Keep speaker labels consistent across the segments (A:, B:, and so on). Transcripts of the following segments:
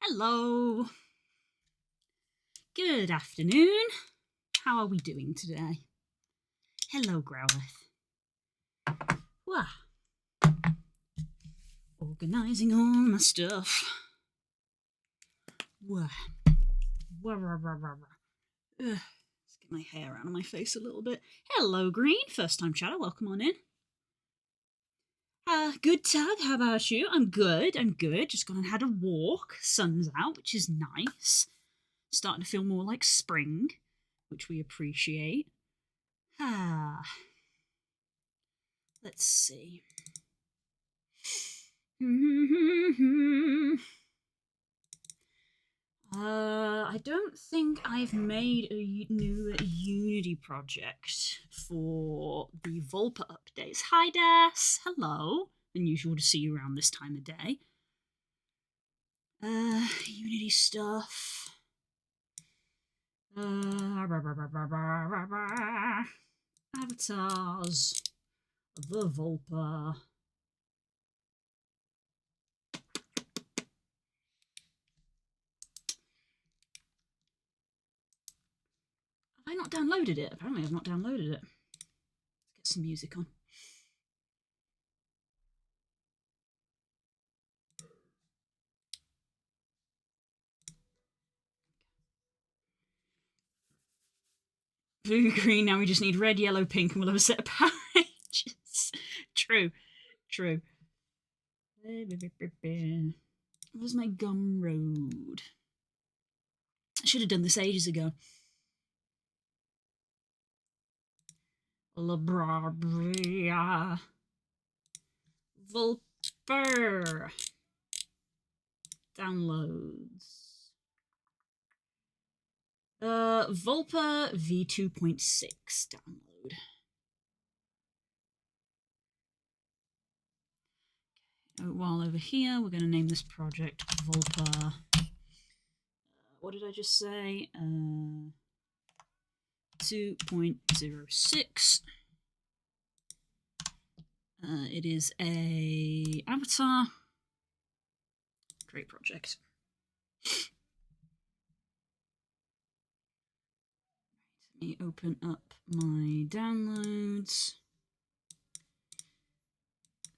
A: Hello. Good afternoon. How are we doing today? Hello, Growlith. Wah. Organising all my stuff. Wah. Wah, rah, rah, rah, rah. Let's get my hair out of my face a little bit. Hello, Green. First time chatter. Welcome on in. Good, Tug. How about you? I'm good. Just gone and had a walk. Sun's out, which is nice. Starting to feel more like spring, which we appreciate. Let's see. I don't think I've made a new Unity project for the Vulper updates. Hi, Das. Hello. Unusual to see you around this time of day. Unity stuff. Avatars. The Vulper. Have I not downloaded it? Apparently I've not downloaded it. Let's get some music on. Blue, green, now we just need red, yellow, pink, and we'll have a set of Power Rangers. True. Where's my gum road? I should have done this ages ago. Labrabria. Vulper. Downloads. Vulper v2.6 download. While over here, we're going to name this project Vulper. What did I just say? 2.06. It is a avatar. Great project. Let me open up my downloads.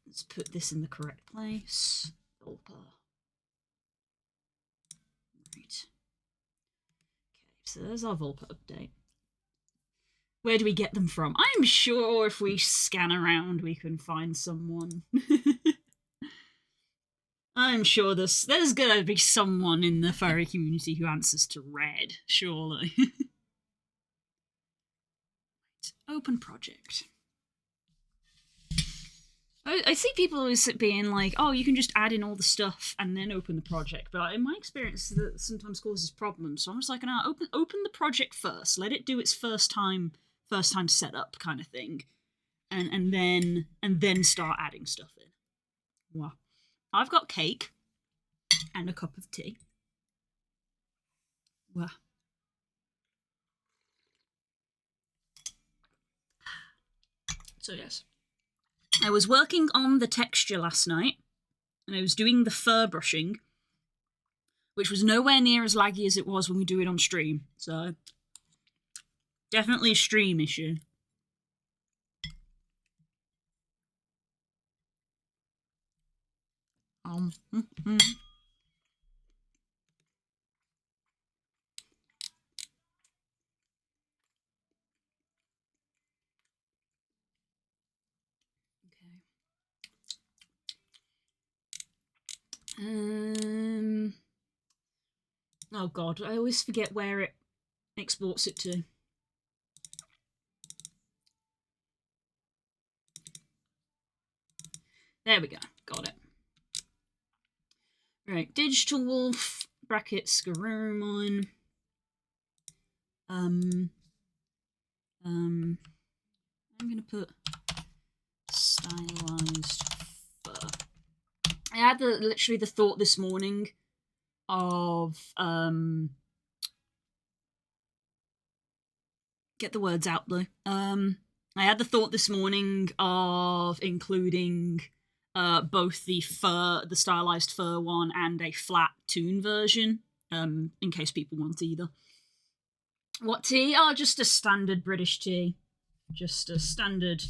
A: Let's put this in the correct place. Vulper. Right. Okay, so there's our Vulper update. Where do we get them from? I'm sure if we scan around, we can find someone. I'm sure there's gonna be someone in the furry community who answers to red, surely. Open project. I see people always being like, oh, you can just add in all the stuff and then open the project. But in my experience, that sometimes causes problems. So I'm just like, no, open the project first. Let it do its first time setup kind of thing. And then start adding stuff in. Wow. I've got cake and a cup of tea. Well. So yes. I was working on the texture last night, and I was doing the fur brushing, which was nowhere near as laggy as it was when we do it on stream. So, definitely a stream issue. Mm-hmm. Okay. Oh god, I always forget where it exports it to. There we go. Got it. Right, Digital Wolf, brackets, Garurumon. I'm gonna put stylized fur. I had literally the thought this morning of get the words out though. I had the thought this morning of including both the stylized fur one, and a flat toon version, in case people want either. What tea? Oh, just a standard British tea. Just a standard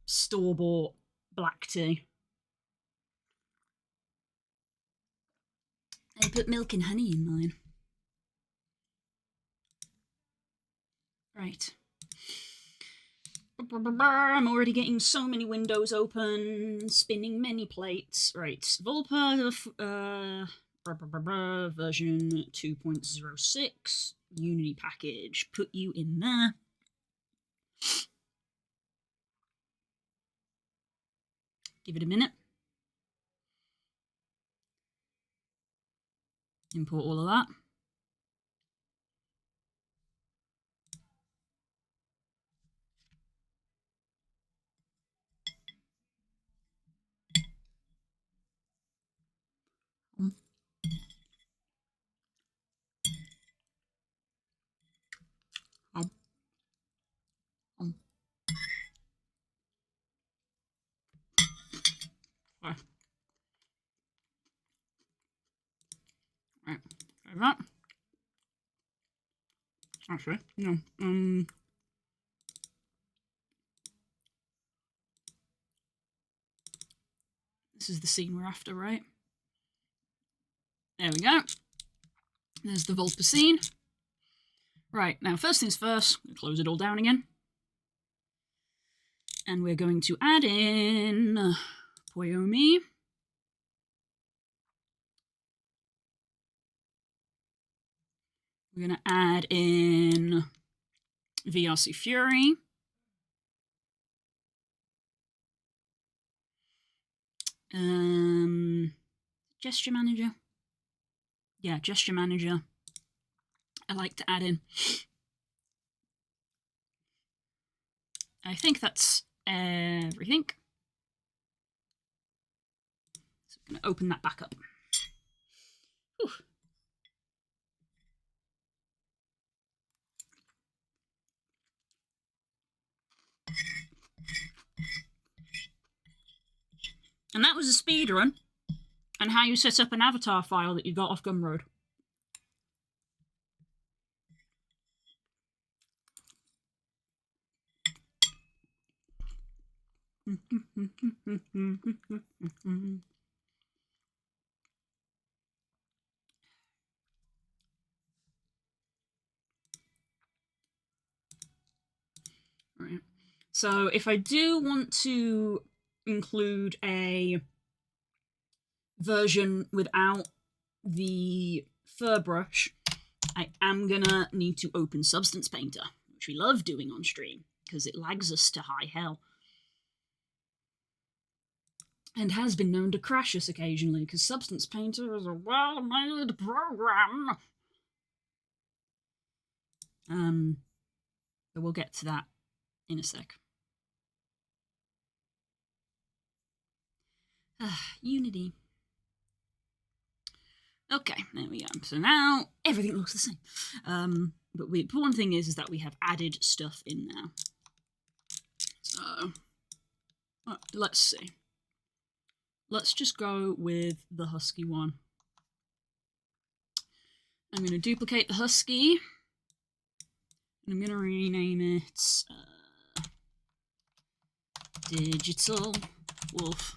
A: store-bought black tea. I put milk and honey in mine. Right. I'm already getting so many windows open, spinning many plates. Right, Vulper, version 2.06, Unity package. Put you in there. Give it a minute. Import all of that. Right, try that. Actually, no. This is the scene we're after, right? There we go. There's the Vulper scene. Right, now first things first, we'll close it all down again. And we're going to add in Poyomi. We're going to add in VRC Fury. Gesture Manager. Yeah, Gesture Manager. I like to add in. I think that's everything. So I'm going to open that back up. Whew. And that was a speed run, and how you set up an avatar file that you got off Gumroad. Right. So if I do want to include a version without the fur brush, I am gonna need to open Substance Painter, which we love doing on stream because it lags us to high hell. And has been known to crash us occasionally because Substance Painter is a well-made program. But we'll get to that in a sec. Unity. Okay, there we go. So now everything looks the same. But one thing is that we have added stuff in now. So let's see. Let's just go with the husky one. I'm going to duplicate the husky. And I'm going to rename it Digital Wolf.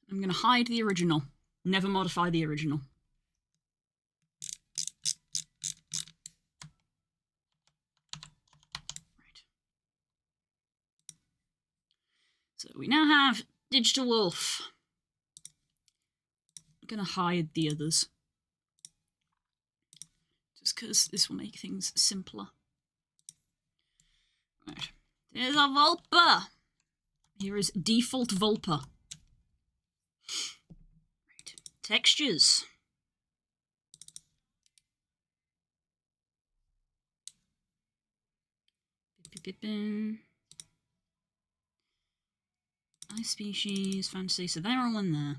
A: I'm going to hide the original. Never modify the original. Right. So we now have Digital Wolf. I'm going to hide the others. Just because this will make things simpler. Right. There's our Vulper. Here is default Vulper. Right. Textures. Ice species, fantasy. So they're all in there.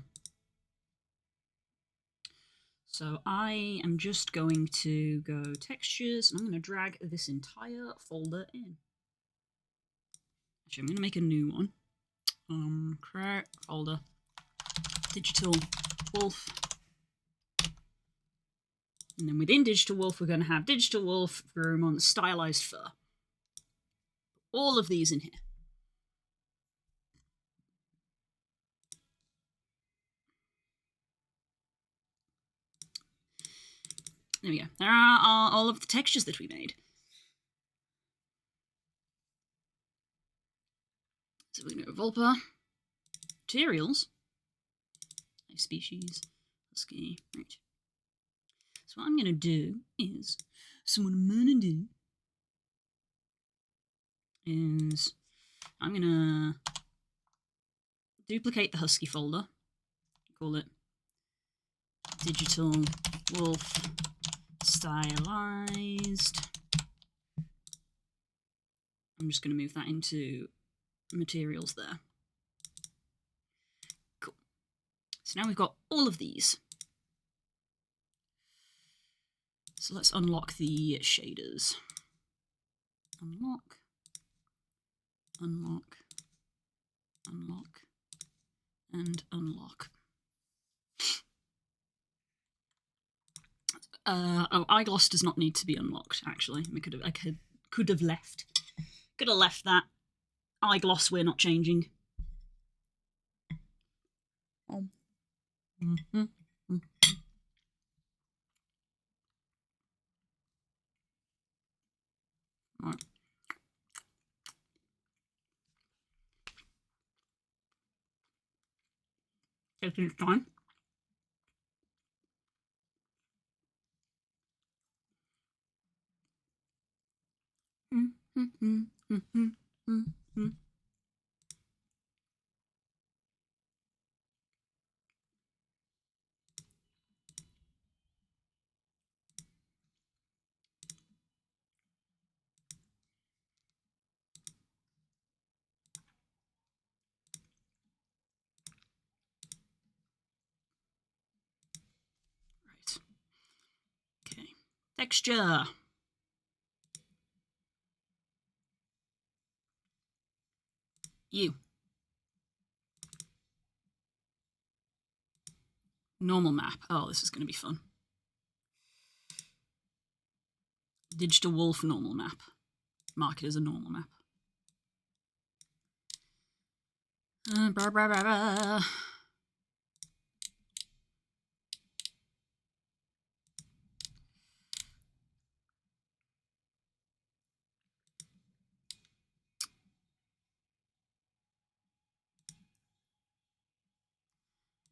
A: So I am just going to go textures, and I'm going to drag this entire folder in. Actually, I'm going to make a new one. Create folder, Digital Wolf. And then within Digital Wolf, we're going to have Digital Wolf, Grumon, Stylized Fur. All of these in here. There we go. There are all of the textures that we made. So we're going to go Vulper, materials, species, husky, right. So what I'm going to do is, I'm going to duplicate the husky folder, call it Digital Wolf Stylized. I'm just going to move that into materials there. Cool. So now we've got all of these. So let's unlock the shaders. Unlock, unlock, unlock, and unlock. Oh, eyegloss does not need to be unlocked, actually. I could have left. Could have left that. Eyegloss we're not changing. Right. Taking its time. Right. Okay. Texture. You. Normal map. Oh, this is going to be fun. Digital Wolf normal map. Mark it as a normal map.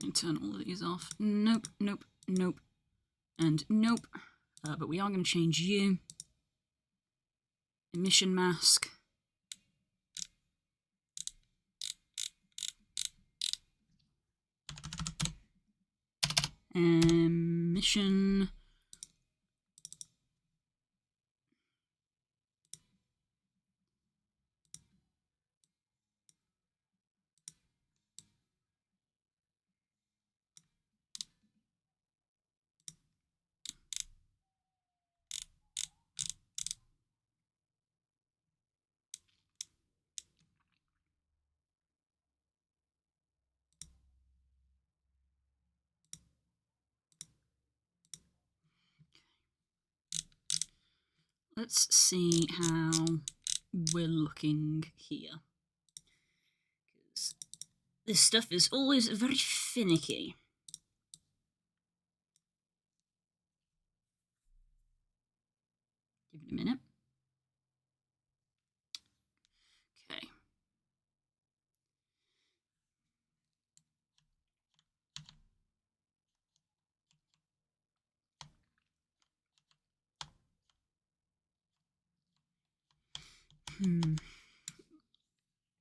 A: And turn all of these off. Nope, nope, nope, and nope. But we are going to change you. Emission mask. Emission. let's see how we're looking here. This stuff is always very finicky. Give it a minute. Okay.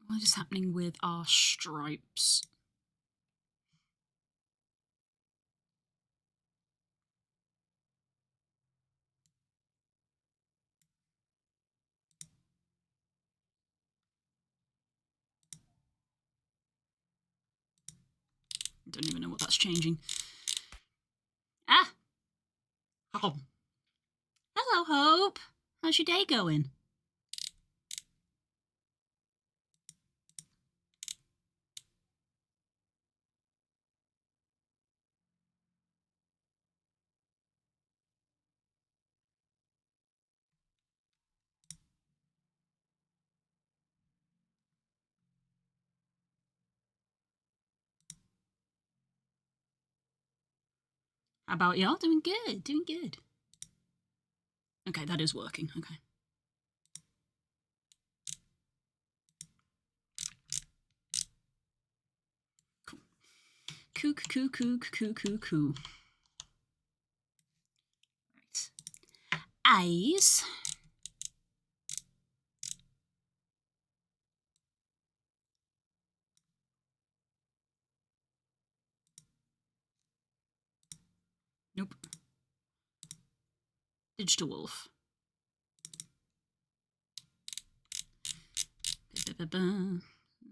A: What is happening with our stripes? I don't even know what that's changing. Ah! Oh. Hello, Hope. How's your day going? How about y'all? Doing good, doing good. Okay, that is working, okay. Cool. Cool. Right. Eyes. Nope. Digital Wolf.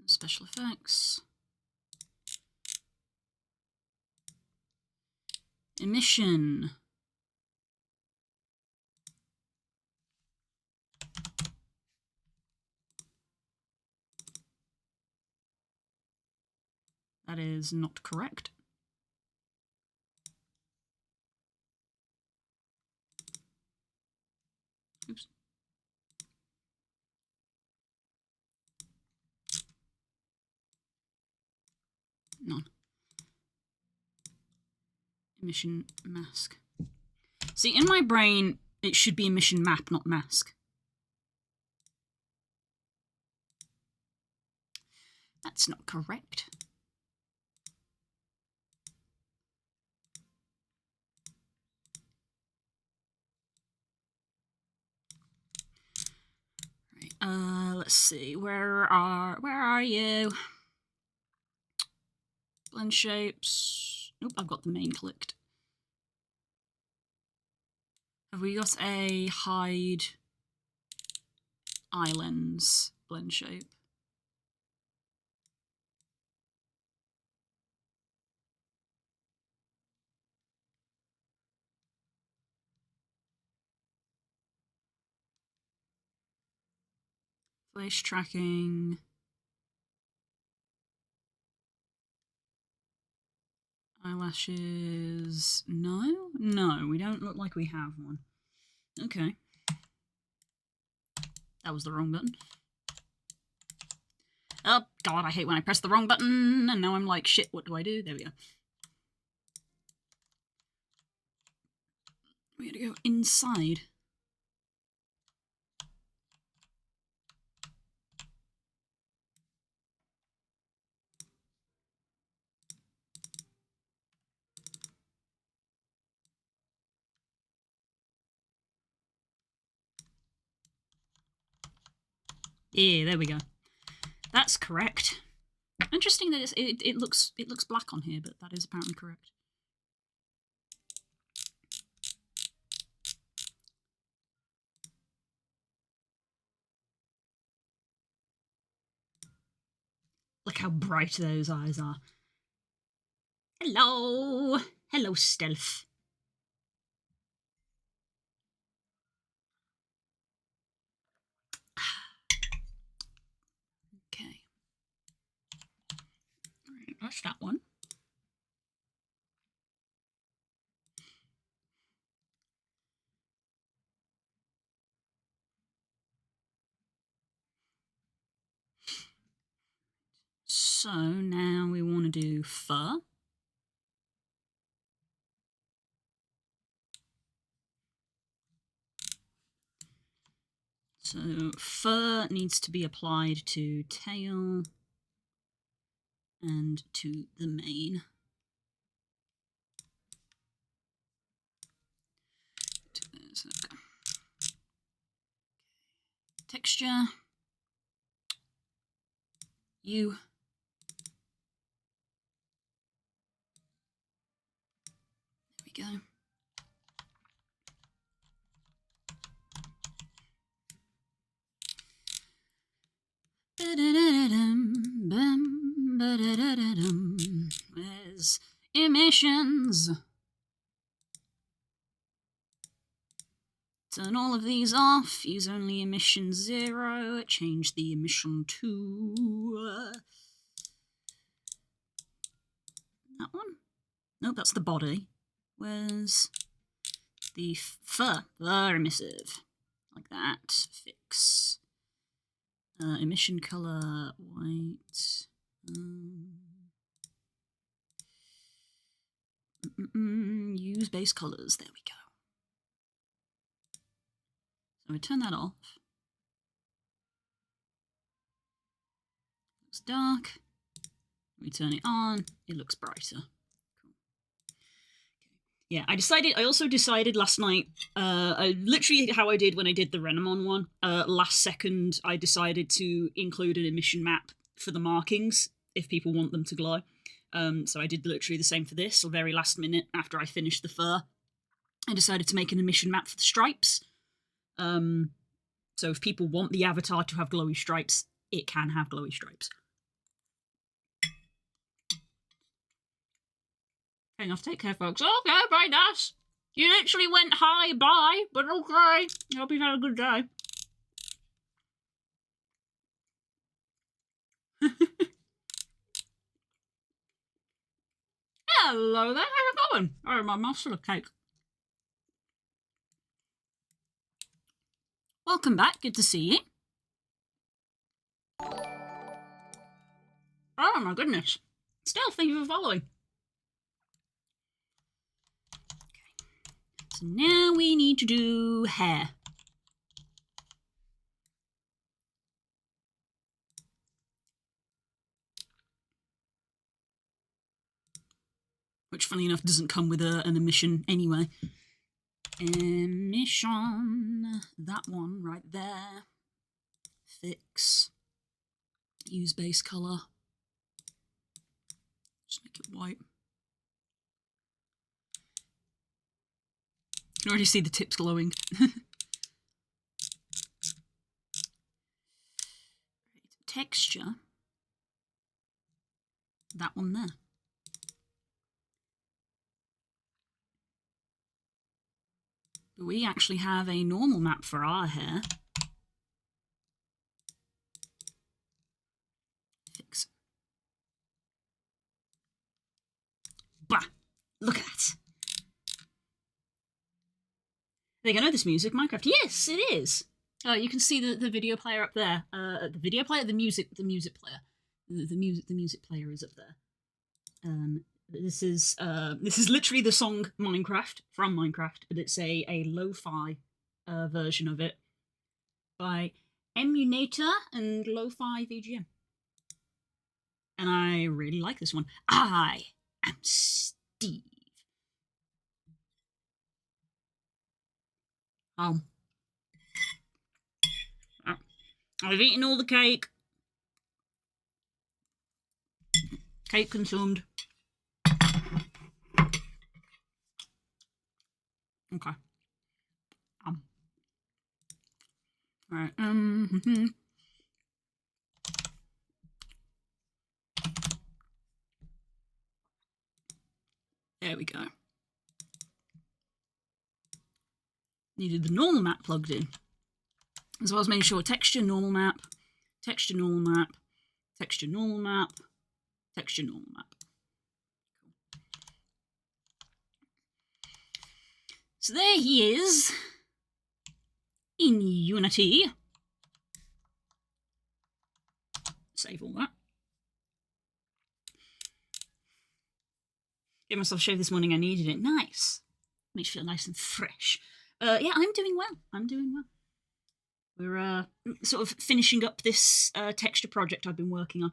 A: Special effects. Emission. That is not correct. Oops. None. Emission mask. See, in my brain, it should be emission map, not mask. That's not correct. Right, let's see. Where are you? Blend shapes. Nope, I've got the main clicked. Have we got a hide eye lens blend shape? Face tracking. Eyelashes. No, we don't look like we have one. Okay. That was the wrong button. Oh god, I hate when I press the wrong button, and now I'm like, shit, what do I do? There we go. We gotta go inside. Yeah, there we go. That's correct. Interesting that it looks black on here, but that is apparently correct. Look how bright those eyes are. Hello! Hello, Stealth. Okay. Alright, that's that one. So now we want to do fur. So fur needs to be applied to tail and to the mane. Texture. You. There we go. There's emissions. Turn all of these off. Use only emission 0. Change the emission to that one. Nope, that's the body. Where's the fur? Fur emissive. Like that. Fix. Emission color white. Use base colors. There we go. So we turn that off. Looks dark. We turn it on. It looks brighter. Cool. Yeah, I also decided last night, literally how I did when I did the Renamon one, last second I decided to include an emission map for the markings, if people want them to glow. So I did literally the same for this, so very last minute after I finished the fur. I decided to make an emission map for the stripes. So if people want the avatar to have glowy stripes, it can have glowy stripes. Okay, enough. Take care, folks. Okay, bye, Nass. You literally went hi, bye, but okay. Hope you've had a good day. Hello there, how's it going? Oh, my mouth's full of cake. Welcome back, good to see you. Oh my goodness. Still, thank you for following. Okay. So now we need to do hair. Which, funny enough, doesn't come with an emission anyway. Emission. That one right there. Fix. Use base colour. Just make it white. You can already see the tips glowing. Texture. That one there. But we actually have a normal map for our hair. Fix. Bah! Look at that! I think I know this music, Minecraft. Yes, it is! You can see the video player up there. The video player, the music player. The music player is up there. This is literally the song Minecraft from Minecraft, but it's a lo-fi version of it by Emunator and Lo-Fi VGM. And I really like this one. I am Steve. I've eaten all the cake. Cake consumed. Okay. Alright, There we go. Needed the normal map plugged in. As well as making sure texture, normal map, texture, normal map, texture, normal map, texture, normal map. So there he is, in Unity. Save all that. Gave myself a shave this morning. I needed it. Nice. Makes you feel nice and fresh. Yeah, I'm doing well. We're sort of finishing up this texture project I've been working on.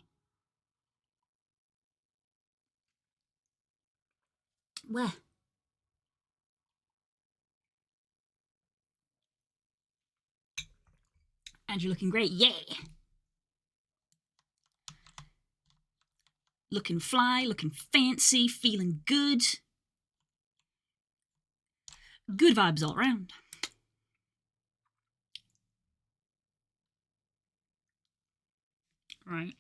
A: Where? And you're looking great. Yeah. Looking fly, looking fancy, feeling good. Good vibes all around. Right.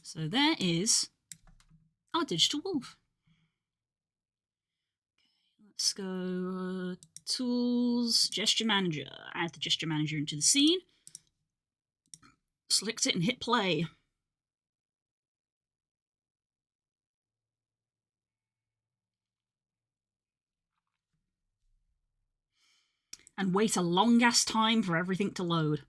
A: So there is our digital wolf. Let's go tools, gesture manager. Add the gesture manager into the scene. Select it and hit play. And wait a long ass time for everything to load.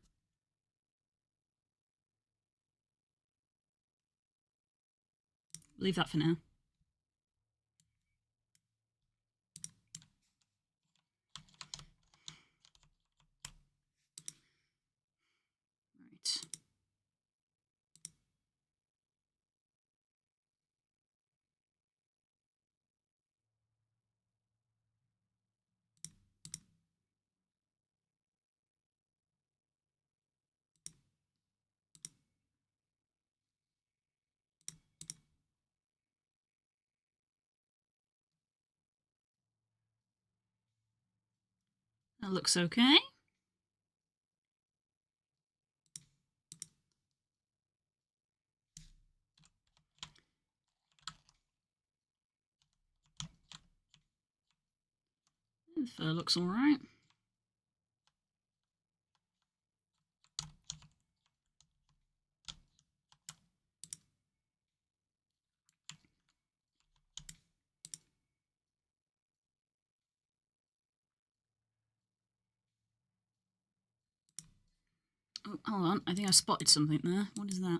A: Leave that for now. Right. That looks okay. The fur looks alright. Oh, hold on. I think I spotted something there. What is that?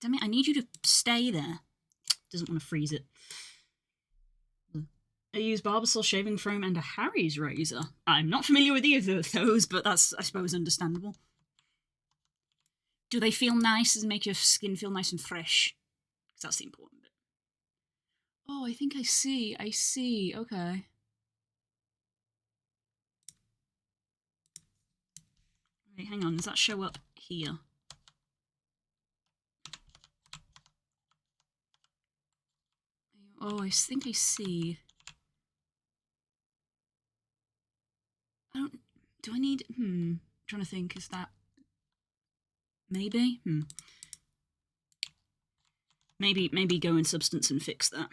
A: Damn it, I need you to stay there. Doesn't want to freeze it. I use Barbasol shaving foam and a Harry's razor. I'm not familiar with either of those, but that's, I suppose, understandable. Do they feel nice and make your skin feel nice and fresh? Because that's the important bit. Oh, I think I see. Okay. Wait, hang on. Does that show up here? Oh, I think I see. Do I need... I'm trying to think. Is that... Maybe? Maybe go in Substance and fix that.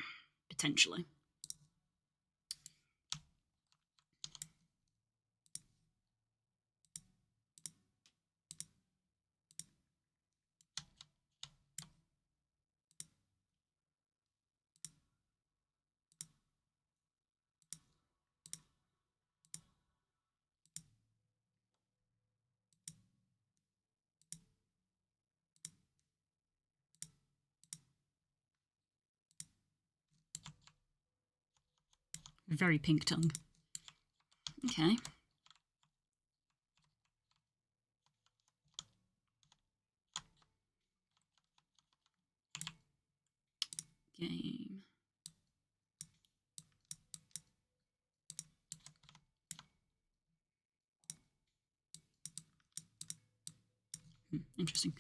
A: Potentially. Very pink tongue. Okay. Game. Interesting.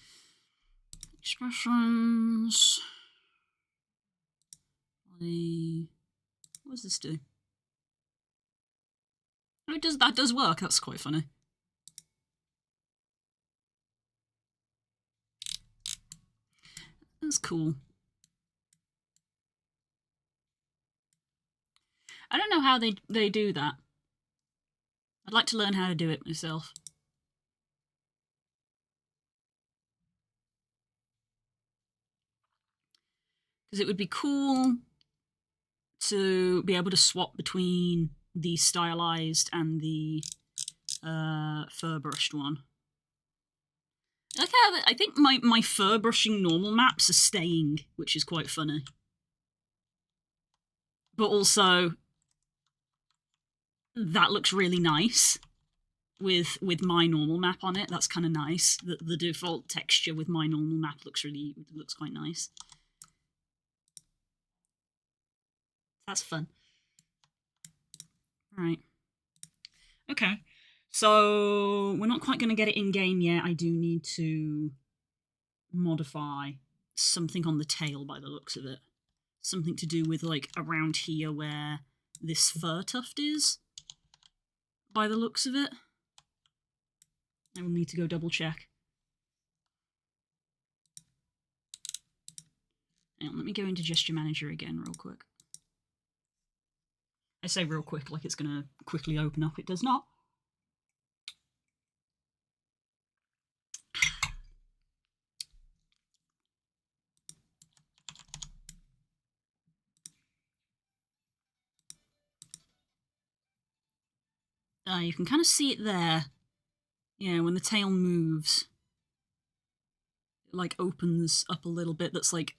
A: Expressions. What does this do? Oh, that does work. That's quite funny. That's cool. I don't know how they do that. I'd like to learn how to do it myself. Because it would be cool to be able to swap between the stylized and the fur brushed one. Okay, I think my fur brushing normal maps are staying, which is quite funny. But also, that looks really nice with my normal map on it. That's kind of nice. The default texture with my normal map looks quite nice. That's fun. Right. Okay. So we're not quite going to get it in game yet. I do need to modify something on the tail by the looks of it. Something to do with like around here where this fur tuft is by the looks of it. I will need to go double check. Hang on, let me go into Gesture Manager again real quick. I say real quick like it's going to quickly open up. It does not. You can kind of see it there. Yeah, when the tail moves, it like opens up a little bit. That's like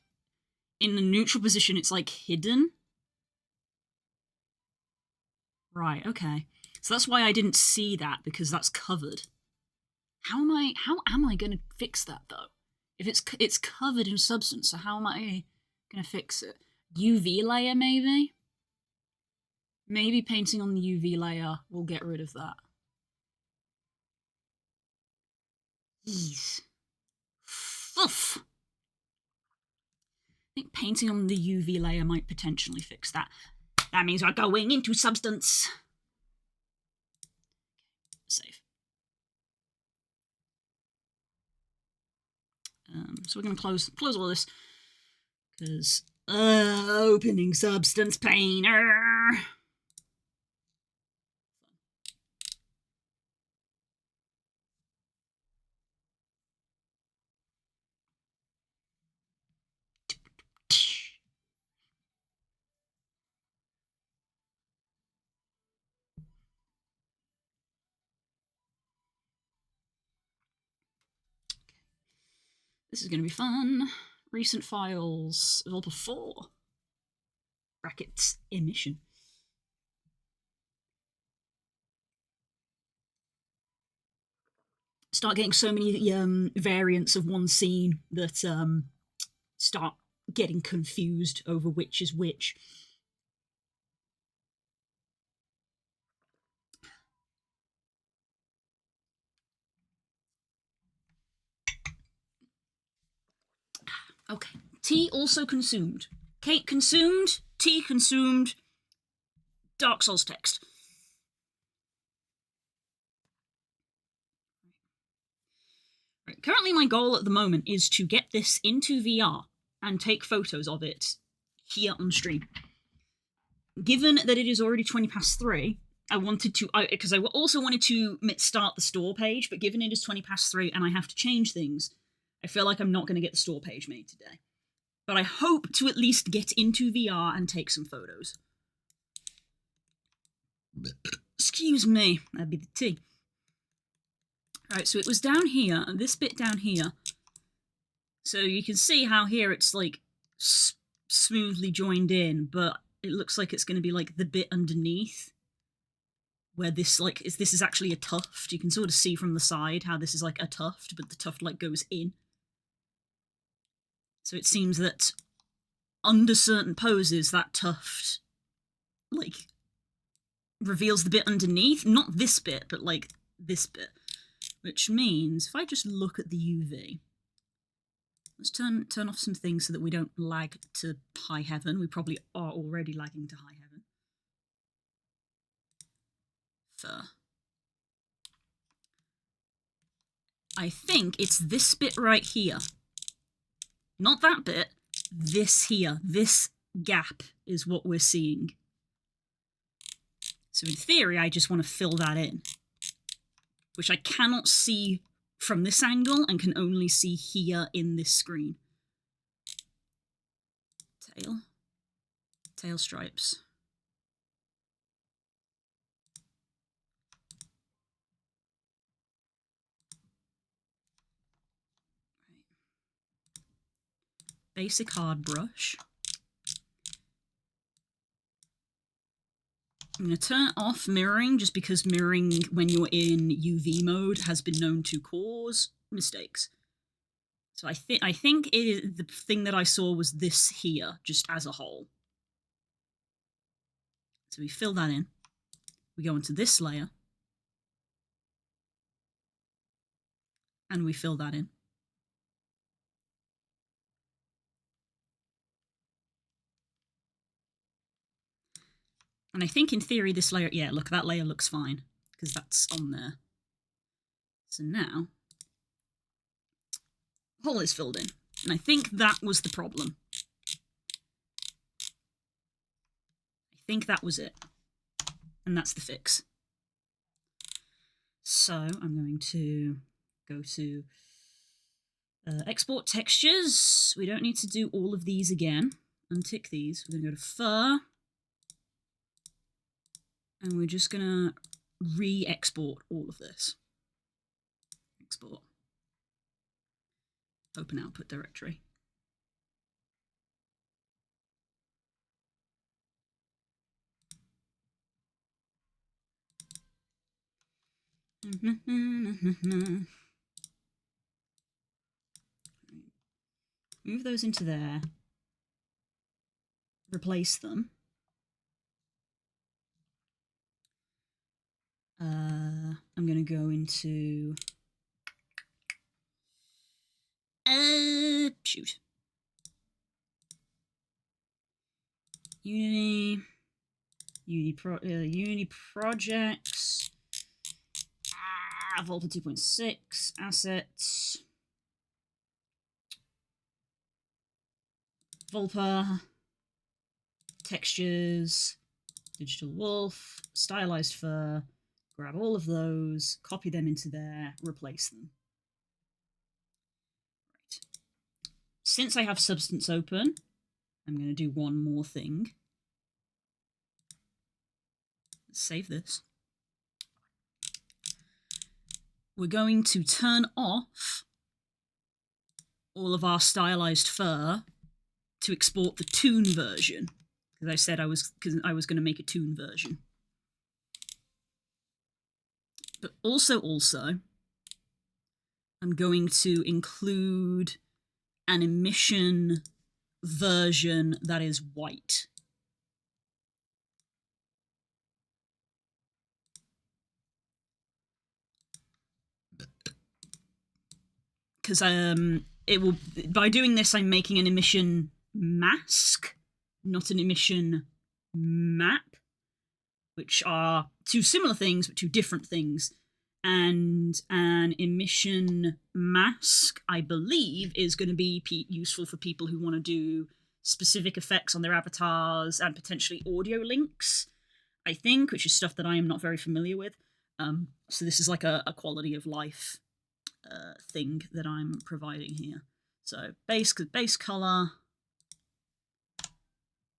A: in the neutral position. It's like hidden. Right. Okay. So that's why I didn't see that, because that's covered. How am I going to fix that though? If it's covered in substance, so how am I going to fix it? UV layer maybe. Maybe painting on the UV layer will get rid of that. Yeesh. Oof. I think painting on the UV layer might potentially fix that. That means we're going into substance. Save. So we're going to close all this, because opening substance painter. This is going to be fun. Recent files, Vulper 4. Brackets, emission. Start getting so many variants of one scene that start getting confused over which is which. Okay. Tea also consumed. Cake consumed. Tea consumed. Dark Souls text. Right. Currently, my goal at the moment is to get this into VR and take photos of it here on stream. Given that it is already 3:20, I wanted to, because I also wanted to start the store page, but given it is 3:20 and I have to change things, I feel like I'm not going to get the store page made today. But I hope to at least get into VR and take some photos. Excuse me, that'd be the tea. Alright, so it was down here, and this bit down here. So you can see how here it's like smoothly joined in, but it looks like it's going to be like the bit underneath, where this is actually a tuft. You can sort of see from the side how this is like a tuft, but the tuft like goes in. So it seems that under certain poses, that tuft like reveals the bit underneath. Not this bit, but like this bit. Which means if I just look at the UV, let's turn off some things so that we don't lag to high heaven. We probably are already lagging to high heaven. Fur. I think it's this bit right here. Not that bit. This here. This gap is what we're seeing. So in theory, I just want to fill that in, which I cannot see from this angle and can only see here in this screen. Tail stripes. basic hard brush. I'm going to turn off mirroring, just because mirroring when you're in UV mode has been known to cause mistakes. So I think it is, the thing that I saw was this here, just as a whole. So we fill that in. We go into this layer. And we fill that in. And I think in theory this layer, yeah, look, that layer looks fine because that's on there. So now, the hole is filled in. And I think that was the problem. I think that was it. And that's the fix. So I'm going to go to export textures. We don't need to do all of these again. Untick these. We're going to go to fur. And we're just going to re-export all of this. Export. Open output directory. Move those into there. Replace them. I'm going to go into shoot. Unity projects. Vulper 2.6 assets. Vulper textures. Digital wolf. Stylized fur. Grab all of those, copy them into there, replace them. Right. Since I have Substance open, I'm going to do one more thing. Let's save this. We're going to turn off all of our stylized fur to export the toon version. Because I said I was going to make a toon version. But also, I'm going to include an emission version that is white. Because it will, by doing this, I'm making an emission mask, not an emission map, which are two similar things, but two different things. And an emission mask, I believe, is going to be useful for people who want to do specific effects on their avatars and potentially audio links, I think, which is stuff that I am not very familiar with. So this is like a quality of life thing that I'm providing here. So base color,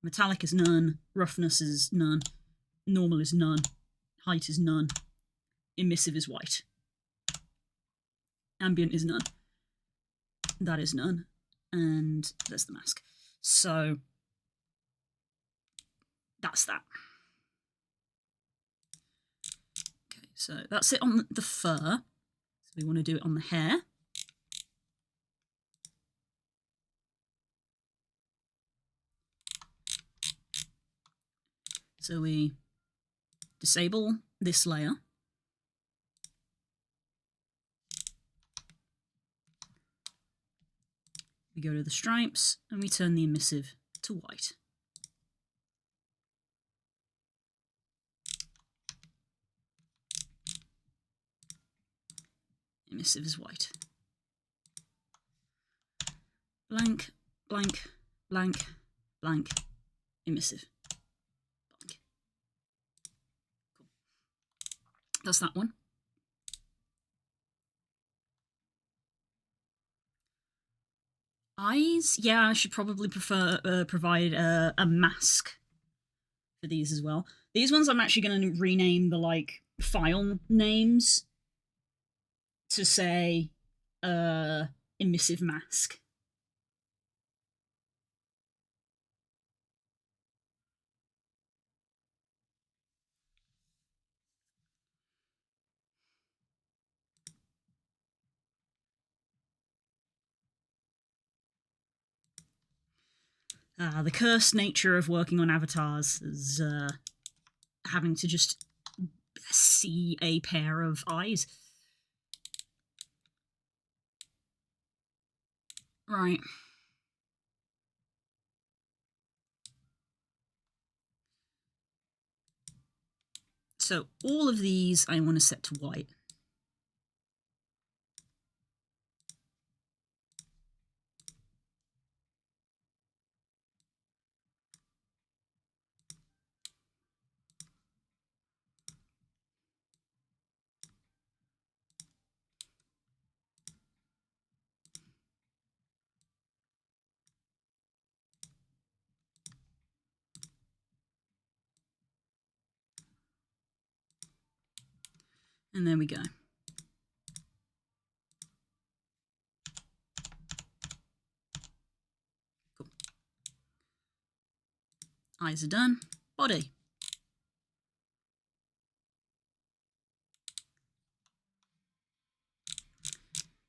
A: metallic is none, roughness is none, normal is none, height is none, emissive is white, ambient is none, that is none, and there's the mask. So that's that. Okay, so that's it on the fur. So we want to do it on the hair. So we disable this layer. We go to the stripes and we turn the emissive to white. Emissive is white. Blank, blank, blank, blank, emissive. Blank. Cool. That's that one. Eyes? Yeah, I should probably provide a mask for these as well. These ones I'm actually going to rename the file names to say emissive mask. The cursed nature of working on avatars is having to just see a pair of eyes. Right. So all of these I want to set to white. And there we go. Cool. Eyes are done. Body.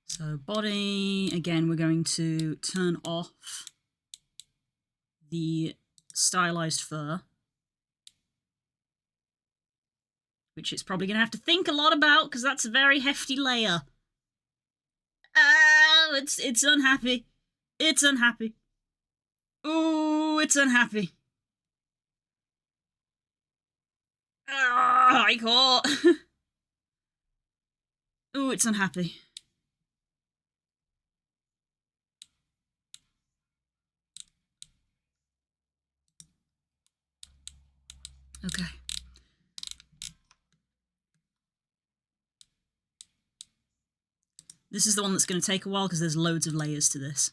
A: So body, again, we're going to turn off the stylized fur, which it's probably going to have to think a lot about because that's a very hefty layer. Oh, it's unhappy. It's unhappy. Ooh, it's unhappy. I caught. Ooh, it's unhappy. Okay. This is the one that's going to take a while because there's loads of layers to this.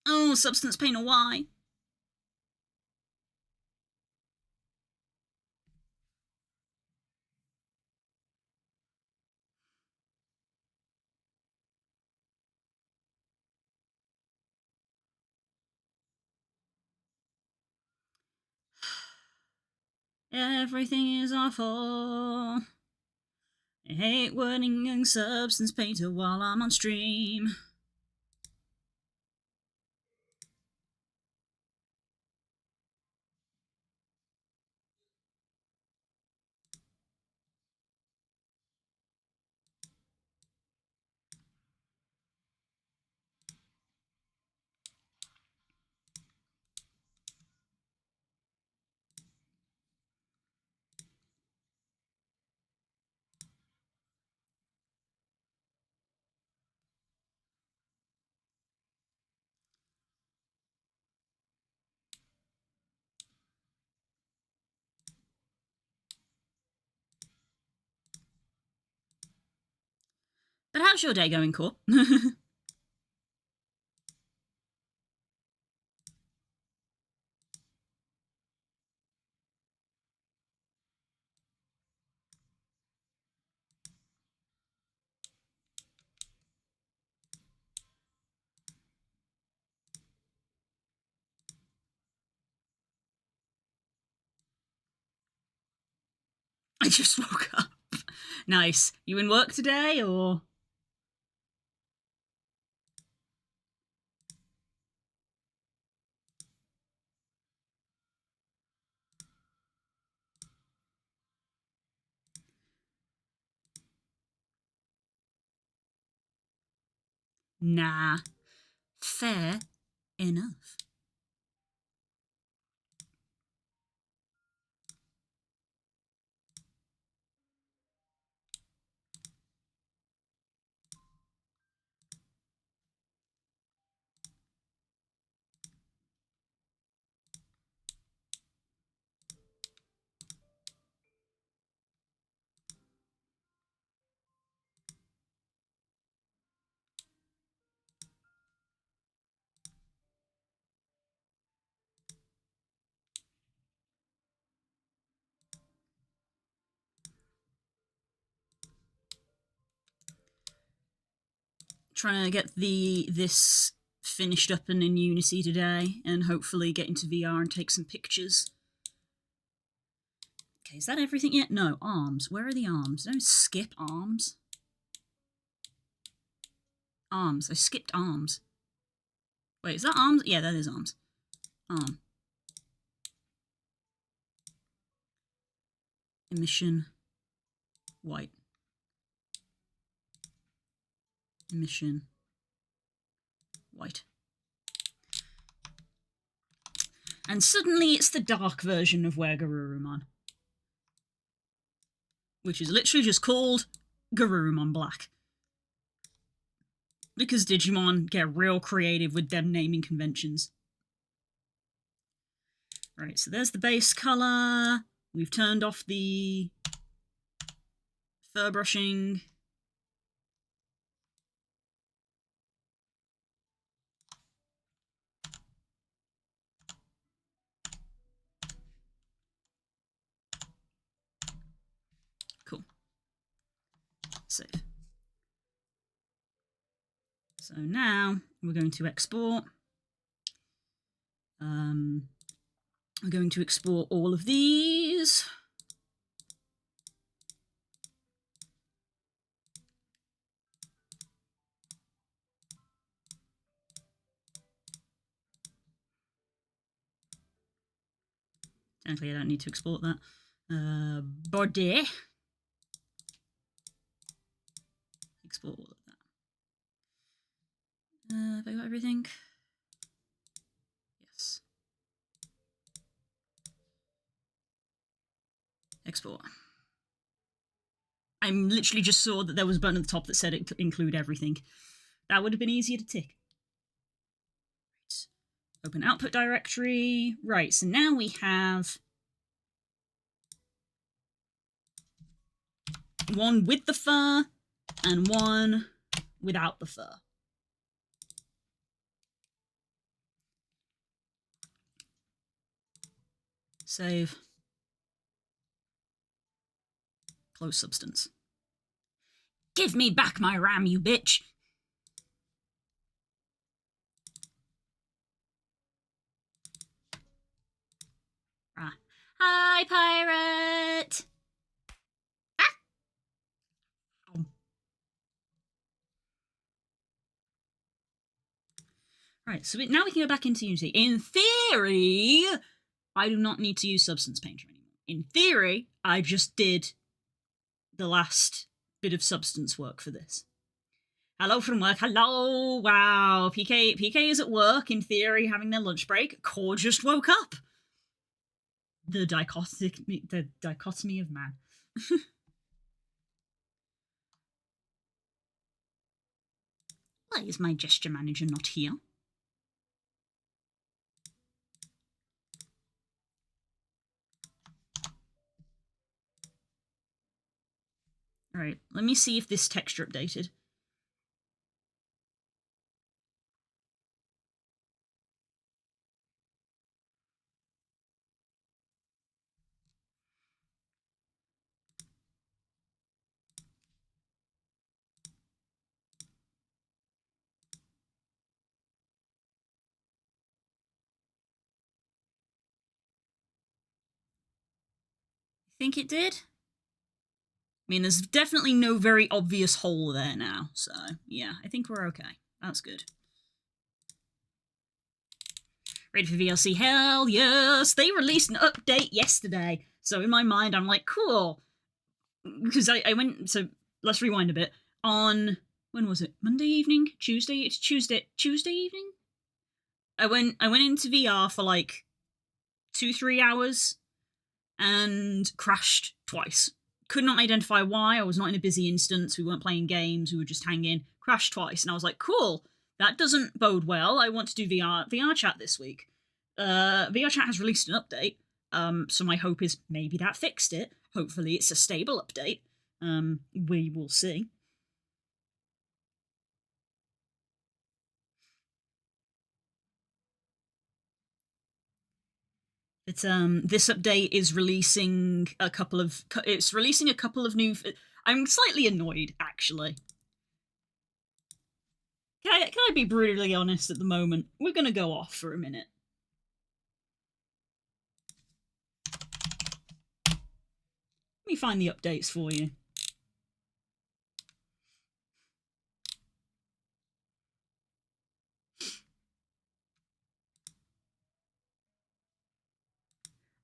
A: Oh, substance paint, why? Everything is awful. I hate wording substance painter while I'm on stream. But how's your day going, Core? I just woke up. Nice. You in work today, or? Nah. Fair enough. Trying to get this finished up and in Unity today, and hopefully get into VR and take some pictures. Okay, is that everything yet? No, arms. Where are the arms? Don't skip arms. Arms. I skipped arms. Wait, is that arms? Yeah, that is arms. Arm. Emission. White. Emission. White. And suddenly it's the dark version of Garurumon. Which is literally just called Garurumon Black. Because Digimon get real creative with them naming conventions. Right, so there's the base colour. We've turned off the fur brushing. Cool. Save. So now we're going to export. We're going to export all of these. Technically, I don't need to export that. Body. Export all of that. Have I got everything? Yes. Export. I literally just saw that there was a button at the top that said include everything. That would have been easier to tick. Right. Open output directory. Right, so now we have one with the fur and one without the fur. Save. Close substance. Give me back my RAM, you bitch! Ah. Hi, pirate! Ah! Right, so now we can go back into Unity. In theory, I do not need to use Substance Painter anymore. In theory, I just did the last bit of substance work for this. Hello from work. Hello. Wow. PK is at work, in theory, having their lunch break. Core just woke up. The dichotomy of man. Why is my gesture manager not here? Alright, let me see if this texture updated. Think it did? I mean, there's definitely no very obvious hole there now, so yeah, I think we're okay. That's good. Ready for VLC? Hell yes! They released an update yesterday, so in my mind I'm like, cool. Because I went, so let's rewind a bit. On, when was it? Monday evening? Tuesday? It's Tuesday evening? I went into VR for like 2-3 hours and crashed twice. Could not identify why. I was not in a busy instance. We weren't playing games. We were just hanging. Crashed twice. And I was like, cool. That doesn't bode well. I want to do VR chat this week. VR chat has released an update. So my hope is maybe that fixed it. Hopefully it's a stable update. We will see. It's this update is releasing a couple of new. I'm slightly annoyed, actually. Can I be brutally honest at the moment? We're gonna go off for a minute. Let me find the updates for you.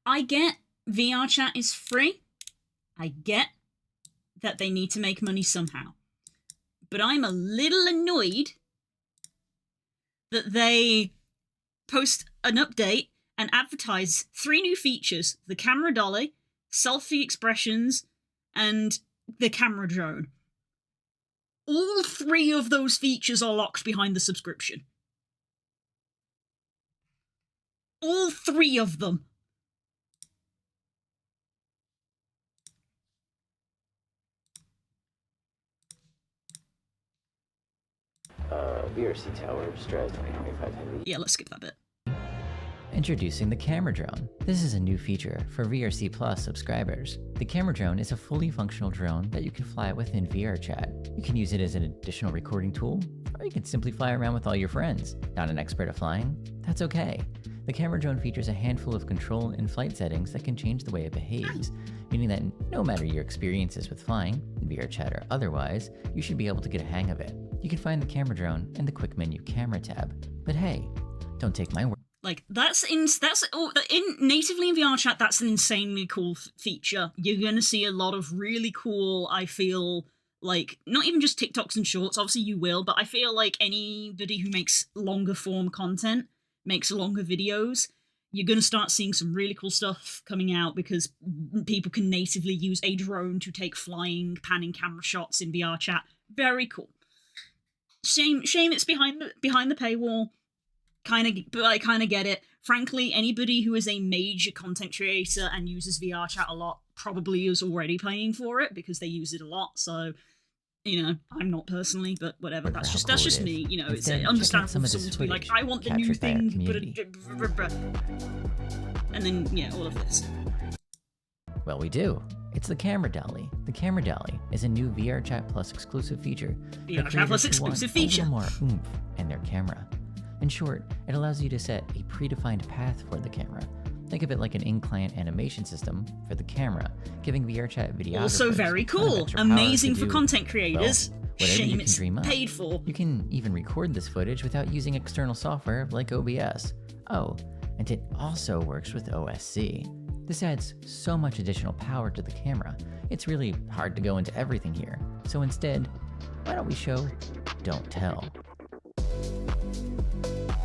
A: I get VR chat is free. I get that they need to make money somehow. But I'm a little annoyed that they post an update and advertise 3 new features: the camera dolly, selfie expressions, and the camera drone. All 3 of those features are locked behind the subscription. All 3 of them.
B: VRC Tower, Stress 2025 Heavy.
A: Yeah, let's skip that bit.
C: Introducing the Camera Drone. This is a new feature for VRC Plus subscribers. The Camera Drone is a fully functional drone that you can fly within VRChat. You can use it as an additional recording tool, or you can simply fly around with all your friends. Not an expert at flying? That's okay. The Camera Drone features a handful of control and flight settings that can change the way it behaves, meaning that no matter your experiences with flying, VRChat or otherwise, you should be able to get a hang of it. You can find the Camera Drone in the quick menu camera tab. But hey, don't take my word.
A: Like, natively in VRChat, that's an insanely cool feature. You're gonna see a lot of really cool, I feel, like, not even just TikToks and shorts, obviously you will, but I feel like anybody who makes longer form content, makes longer videos, you're gonna start seeing some really cool stuff coming out because people can natively use a drone to take flying, panning camera shots in VRChat. Very cool. Shame it's behind the paywall. But I kind of get it. Frankly, anybody who is a major content creator and uses VRChat a lot probably is already paying for it because they use it a lot. So, you know, I'm not personally, but whatever. That's just me. You know,
C: Instead,
A: it's understandable for
C: check out some of
A: someone
C: this
A: to be like,
C: footage
A: I want the new
C: captured by our
A: thing,
C: community.
A: and then yeah, all of this.
C: Well, we do. It's the Camera Dolly. The Camera Dolly is a new VRChat Plus exclusive feature.
A: VRChat Plus exclusive feature.
C: A little more oomph in their camera. In short, it allows you to set a predefined path for the camera. Think of it like an in-client animation system for the camera, giving VRChat videographers
A: Also very cool. Amazing for content creators.
C: Well,
A: Shame it's
C: dream up.
A: paid for.
C: You can even record this footage without using external software like OBS. Oh, and it also works with OSC. This adds so much additional power to the camera. It's really hard to go into everything here. So instead, why don't we show, don't tell.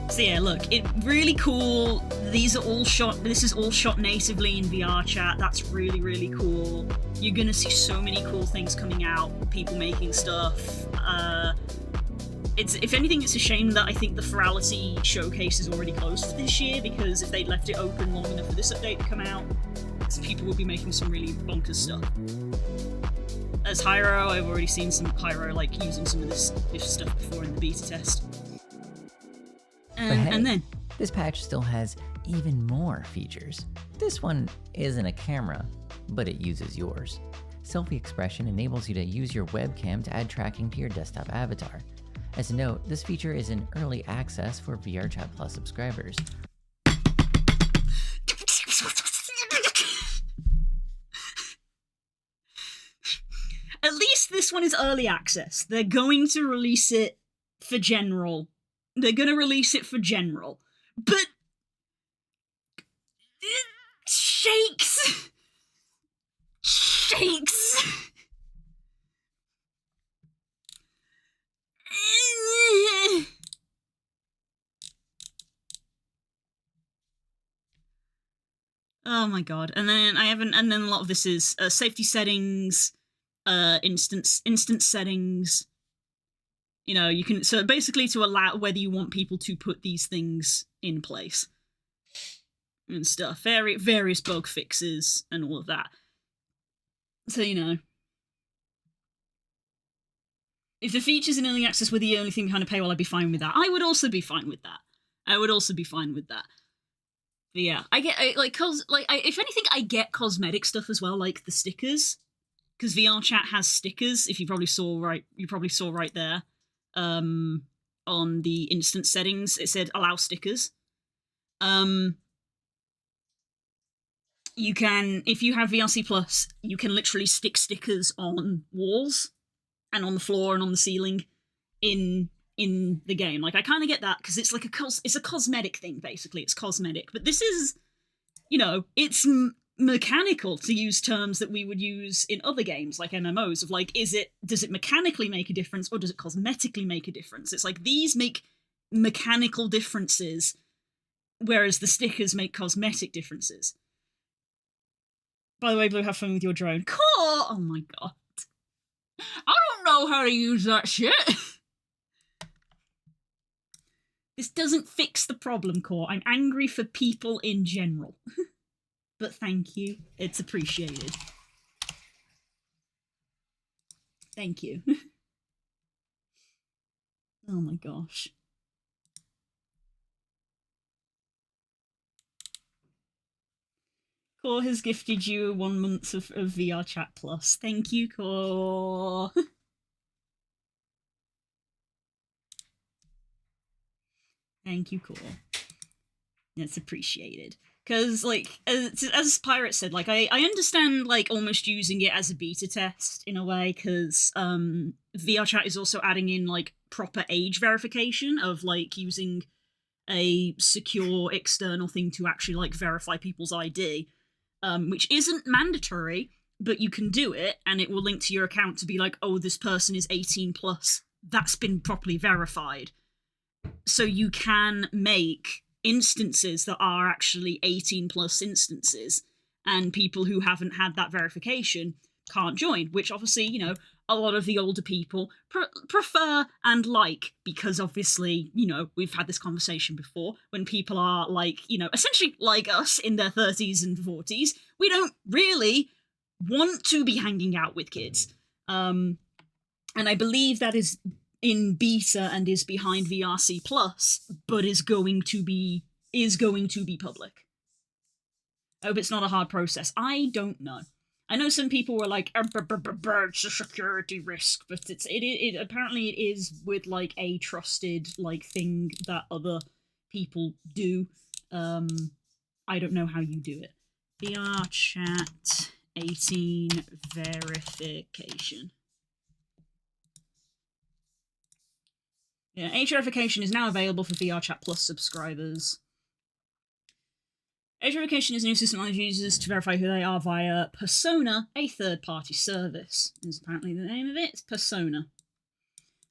A: So yeah, look, it really cool. This is all shot natively in VRChat. That's really, really cool. You're gonna see so many cool things coming out, people making stuff. If anything, it's a shame that I think the Ferality showcase is already closed for this year, because if they'd left it open long enough for this update to come out, people would be making some really bonkers stuff. As Hyro, I've already seen some Hyro like using some of this stuff before in the beta test. And then
C: this patch still has even more features. This one isn't a camera, but it uses yours. Selfie expression enables you to use your webcam to add tracking to your desktop avatar. As a note, this feature is in early access for VRChat Plus subscribers.
A: At least this one is early access. They're going to release it for general. They're going to release it for general. But shakes. Oh my god. And then a lot of this is safety settings, instance settings. You know, you can, so basically to allow whether you want people to put these things in place and stuff. Various bug fixes and all of that. So, you know, if the features in early access were the only thing behind a paywall, I'd be fine with that. I would also be fine with that. But yeah, if anything, I get cosmetic stuff as well, like the stickers, because VRChat has stickers. If you probably saw right there, on the instance settings, it said allow stickers. You can, if you have VRC Plus, you can literally stick stickers on walls and on the floor and on the ceiling in the game. Like, I kind of get that, because it's like it's a cosmetic thing, basically. It's cosmetic. But this is you know, it's mechanical, to use terms that we would use in other games like MMOs, of like, does it mechanically make a difference or does it cosmetically make a difference? It's like, these make mechanical differences, whereas the stickers make cosmetic differences. By the way, Blue, have fun with your drone. Cool! Oh my god. I don't know how to use that shit. This doesn't fix the problem, Core. I'm angry for people in general. But thank you. It's appreciated. Thank you. Oh my gosh. Core has gifted you 1 month of VR Chat Plus. Thank you, Core. Thank you, Core. It's appreciated. Because, like, as Pirate said, like, I understand, like, almost using it as a beta test, in a way, because VR Chat is also adding in, like, proper age verification of, like, using a secure external thing to actually, like, verify people's ID, which isn't mandatory, but you can do it, and it will link to your account to be like, oh, this person is 18 plus. That's been properly verified. So you can make instances that are actually 18 plus instances, and people who haven't had that verification can't join, which obviously, you know, a lot of the older people prefer and like, because obviously, you know, we've had this conversation before, when people are like, you know, essentially like us in their 30s and 40s, we don't really want to be hanging out with kids. And I believe that is in beta and is behind VRC Plus, but is going to be public. I hope it's not a hard process. I don't know. I know some people were like, it's a security risk, but it apparently it is with like a trusted like thing that other people do. I don't know how you do it. VR Chat 18 verification. Yeah, age verification is now available for VR Chat Plus subscribers. Age verification is a new system that allows users to verify who they are via Persona, a third-party service. Is apparently the name of it. It's Persona.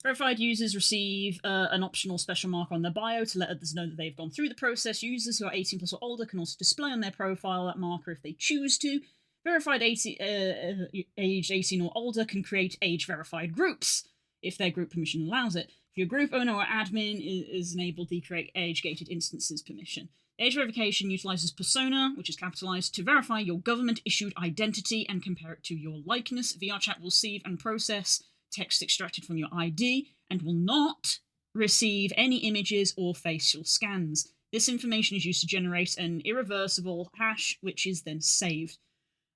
A: Verified users receive an optional special marker on their bio to let others know that they've gone through the process. Users who are 18 plus or older can also display on their profile that marker if they choose to. Verified aged 18 or older can create age-verified groups, if their group permission allows it. If your group owner or admin is enabled the create age-gated instances permission. Age verification utilizes Persona, which is capitalized, to verify your government-issued identity and compare it to your likeness. VRChat will receive and process text extracted from your ID and will not receive any images or facial scans. This information is used to generate an irreversible hash, which is then saved.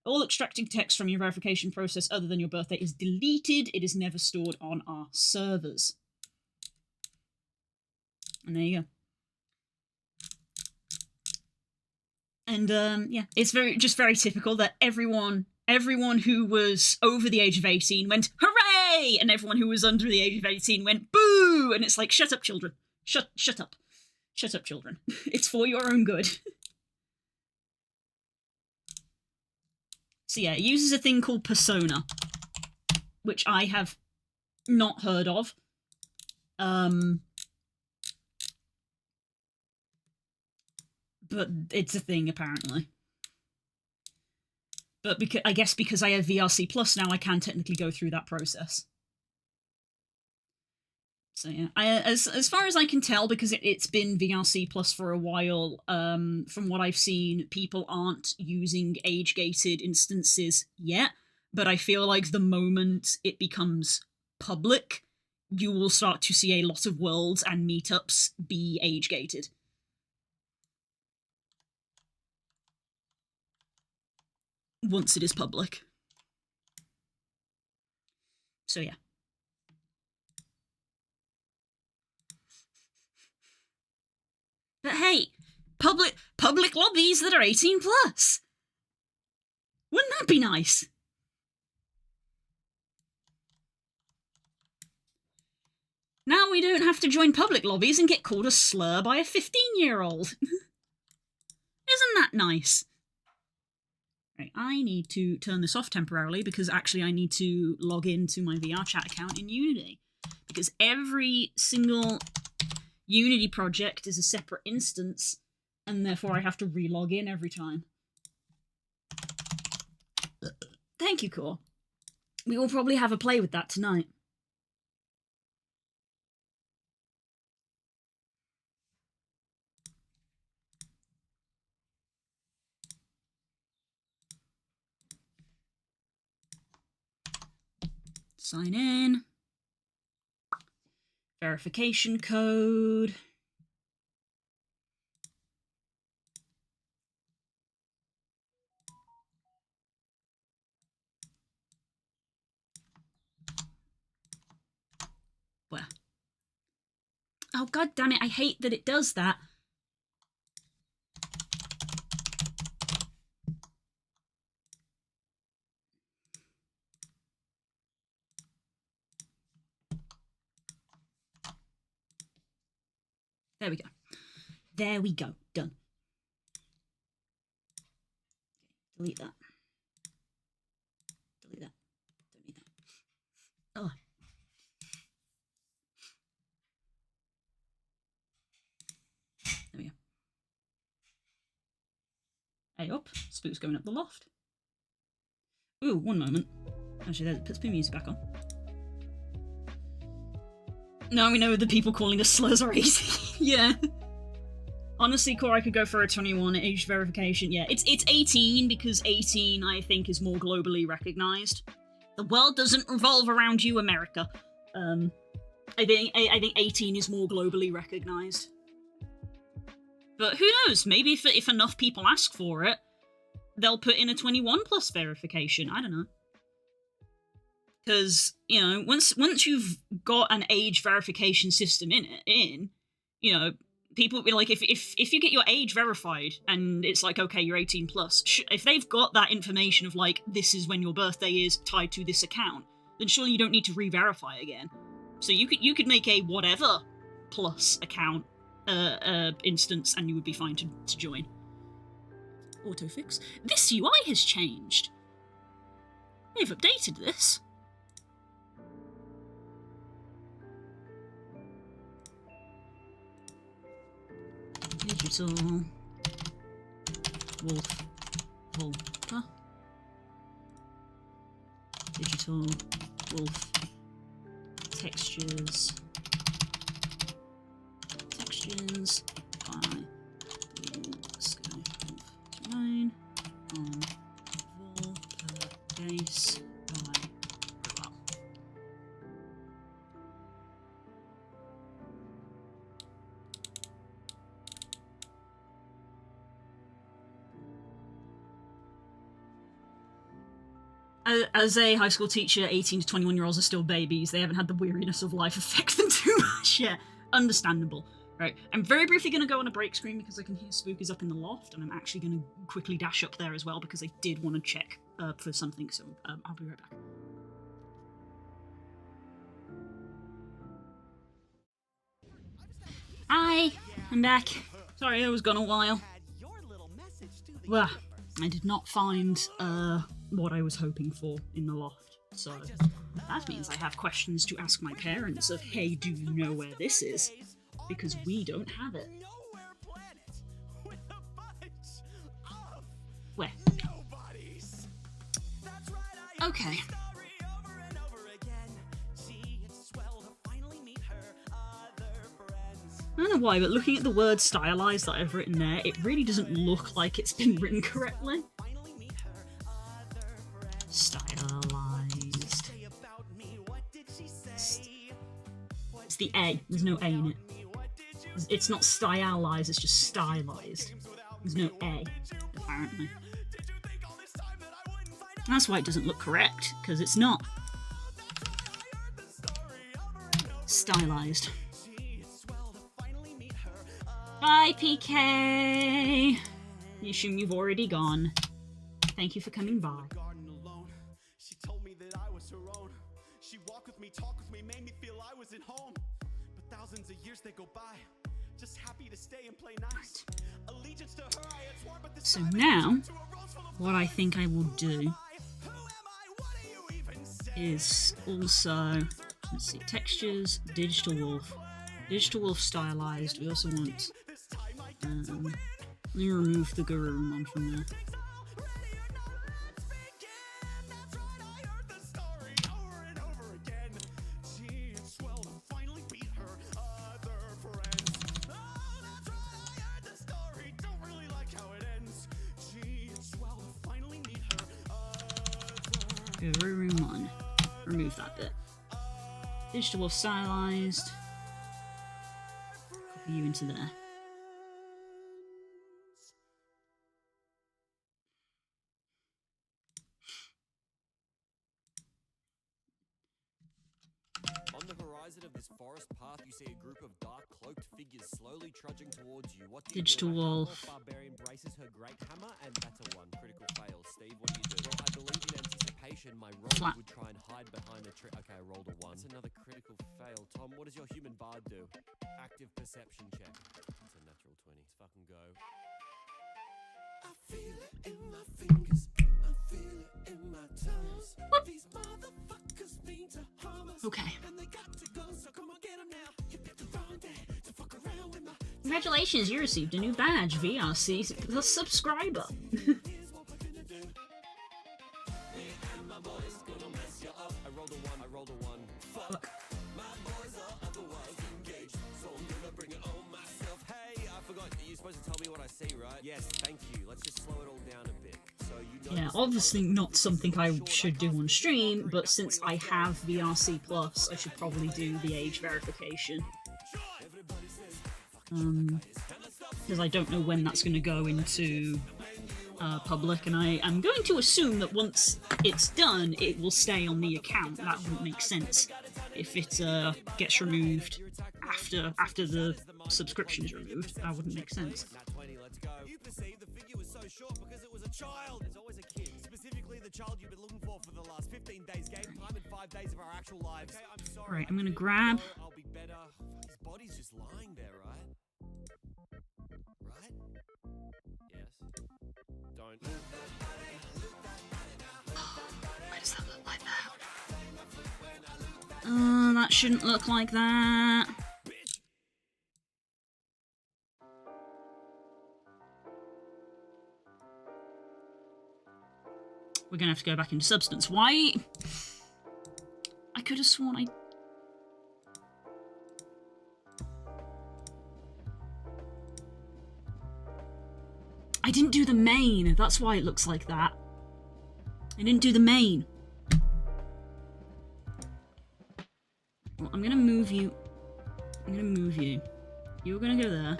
A: All extracting text from your verification process other than your birthday is deleted. It is never stored on our servers. And there you go. And yeah, it's very typical that everyone who was over the age of 18 went hooray, and everyone who was under the age of 18 went boo, and it's like, shut up, children. Shut up. Shut up, children. It's for your own good. So yeah, it uses a thing called Persona, which I have not heard of. But it's a thing, apparently. But I guess because I have VRC Plus now, I can technically go through that process. So yeah, as far as I can tell, because it's been VRC Plus for a while, from what I've seen, people aren't using age-gated instances yet, but I feel like the moment it becomes public, you will start to see a lot of worlds and meetups be age-gated. Once it is public. So yeah. But hey, public lobbies that are 18 plus. Wouldn't that be nice? Now we don't have to join public lobbies and get called a slur by a 15-year-old. Isn't that nice? Right, I need to turn this off temporarily because actually I need to log into my VR chat account in Unity. Because every single Unity project is a separate instance, and therefore I have to re-log in every time. Thank you, Core. We will probably have a play with that tonight. Sign in. Verification code. Where? Oh, god damn it, I hate that it does that. There we go. There we go. Done. Delete that. Delete that. Don't need that. Oh. There we go. Hey up. Spook's going up the loft. Ooh, one moment. Actually, that puts my music back on. Now we know the people calling us slurs are easy. Yeah. Honestly, Core, I could go for a 21 age verification. Yeah, it's 18 because 18, I think, is more globally recognized. The world doesn't revolve around you, America. I think 18 is more globally recognized. But who knows? Maybe if enough people ask for it, they'll put in a 21 plus verification. I don't know. Because, you know, once you've got an age verification system in, you know, people be like, if you get your age verified and it's like, okay, you're 18 plus, if they've got that information of like, this is when your birthday is tied to this account, then surely you don't need to re-verify again. So you could make a whatever plus account instance and you would be fine to join. Autofix. This UI has changed. They've updated this. Digital Vulper. Digital wolf textures by Sky 9 on Vulper base by well. As a high school teacher, 18 to 21-year-olds are still babies. They haven't had the weariness of life affect them too much yet. Understandable. Right, I'm very briefly going to go on a break screen because I can hear Spook is up in the loft, and I'm actually going to quickly dash up there as well because I did want to check for something, so I'll be right back. Hi, I'm back. Sorry, I was gone a while. Well, I did not find what I was hoping for in the loft, so that means I have questions to ask my parents of, hey, do you know where this is? Because we don't have it. Where? Okay. I don't know why, but looking at the word stylized that I've written there, it really doesn't look like it's been written correctly. Stylized. It's the A. There's no A in it. It's not stylized, it's just stylized. There's no A, apparently. That's why it doesn't look correct, because it's not. Stylized. Bye, PK! You assume you've already gone. Thank you for coming by.
D: She told me that I was her own. She walked with me, talked with me, made me feel I was at home. But thousands of years they go by. Just happy to stay and play nice. Allegiance to her I had sworn, but this
A: So
D: time
A: now,
D: it's to a rose full of
A: what I think I will do
D: who am I? What do you even say?
A: is also, let's see, textures, digital wolf stylized. We also want,
D: This time I
A: let me remove the guru one from there.
D: That's right, I heard the story over and over again. Gee, it's swell to finally beat her other friends. Oh, that's right, I heard the story. Don't really like how it ends. Gee, it's swell to finally meet her other.
A: Guru one. Remove that bit. Digital wolf stylized. Copy you into there.
E: On the horizon of this forest path, you see a group of dark cloaked figures slowly trudging towards you. What do you
A: Digital
E: do?
A: wolf.
E: Barbarian braces her great hammer, and that's a one. Critical fail. Steve, what do you do? Well, I believe in anticipation, my rogue
A: Flat.
E: would try and hide behind a tree. Okay, I rolled a one. That's another critical fail. Tom, what does your human bard do? Active perception check. That's a natural 20. Let's fucking go.
D: I feel it in my fingers. I feel it in my toes. These motherfuckers mean to harm us.
A: Okay.
D: And they got to go, so come on, get them now. You picked the wrong day to fuck around with my
A: Congratulations, you received a new badge, VRC, the subscriber.
E: I rolled a one. I rolled a one.
A: Fuck.
E: Hey, I forgot. You're supposed to tell me what I see, right? Yes, thank you. Let's just slow it all down a bit. So you know.
A: Yeah, obviously not something I should do on stream, but since I have VRC Plus, I should probably do the age verification. Because I don't know when that's going to go into public, and I am going to assume that once it's done, it will stay on the account. That wouldn't make sense if it gets removed after the subscription is removed. That wouldn't make sense.
E: Nat 20, let's go. You perceived the figure was so short because it was a child. There's always a kid. Specifically the child you've been looking for the last 15 days. Game time in 5 days of our actual lives. Okay, I'm sorry.
A: Right, I'm gonna grab.
E: I'll be better. His body's just lying there, right? Right? Yes. Don't.
A: Why does that look like that? That shouldn't look like that. We're gonna have to go back into substance. Why? I could have sworn I didn't do the main. That's why it looks like that. I didn't do the main. Well, I'm gonna move you. I'm gonna move you. You're gonna go there.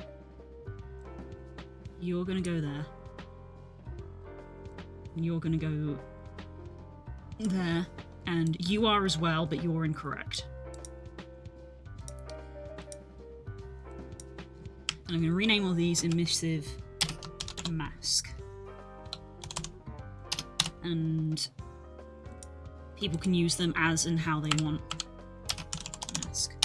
A: You're gonna go there. And you're gonna go there. And you are as well, but you're incorrect. And I'm gonna rename all these Emissive Mask. And people can use them as and how they want. Mask.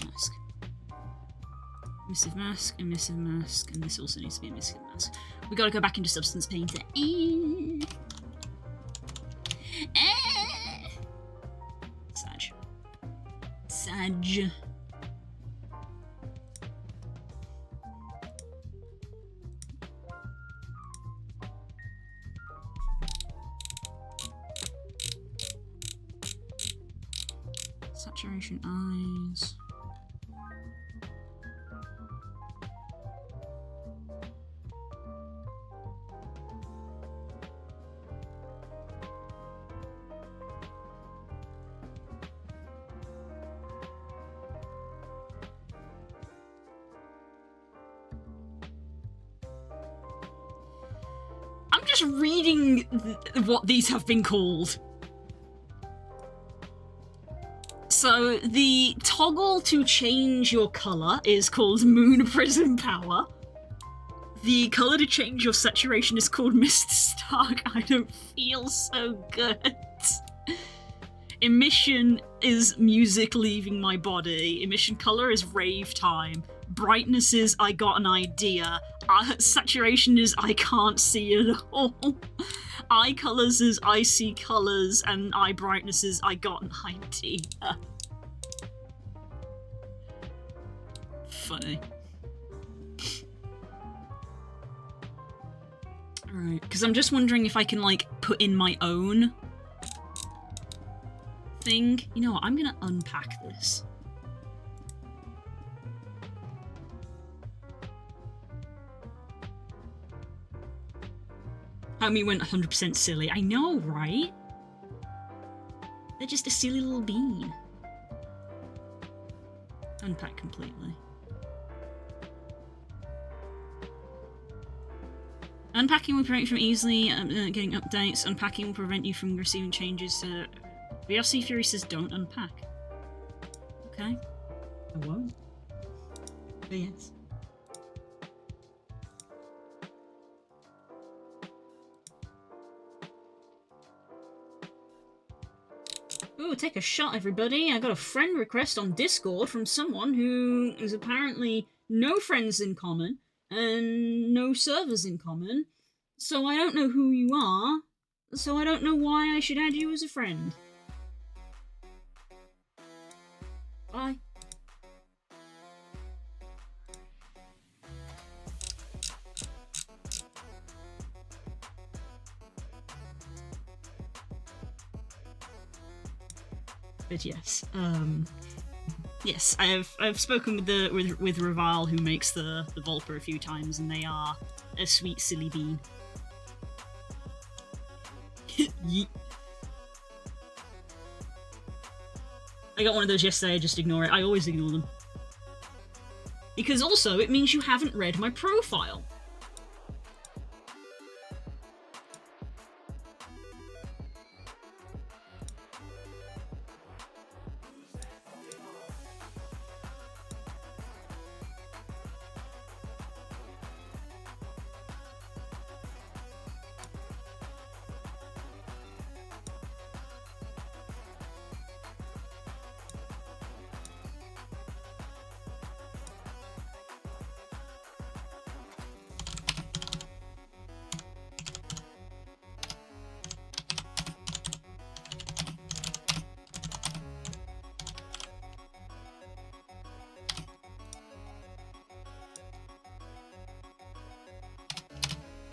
A: Mask. Emissive mask, emissive mask, and this also needs to be emissive mask. We gotta go back into Substance Painter. Sag. Saturation eyes. I'm just reading what these have been called. So the toggle to change your colour is called Moon Prism Power. The color to change your saturation is called Mr. Stark. I don't feel so good. Emission is music leaving my body. Emission color is rave time. Brightness is I got an idea. Saturation is I can't see it all. Eye colors is I see colors, and eye brightness is I got an idea. Funny. Alright, because I'm just wondering if I can, like, put in my own thing. You know what, I'm gonna unpack this. Homie went 100% silly. I know, right? They're just a silly little bean. Unpack completely. Unpacking will prevent you from easily getting updates. Unpacking will prevent you from receiving changes. VRC Fury says don't unpack. Okay. I won't. But yes. Ooh, take a shot, everybody. I got a friend request on Discord from someone who is apparently no friends in common and no servers in common. So I don't know who you are. So I don't know why I should add you as a friend. Bye. But yes, yes, I've spoken with Raval, who makes the Vulper, a few times, and they are a sweet silly bean. Yeet. I got one of those yesterday. I just ignore it. I always ignore them because also it means you haven't read my profile.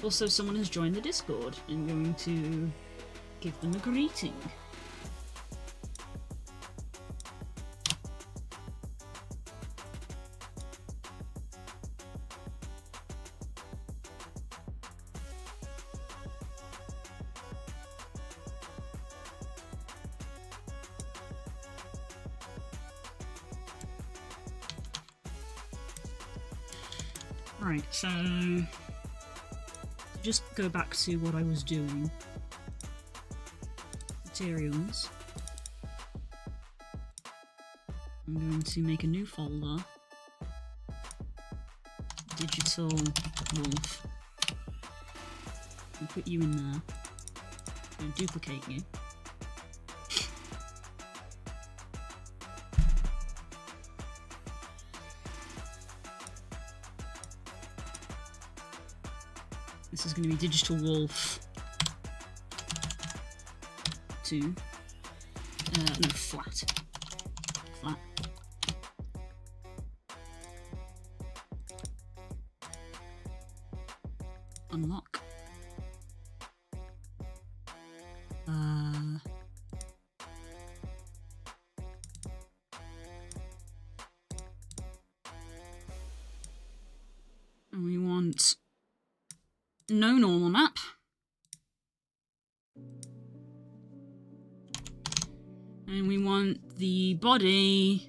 A: Also, someone has joined the Discord. I'm going to give them a greeting. Right, so just go back to what I was doing. Materials. I'm going to make a new folder. Digital wolf. And put you in there. And duplicate you. This is going to be Digital Wolf 2. No, flat. Flat. Unlock. And we want no normal map. And we want the body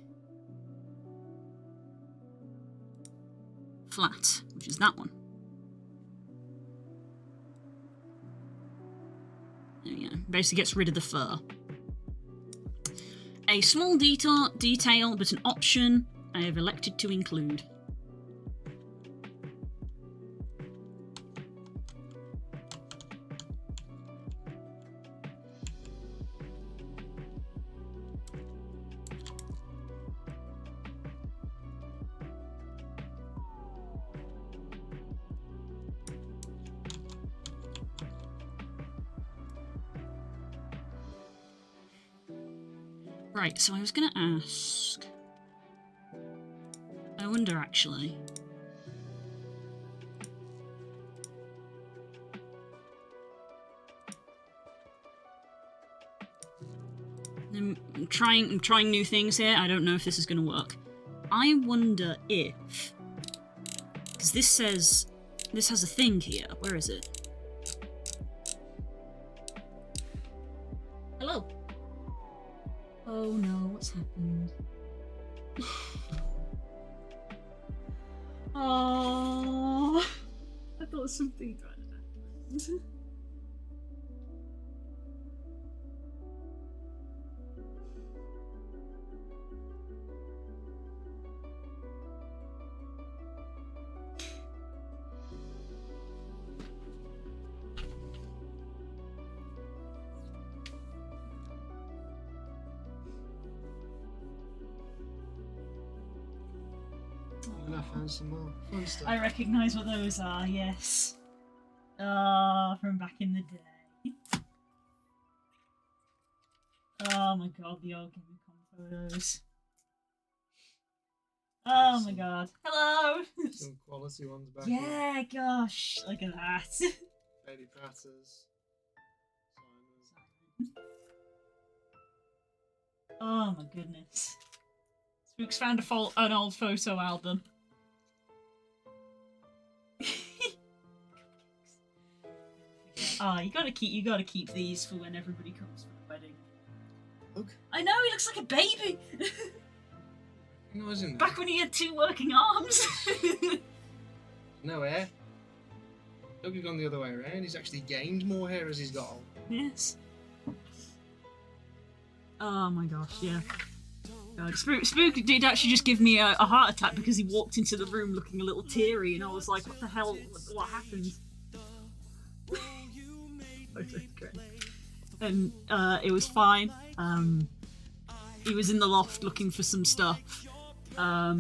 A: flat, which is that one. There we go. Basically gets rid of the fur. A small detail, but an option I have elected to include. Right, so I was gonna ask... I wonder, actually... I'm trying new things here. I don't know if this is gonna work. I wonder if... Because this says... This has a thing here. Where is it? Hello? Oh no, what's happened? Oh, I thought something bad had happened.
F: And I found some more fun stuff.
A: I recognise what those are, yes. Ah, from back in the day. Oh my god, the old Game photos. Oh my god. Hello!
F: Some quality ones back
A: Yeah, gosh, look at that.
F: here. Lady Patters. Simon.
A: Oh my goodness. Spook's found an old photo album. You gotta keep these for when everybody comes for the wedding.
F: Look.
A: I know, he looks like a baby!
F: You know what's in there?
A: Back when he had 2 working arms!
F: No hair. Look, he's gone the other way around. He's actually gained more hair as he's got old.
A: Yes. Oh my gosh, yeah. God, Spook did actually just give me a heart attack because he walked into the room looking a little teary, and I was like, what the hell? What happened? And it was fine. He was in the loft looking for some stuff. I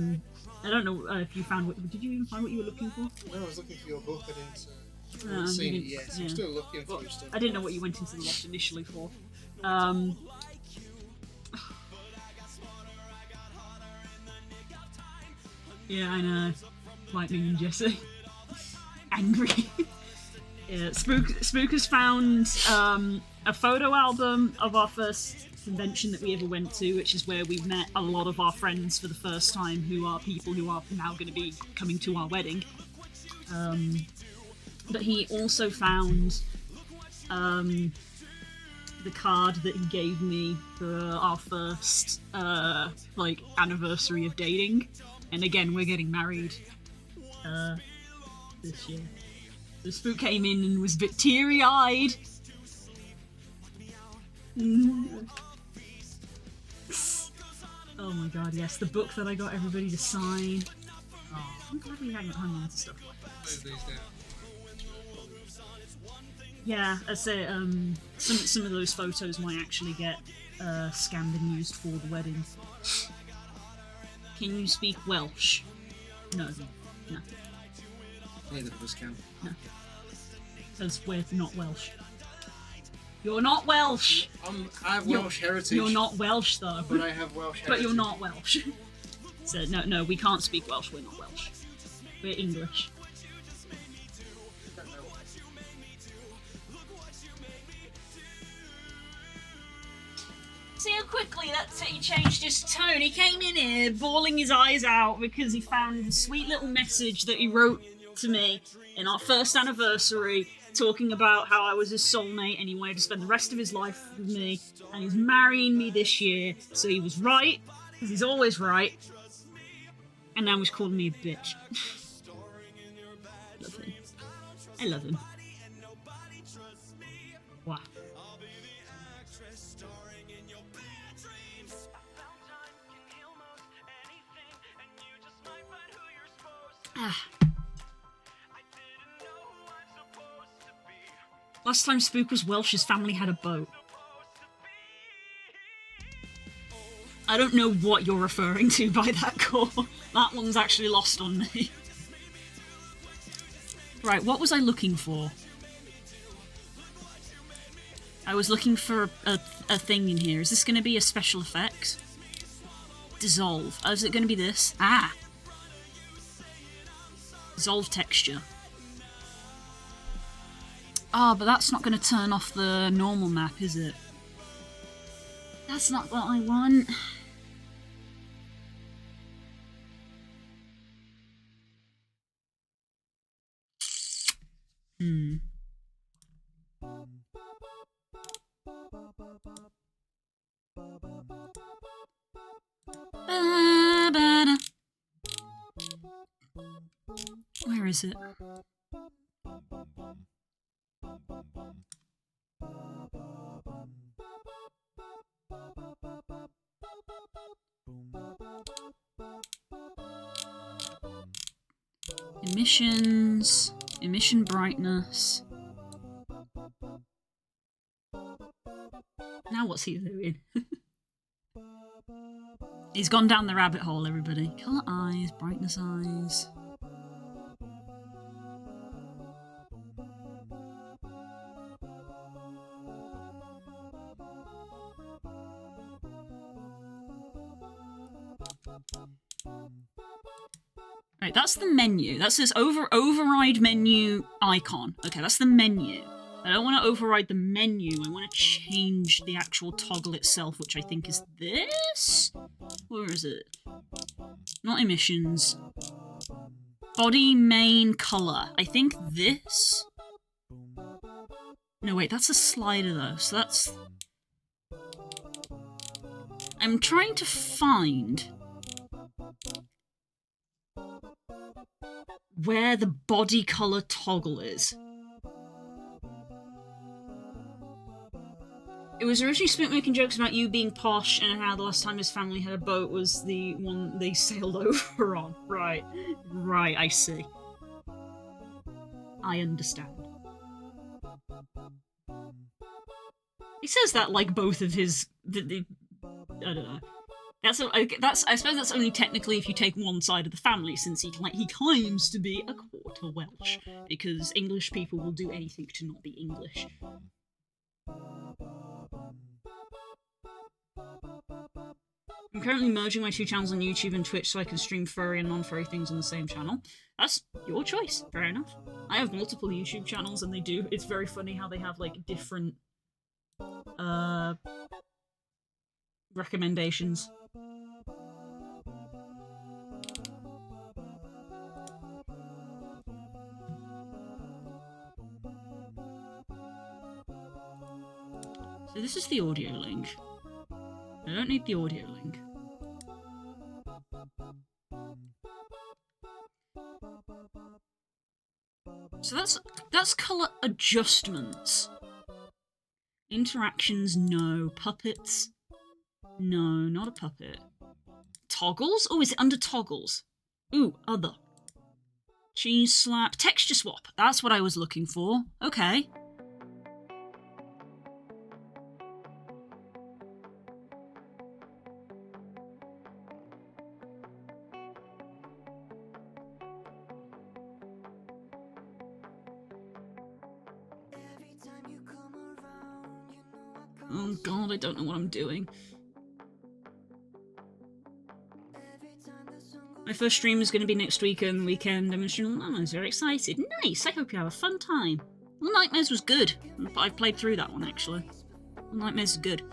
A: don't know if you found what... Did you even find what you were looking for?
F: Well, I was looking for your book. I haven't seen it yet. So I'm still looking for stuff.
A: I didn't know what you went into the loft initially for. Yeah, I know. Lightning and Jesse. Angry. Yeah, Spook has found a photo album of our first convention that we ever went to, which is where we've met a lot of our friends for the first time, who are people who are now going to be coming to our wedding. But he also found the card that he gave me for our first anniversary of dating. And again, we're getting married this year. The Spook came in and was a bit teary-eyed. Oh my god, yes, the book that I got everybody to sign. Oh, I'm glad we haven't hung on to stuff like that.
F: Move these down.
A: Yeah, I say some of those photos might actually get scanned and used for the wedding. Can you speak Welsh? No.
F: Neither of us can.
A: No. Because we're not Welsh. You're not Welsh!
F: I have Welsh heritage.
A: You're not Welsh though.
F: But I have Welsh heritage.
A: But you're not Welsh. So no, we can't speak Welsh, we're not Welsh. We're English. See how quickly he changed his tone. He came in here bawling his eyes out because he found a sweet little message that he wrote to me in our first anniversary, talking about how I was his soulmate and he wanted to spend the rest of his life with me, and he's marrying me this year, so he was right, because he's always right, and now he's calling me a bitch. Love him. I love him. Wow. Last time Spook was Welsh, his family had a boat. I don't know what you're referring to by that call. That one's actually lost on me. Right, what was I looking for? I was looking for a thing in here. Is this going to be a special effect? Dissolve. Oh, is it going to be this? Ah! Dissolve texture. Ah, but that's not going to turn off the normal map, is it? That's not what I want. Ba-ba-da. Where is it? Emissions, emission brightness. Now what's he doing? He's gone down the rabbit hole, everybody. Colour eyes, brightness eyes. Right, that's the menu. That's this override menu icon. Okay, that's the menu. I don't want to override the menu. I want to change the actual toggle itself, which I think is this? Where is it? Not emissions. Body main color. I think this? No, wait, that's a slider though, so that's... I'm trying to find where the body color toggle is. It was originally Spook making jokes about you being posh and how the last time his family had a boat was the one they sailed over on. Right. Right, I see. I understand. He says that like both of his... I don't know. I suppose that's only technically if you take one side of the family, since he claims to be a quarter Welsh, because English people will do anything to not be English. I'm currently merging my two channels on YouTube and Twitch so I can stream furry and non-furry things on the same channel. That's your choice. Fair enough. I have multiple YouTube channels and it's very funny how they have like different recommendations. So this is the audio link. I don't need the audio link. So that's color adjustments. Interactions, no. Puppets, no, not a puppet. Toggles? Oh, is it under toggles? Ooh, other. Cheese slap. Texture swap. That's what I was looking for. Okay. Oh god, I don't know what I'm doing. My first stream is going to be next weekend. I'm very excited. Nice, I hope you have a fun time. Well, Nightmares was good. I played through that one, actually. Nightmares is good.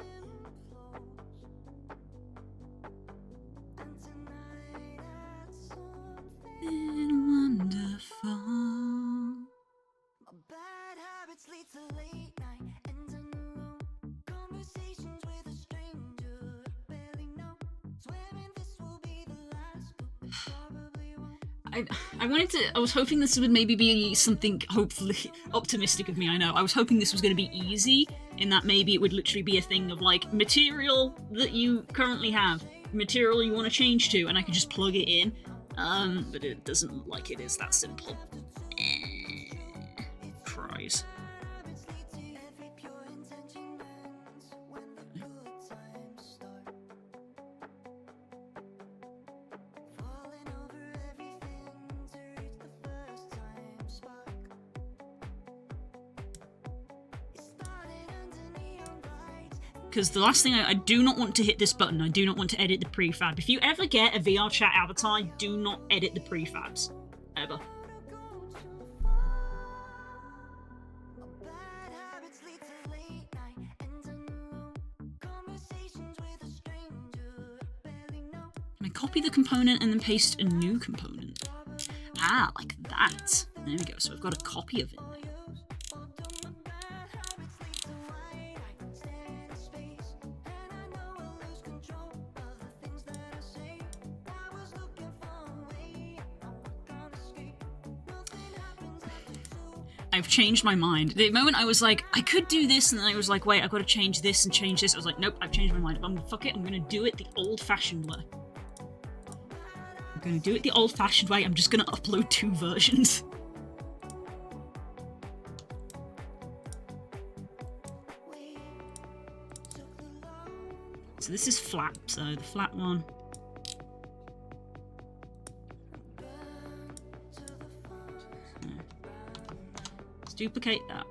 A: Wonderful. I was hoping this would maybe be something, hopefully, optimistic of me, I know. I was hoping this was going to be easy, in that maybe it would literally be a thing of, like, material that you currently have, material you want to change to, and I could just plug it in. But it doesn't look like it is that simple. Cries. Because the last thing I do not want to hit this button. I do not want to edit the prefab. If you ever get a VR chat avatar, do not edit the prefabs. Ever. Can I copy the component and then paste a new component? Ah, like that. There we go. So I've got a copy of it now. I've changed my mind. The moment I was like, I could do this, and then I was like, wait, I've got to change this and change this. I was like, nope, I've changed my mind. Fuck it, I'm gonna do it the old-fashioned way. I'm gonna do it the old-fashioned way. I'm just gonna upload 2 versions. So this is flat, so the flat one. Let's duplicate that.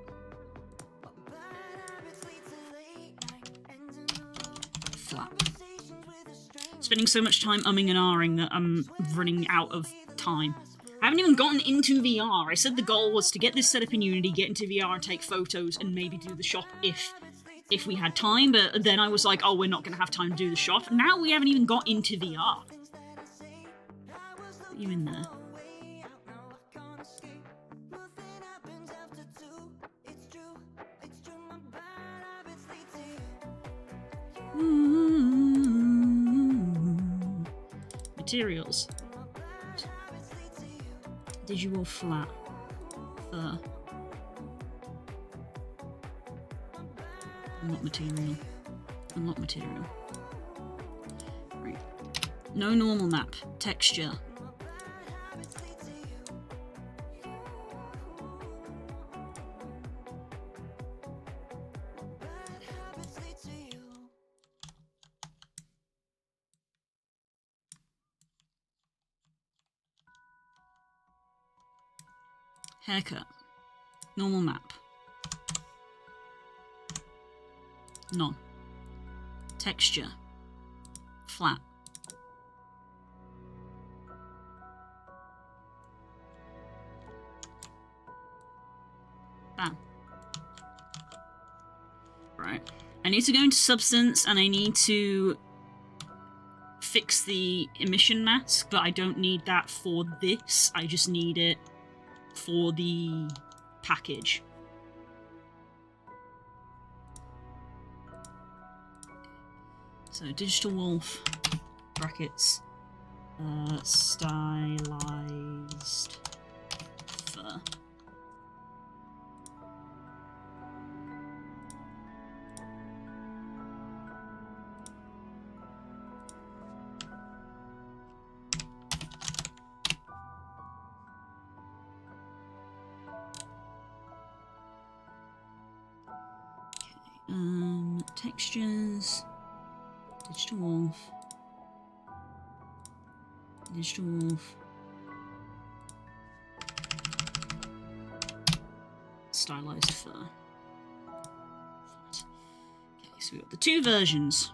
A: Flat. Spending so much time umming and ahhing that I'm running out of time. I haven't even gotten into VR. I said the goal was to get this set up in Unity, get into VR and take photos, and maybe do the shop if we had time, but then I was like, oh, we're not going to have time to do the shop. Now we haven't even got into VR. Put you in there. Materials. Visual flat. Fur. Unlock material. Unlock material. Right. No normal map. Texture. Haircut. Normal map. None. Texture. Flat. Bam. Right. I need to go into Substance and I need to fix the emission mask, but I don't need that for this. I just need it for the package. So digital wolf brackets stylized fur. Okay, textures. Digital wolf. Digital wolf. Stylized fur. Okay, so we've got the 2 versions.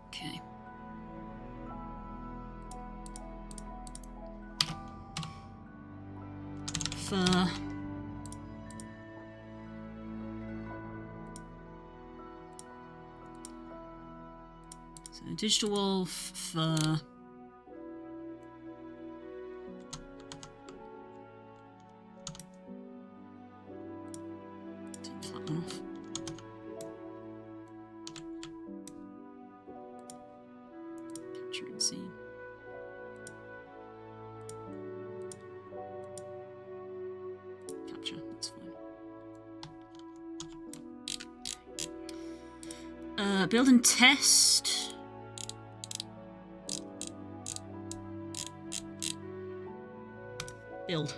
A: Okay. Fur. Digital wolf, fur. Take that one off. Capture and see. Capture, that's fine. Build and test. Build.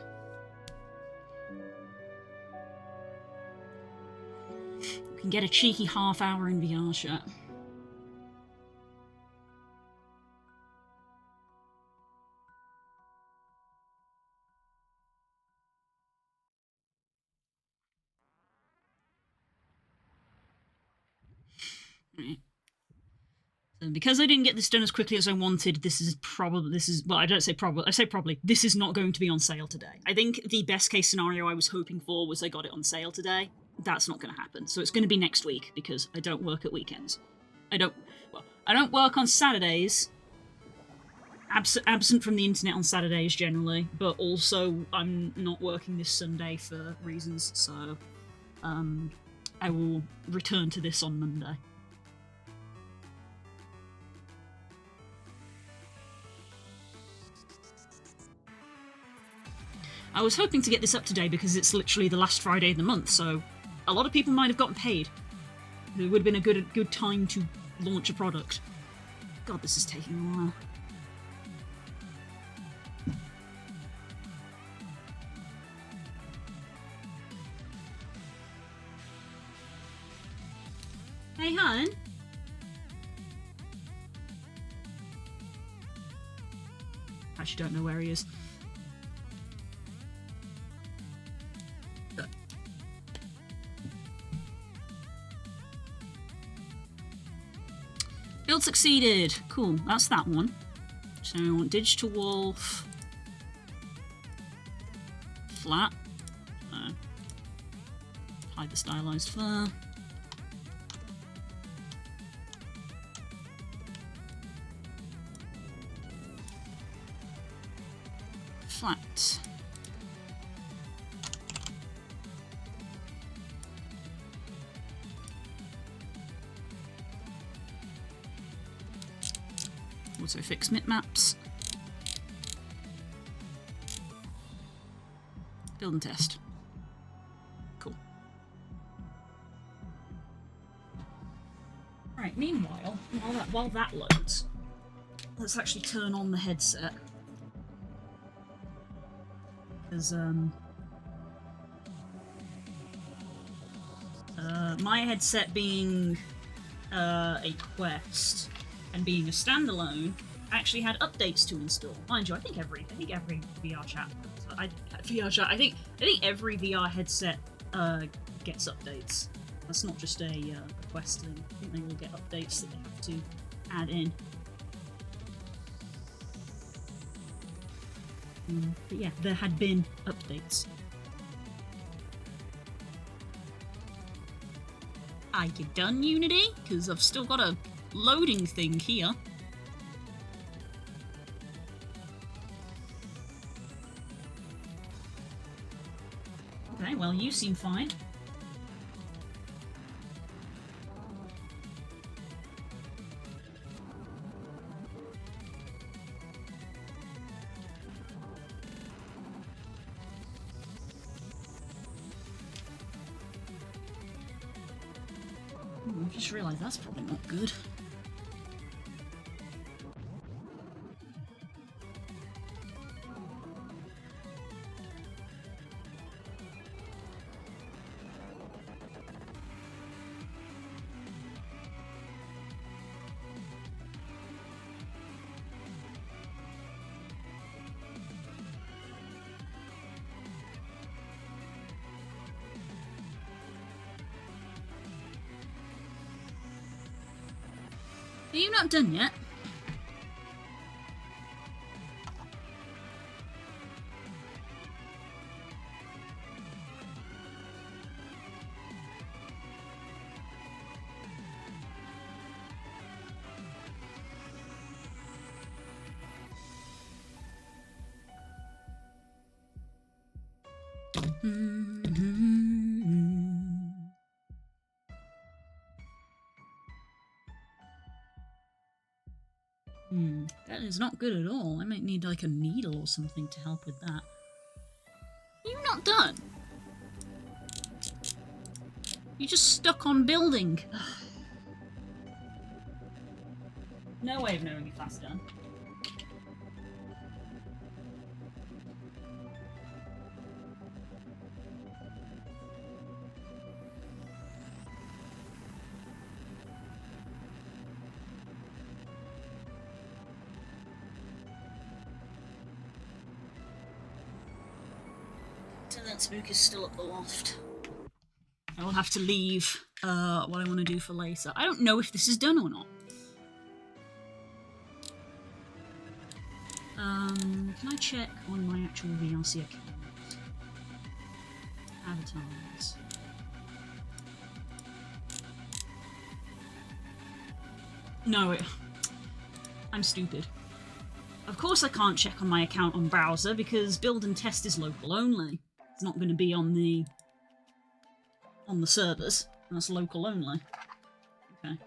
A: You can get a cheeky half hour in VR chat. Right. So because I didn't get this done as quickly as I wanted, well, I don't say probably, I say probably, this is not going to be on sale today. I think the best case scenario I was hoping for was I got it on sale today. That's not going to happen. So it's going to be next week because I don't work at weekends. I don't work on Saturdays. Absent from the internet on Saturdays generally, but also I'm not working this Sunday for reasons, so I will return to this on Monday. I was hoping to get this up today because it's literally the last Friday of the month, so a lot of people might have gotten paid. It would have been a good time to launch a product. God, this is taking a while. Hey, hon. Actually, don't know where he is. Build succeeded. Cool, that's that one. So we want digital wolf. Flat. Hide the stylized fur. Flat. Also fix bitmaps. Build and test. Cool. Right, meanwhile, while that loads, let's actually turn on the headset. Because, my headset being a Quest and being a standalone actually had updates to install. Mind you, I think every VR chat, I think every VR headset gets updates. That's not just a Quest thing. I think they will get updates that they have to add in. But yeah, there had been updates. Are you done, Unity? Because I've still got a loading thing here. Okay, well, you seem fine. I just realised that's probably not good. Are you not done yet? That is not good at all. I might need like a needle or something to help with that. Are you not done? You just stuck on building. No way of knowing if that's done. That spook is still up the loft. I will have to leave what I want to do for later. I don't know if this is done or not. Can I check on my actual VRC account? Avatars. No, I'm stupid. Of course I can't check on my account on browser because build and test is local only. It's not going to be on the servers. That's local only. Okay.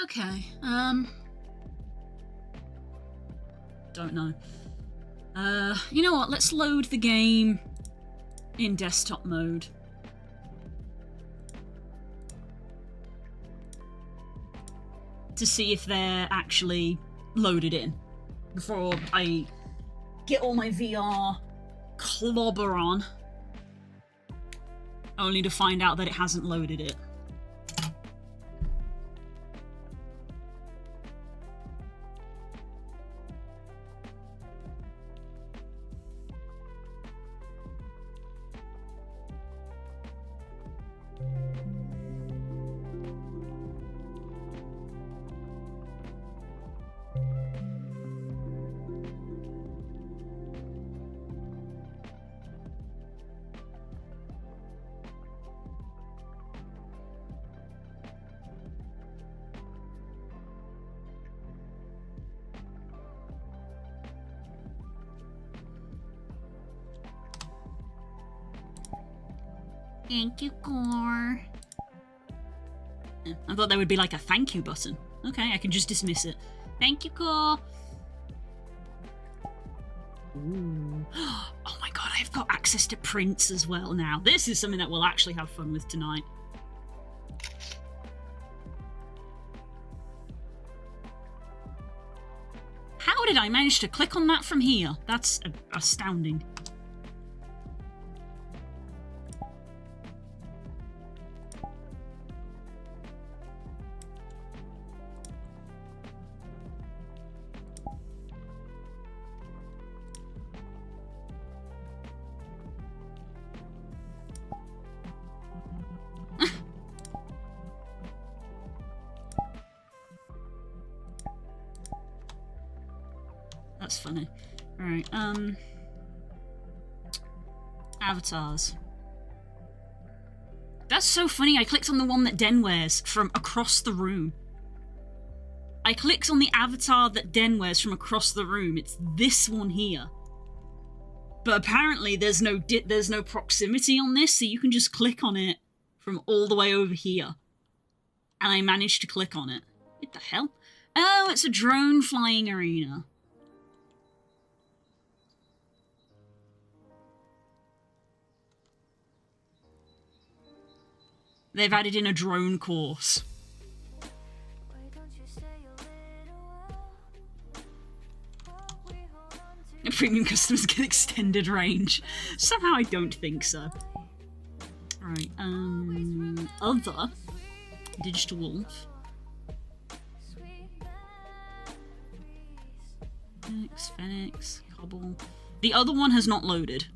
A: Okay, don't know. You know what, let's load the game in desktop mode. To see if they're actually loaded in. Before I get all my VR clobber on. Only to find out that it hasn't loaded it. Thank you, Core. I thought there would be like a thank you button. Okay, I can just dismiss it. Thank you, Core. Ooh. Oh my god, I've got access to prints as well now. This is something that we'll actually have fun with tonight. How did I manage to click on that from here? That's astounding. That's funny. Alright, avatars. That's so funny, I clicked on the one that Den wears from across the room. I clicked on the avatar that Den wears from across the room. It's this one here. But apparently there's no proximity on this, so you can just click on it from all the way over here. And I managed to click on it. What the hell? Oh, it's a drone flying arena. They've added in a drone course. Premium customers get extended range. Somehow I don't think so. Right, other Digital Wolf. Phoenix, Cobble. The other one has not loaded.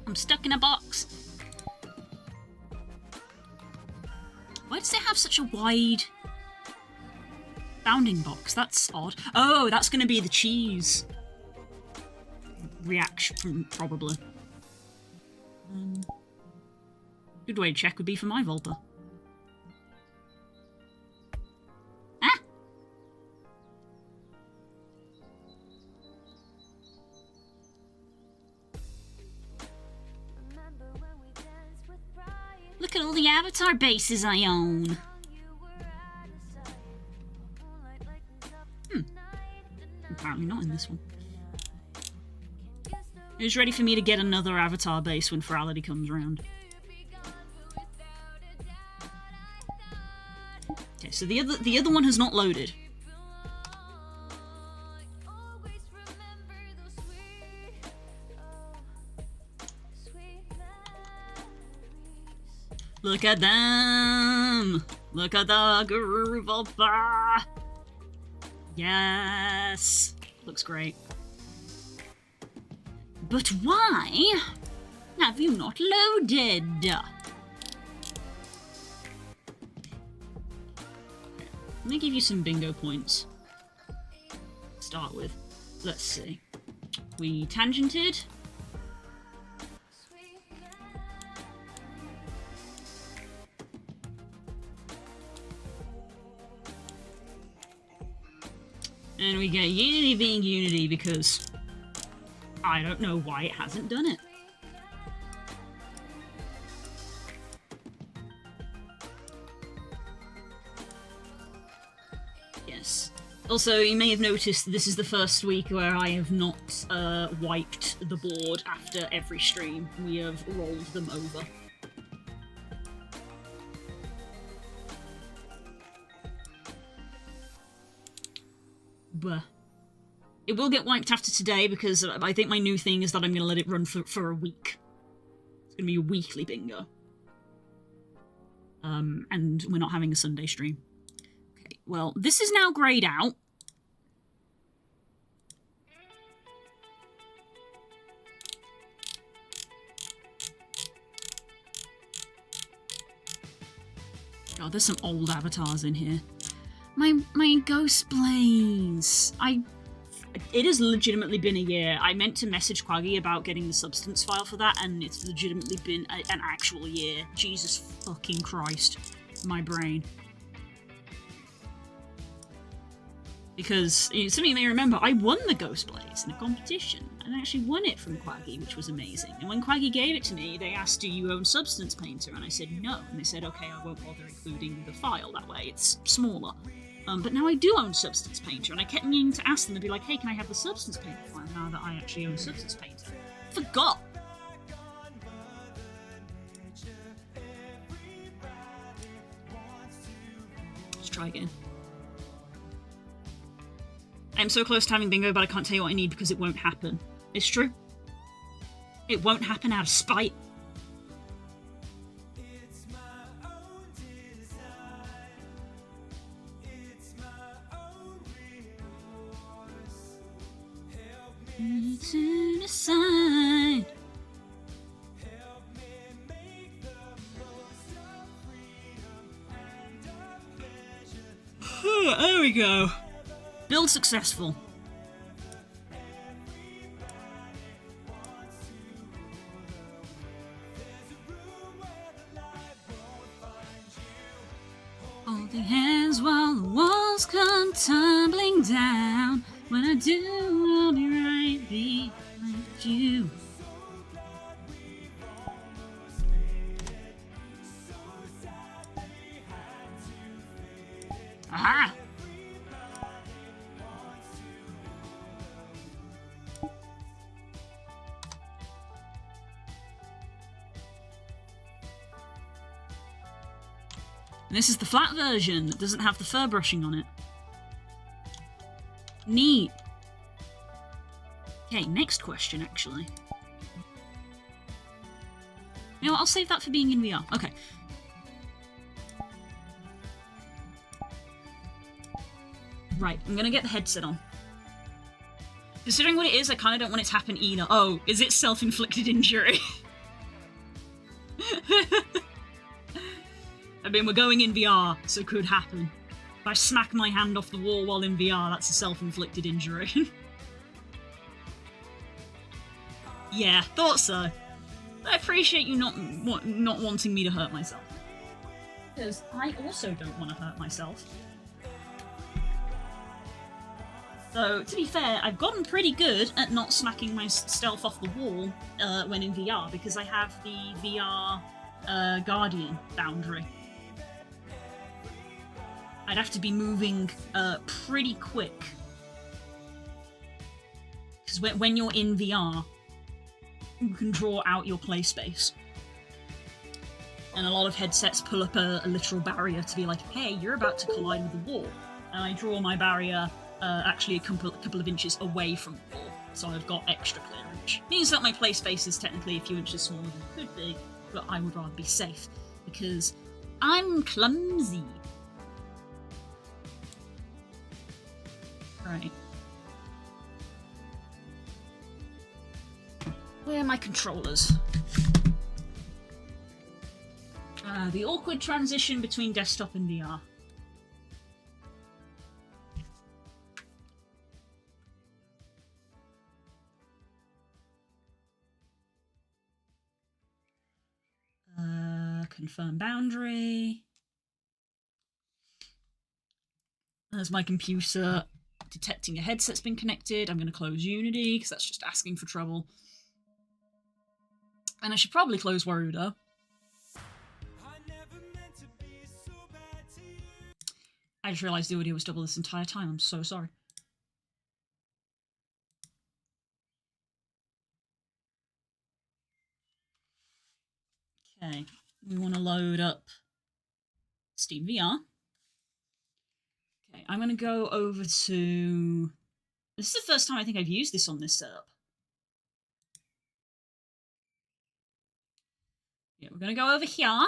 A: I'm stuck in a box. Why does it have such a wide bounding box? That's odd. Oh, that's going to be the cheese reaction, probably. Good way to check would be for my Vulper. at all the avatar bases I own. Apparently not in this one. Who's ready for me to get another avatar base when Ferality comes around? Okay, so the other one has not loaded. Look at them! Look at the Guru Vulper! Yes! Looks great. But why have you not loaded? Let me give you some bingo points. Start with. Let's see. We tangented. And we get Unity being Unity because I don't know why it hasn't done it. Yes. Also, you may have noticed this is the first week where I have not wiped the board after every stream. We have rolled them over. But it will get wiped after today because I think my new thing is that I'm going to let it run for a week. It's going to be a weekly bingo. And we're not having a Sunday stream. Okay, well, this is now greyed out. God, there's some old avatars in here. My ghost blaze. It has legitimately been a year. I meant to message Quaggy about getting the substance file for that, and it's legitimately been an actual year. Jesus fucking Christ. My brain. Because, some of you may remember, I won the Ghost Blaze in a competition, and I actually won it from Quaggy, which was amazing. And when Quaggy gave it to me, they asked, do you own Substance Painter? And I said no. And they said, okay, I won't bother including the file that way, it's smaller. But now I do own Substance Painter, and I kept meaning to ask them to be like, hey, can I have the Substance Painter file now that I actually own Substance Painter? Forgot! Let's try again. I'm so close to having bingo, but I can't tell you what I need because it won't happen. It's true. It won't happen out of spite. To decide. There we go. Build successful. Holding hands while the walls come tumbling down. When I do, I'll be right behind you. Aha! And this is the flat version that doesn't have the fur brushing on it. Neat. Okay, next question, actually. You know what, I'll save that for being in VR. Okay. Right, I'm gonna get the headset on. Considering what it is, I kind of don't want it to happen either. Oh, is it self-inflicted injury? I mean, we're going in VR, so it could happen. If I smack my hand off the wall while in VR, that's a self-inflicted injury. Yeah, thought so. I appreciate you not wanting me to hurt myself. Because I also don't want to hurt myself. So, to be fair, I've gotten pretty good at not smacking my stealth off the wall when in VR, because I have the VR Guardian boundary. I'd have to be moving pretty quick. Because when you're in VR, you can draw out your play space. And a lot of headsets pull up a literal barrier to be like, hey, you're about to collide with the wall. And I draw my barrier actually a couple of inches away from the wall. So I've got extra clearance. Means that my play space is technically a few inches smaller than it could be, but I would rather be safe because I'm clumsy. Right. Where are my controllers? The awkward transition between desktop and VR. Confirm boundary. There's my computer detecting a headset's been connected. I'm going to close Unity because that's just asking for trouble. And I should probably close Warudo. I just realised the audio was double this entire time. I'm so sorry. Okay, we want to load up Steam VR. Okay, I'm going to go over to... This is the first time I think I've used this on this setup. Yeah, we're going to go over here.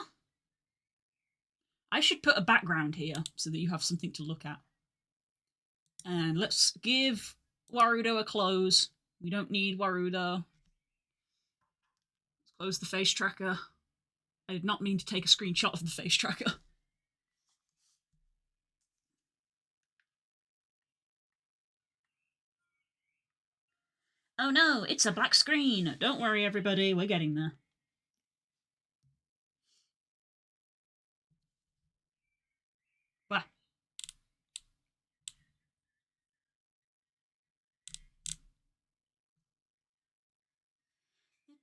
A: I should put a background here so that you have something to look at. And let's give Warudo a close. We don't need Warudo. Let's close the face tracker. I did not mean to take a screenshot of the face tracker. Oh no, it's a black screen. Don't worry, everybody, we're getting there. What?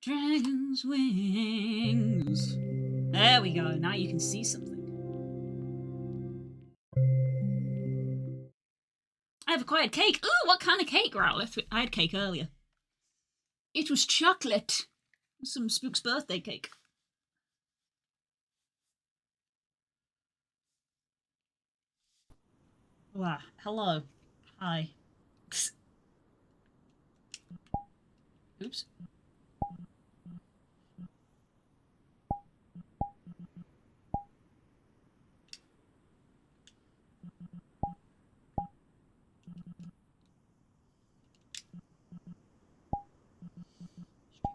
A: Dragon's wings. There we go, now you can see something. I have acquired cake. Ooh, what kind of cake, Rowlett? I had cake earlier. It was chocolate. Some Spook's birthday cake. Wow. Hello. Hi. Oops.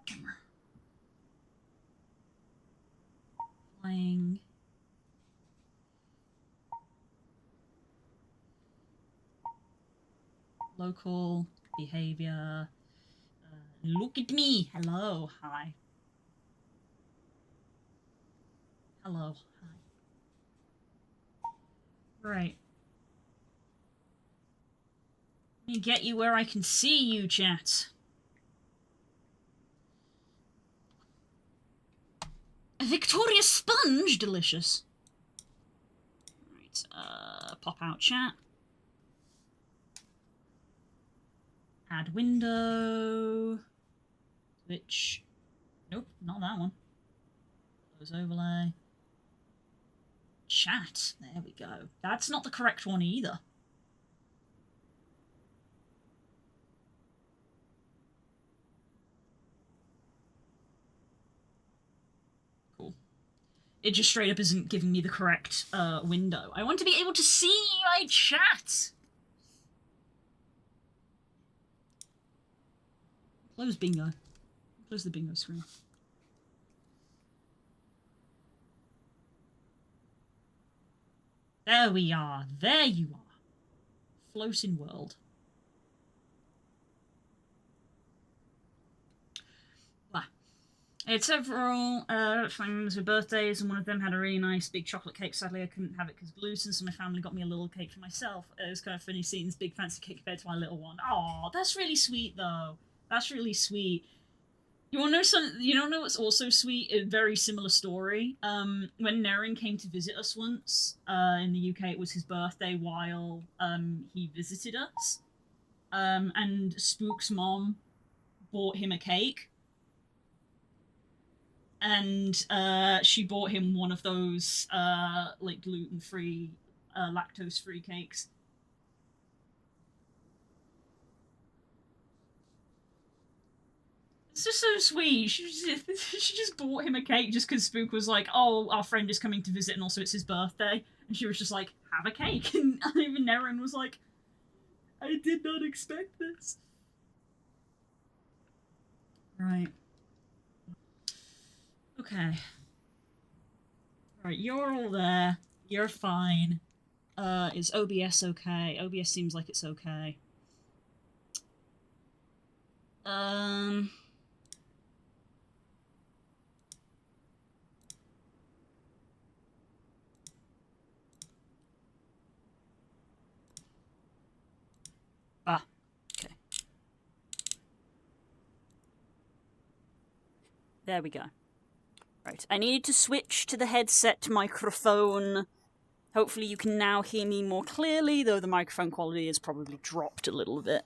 A: Camera. Flying. Local behavior. Look at me. Hello. Hi. Hello. Hi. Right. Let me get you where I can see you, chat. A Victoria sponge? Delicious. Right, pop out chat. Add window. Which... Nope, not that one. Close overlay. Chat. There we go. That's not the correct one either. Cool. It just straight up isn't giving me the correct window. I want to be able to see my chat! Close bingo. Close the bingo screen. There we are. There you are. Floating world. Wow. I had several friends with birthdays, and one of them had a really nice big chocolate cake. Sadly, I couldn't have it because gluten, so my family got me a little cake for myself. It was kind of funny seeing this big fancy cake compared to my little one. Oh, that's really sweet, though. That's really sweet. You want to know some? You don't know what's also sweet? A very similar story. When Naren came to visit us once in the UK, it was his birthday while he visited us, and Spook's mom bought him a cake, and she bought him one of those like gluten-free, lactose-free cakes. It's just so sweet. She just bought him a cake just because Spook was like, oh, our friend is coming to visit and also it's his birthday. And she was just like, have a cake. And even Naren was like, I did not expect this. Right. Okay. Right, you're all there. You're fine. Is OBS okay? OBS seems like it's okay. Okay. There we go. Right, I need to switch to the headset microphone. Hopefully you can now hear me more clearly, though the microphone quality has probably dropped a little bit.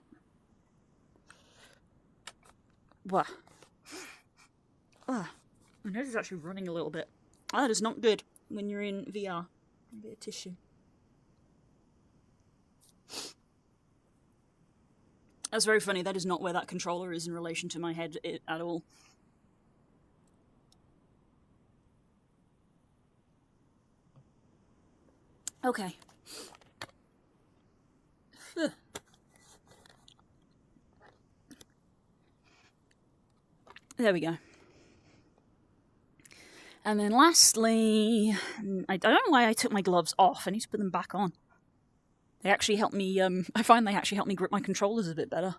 A: Wah. Ah, my nose is actually running a little bit. That is not good when you're in VR. A bit of tissue. That's very funny. That is not where that controller is in relation to my head at all. Okay. There we go. And then lastly, I don't know why I took my gloves off. I need to put them back on. They actually help me, I find they actually help me grip my controllers a bit better.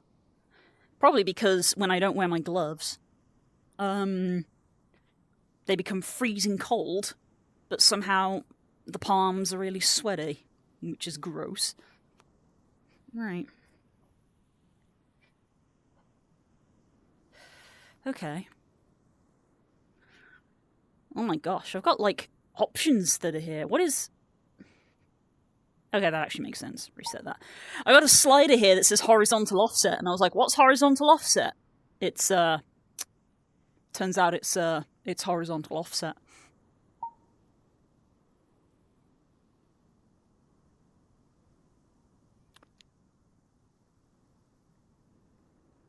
A: Probably because when I don't wear my gloves, they become freezing cold, but somehow the palms are really sweaty, which is gross. Right. Okay. Oh my gosh, I've got, like, options that are here. What is... Okay, that actually makes sense. Reset that. I got a slider here that says horizontal offset, and I was like, what's horizontal offset? It's, turns out it's horizontal offset.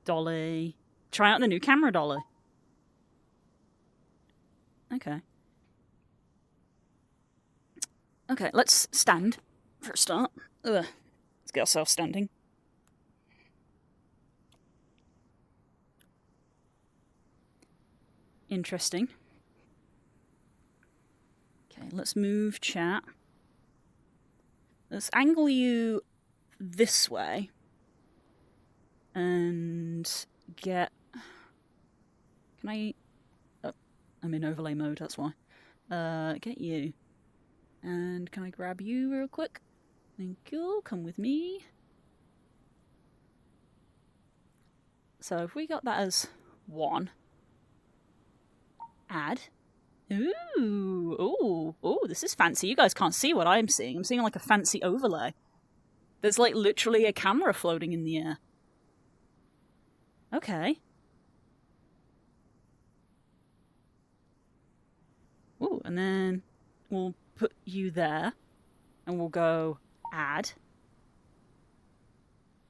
A: Dolly. Try out the new camera, Dolly. Okay. Okay, let's stand for a start. Ugh. Let's get ourselves standing. Interesting. Okay, let's move chat. Let's angle you this way. And get... Can I... Oh, I'm in overlay mode, that's why. Get you. And can I grab you real quick? Thank you. Come with me. So if we got that as 1. Add. Ooh. Ooh. Ooh, this is fancy. You guys can't see what I'm seeing. I'm seeing like a fancy overlay. There's like literally a camera floating in the air. Okay. Ooh, and then we'll put you there. And we'll go add.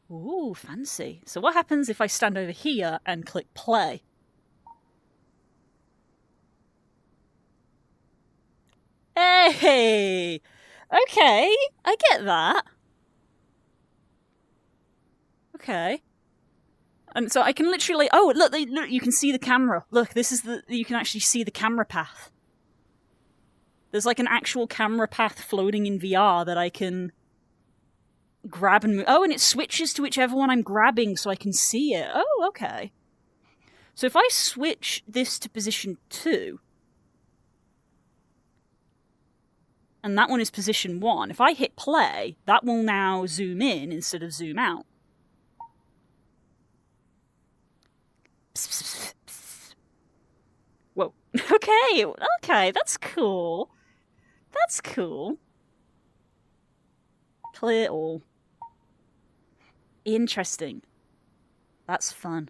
A: Ooh, fancy. So what happens if I stand over here and click play? Hey! Okay, I get that. Okay. And so I can literally... Oh, look, look, you can see the camera. Look, this is the... You can actually see the camera path. There's like an actual camera path floating in VR that I can grab and move. Oh, and it switches to whichever one I'm grabbing so I can see it. Oh, okay. So if I switch this to position 2, and that one is position 1, if I hit play, that will now zoom in instead of zoom out. Okay, that's cool. That's cool. Clear all. Interesting. That's fun.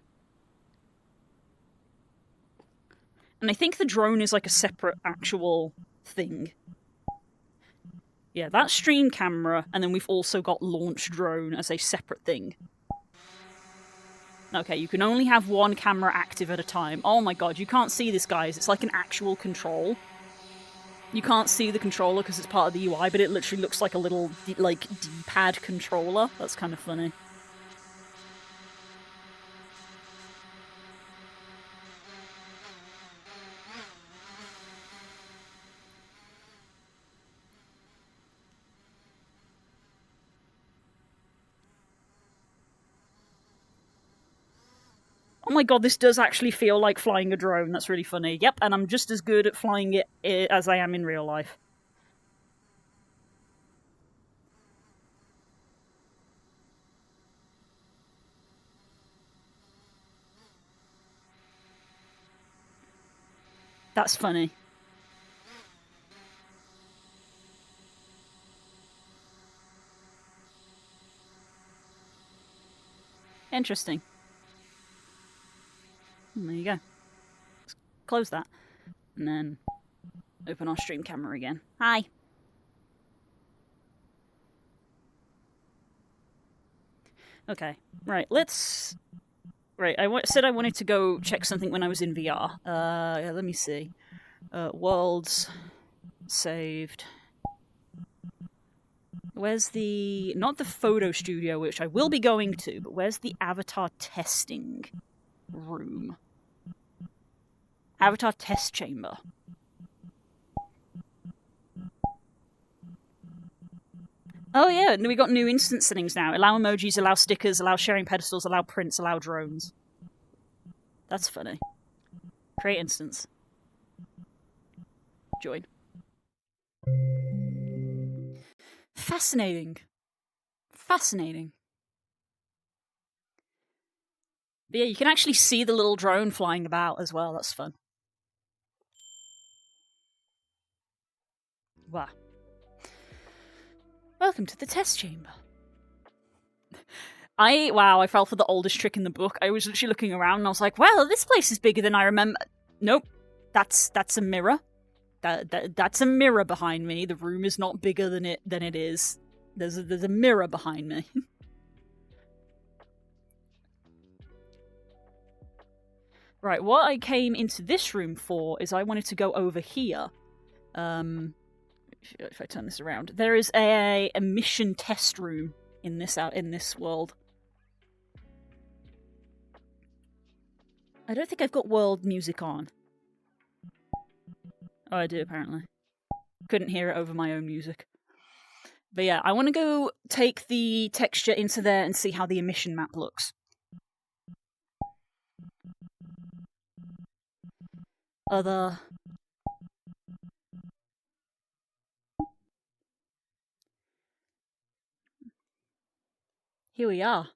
A: And I think the drone is like a separate actual thing. Yeah, that's stream camera, and then we've also got launch drone as a separate thing. Okay, you can only have one camera active at a time. Oh my god, you can't see this, guys. It's like an actual control. You can't see the controller because it's part of the UI, but it literally looks like a little, like, D-pad controller. That's kind of funny. Oh my god, this does actually feel like flying a drone. That's really funny. Yep, and I'm just as good at flying it as I am in real life. That's funny. Interesting. There you go. Let's close that. And then open our stream camera again. Hi. Okay, right, let's... Right, said I wanted to go check something when I was in VR. Yeah, let me see. Worlds... saved. Where's the... Not the photo studio, which I will be going to, but where's the avatar testing room? Avatar test chamber. Oh yeah, we got new instance settings now. Allow emojis, allow stickers, allow sharing pedestals, allow prints, allow drones. That's funny. Create instance. Join. Fascinating. Fascinating. But yeah, you can actually see the little drone flying about as well. That's fun. Wow. Welcome to the test chamber. I fell for the oldest trick in the book. I was literally looking around and I was like, well, this place is bigger than I remember. Nope. That's a mirror. That's a mirror behind me. The room is not bigger than it is. There's a mirror behind me. Right, what I came into this room for is I wanted to go over here. If I turn this around, there is a mission test room in this world. I don't think I've got world music on. Oh, I do apparently. Couldn't hear it over my own music. But yeah, I want to go take the texture into there and see how the emission map looks. Here we are.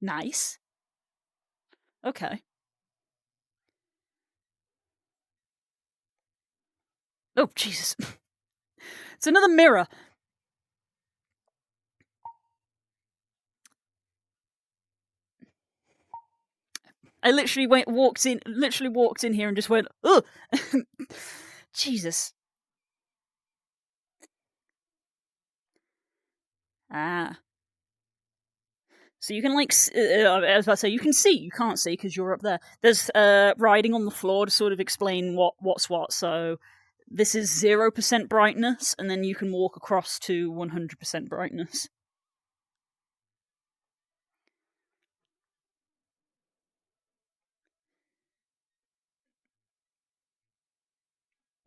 A: Nice. Okay. Oh, Jesus. It's another mirror. I literally walked in here and just went, ugh! Jesus. Ah. So you can, like, as I say, you can see, you can't see because you're up there. There's writing on the floor to sort of explain what's what. So this is 0% brightness, and then you can walk across to 100% brightness.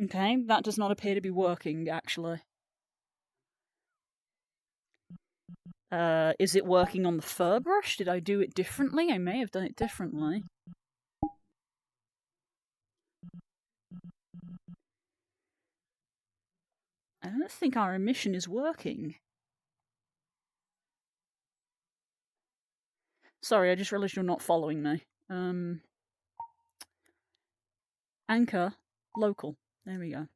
A: Okay, that does not appear to be working, actually. Is it working on the fur brush? Did I do it differently? I may have done it differently. I don't think our emission is working. Sorry, I just realised you're not following me. Anchor, local. There we go.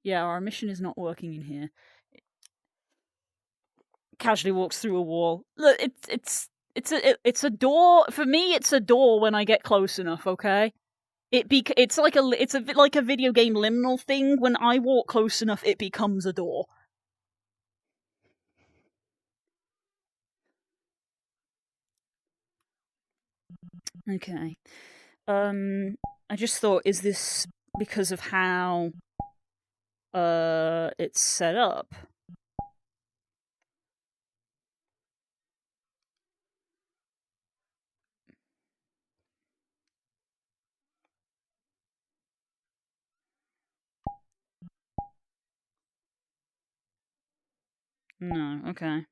A: Yeah, our emission is not working in here. Casually walks through a wall. Look, it's a door. For me, it's a door when I get close enough. Okay, it's like a video game liminal thing. When I walk close enough, it becomes a door. Okay. I just thought, is this because of how it's set up? No, okay.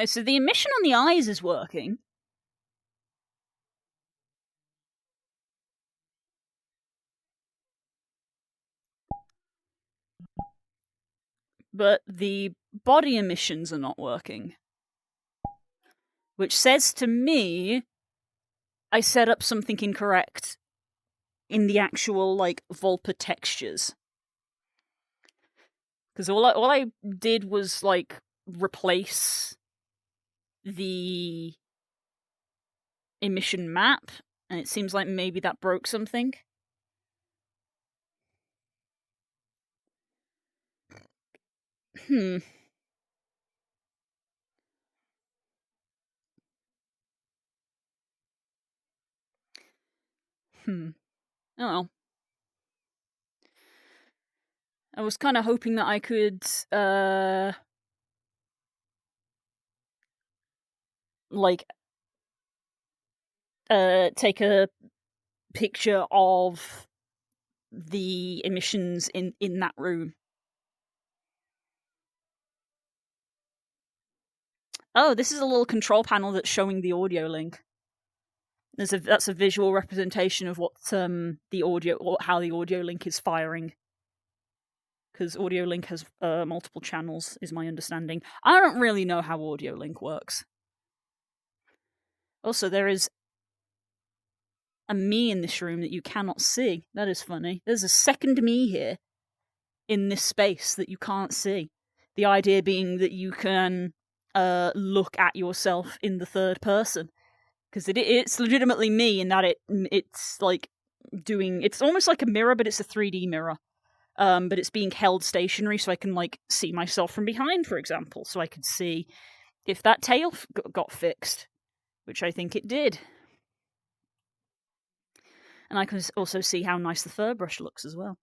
A: So the emission on the eyes is working. But the body emissions are not working. Which says to me, I set up something incorrect in the actual, like, Vulper textures. Because all I did was, like, replace the emission map, and it seems like maybe that broke something. Oh well. I was kind of hoping that I could, take a picture of the emissions in that room. Oh, this is a little control panel that's showing the audio link. That's a visual representation of what the audio, or how the audio link is firing. Because audio link has multiple channels, is my understanding. I don't really know how audio link works. Also, there is a me in this room that you cannot see. That is funny. There's a second me here in this space that you can't see. The idea being that you can look at yourself in the third person. Because it's legitimately me in that it's like doing... It's almost like a mirror, but it's a 3D mirror. But it's being held stationary, so I can, like, see myself from behind, for example. So I could see if that tail got fixed, which I think it did. And I can also see how nice the fur brush looks as well.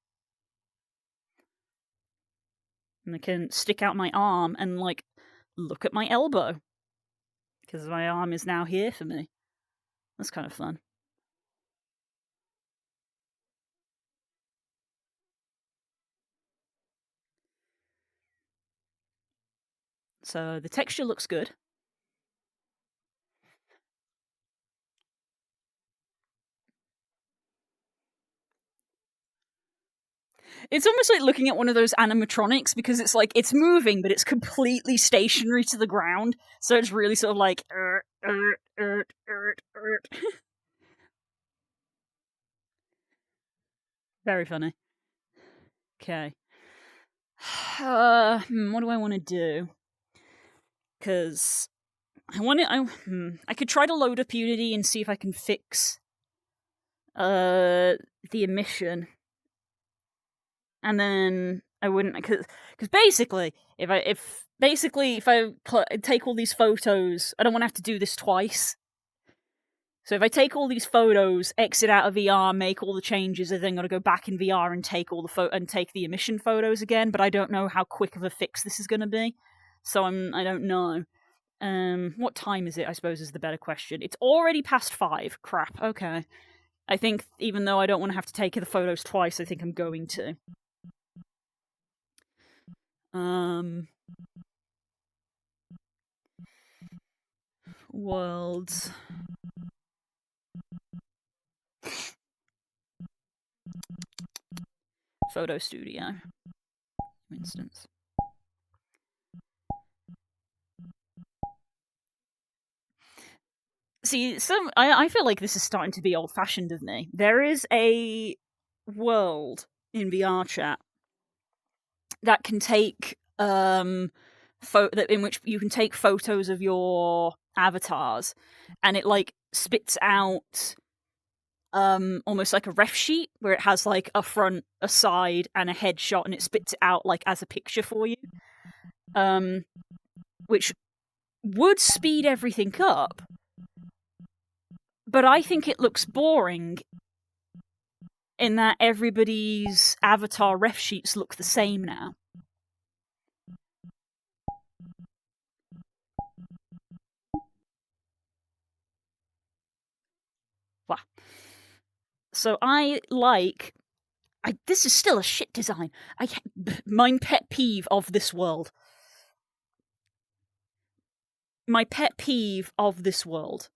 A: And I can stick out my arm and, like, look at my elbow. Because my arm is now here for me. That's kind of fun. So the texture looks good. It's almost like looking at one of those animatronics, because it's like, it's moving, but it's completely stationary to the ground. So it's really sort of like... Very funny. Okay. What do I want to do? Because I could try to load up Unity and see if I can fix the emission. And then I wouldn't, because basically, if I take all these photos, I don't want to have to do this twice. So if I take all these photos, exit out of VR, make all the changes, I then got to go back in VR and take all the take the emission photos again. But I don't know how quick of a fix this is going to be, so I don't know. What time is it? I suppose is the better question. It's already past 5. Crap. Okay. I think even though I don't want to have to take the photos twice, I think I'm going to. Worlds. Photo studio. For instance. See, I feel like this is starting to be old-fashioned of me. There is a world in VR chat that can take in which you can take photos of your avatars, and it like spits out almost like a ref sheet where it has like a front, a side, and a headshot, and it spits it out like as a picture for you, which would speed everything up. But I think it looks boring in that everybody's avatar ref sheets look the same now. Wow. So this is still a shit design. My pet peeve of this world. My pet peeve of this world.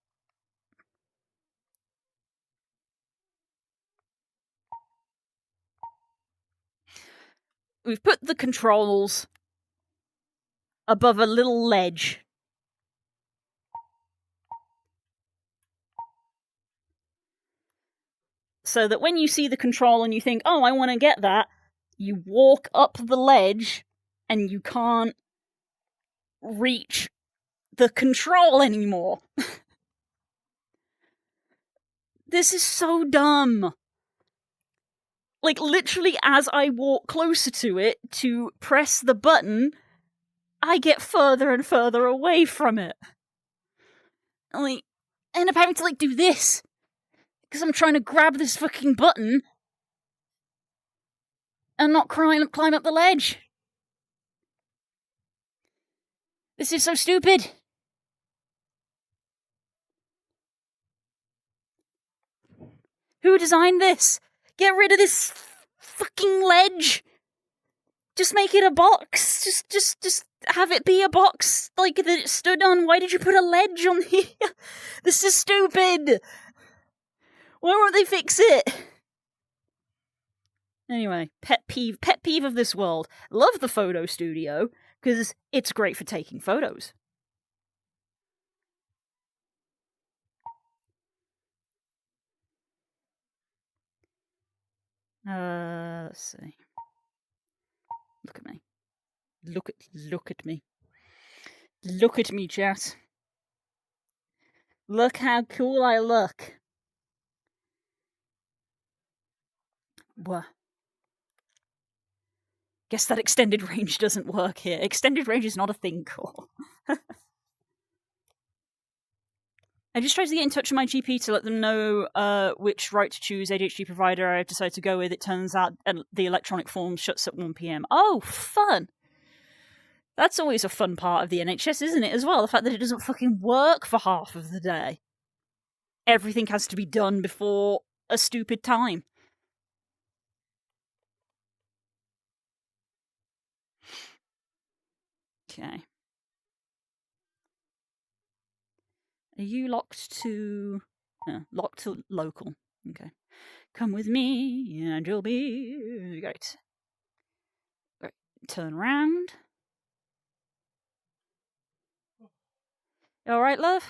A: We've put the controls above a little ledge. So that when you see the control and you think, oh, I want to get that, you walk up the ledge and you can't reach the control anymore. This is so dumb. Like, literally, as I walk closer to it to press the button, I get further and further away from it. Like, I end up having to, like, do this. Because I'm trying to grab this fucking button and not climb up the ledge. This is so stupid. Who designed this? Get rid of this fucking ledge. Just make it a box. Just have it be a box like that it stood on. Why did you put a ledge on here? This is stupid. Why won't they fix it? Anyway, pet peeve of this world. Love the photo studio because it's great for taking photos. Let's see. Look at me. Look at me. Look at me, chat. Look how cool I look. What? Guess that extended range doesn't work here. Extended range is not a thing, cool. I just tried to get in touch with my GP to let them know which right to choose ADHD provider I've decided to go with. It turns out the electronic form shuts at 1 PM. Oh, fun! That's always a fun part of the NHS, isn't it, as well? The fact that it doesn't fucking work for half of the day. Everything has to be done before a stupid time. Okay. Are you locked to... locked to local. Okay. Come with me, and you'll be... Great. Right. Turn around. You alright, love?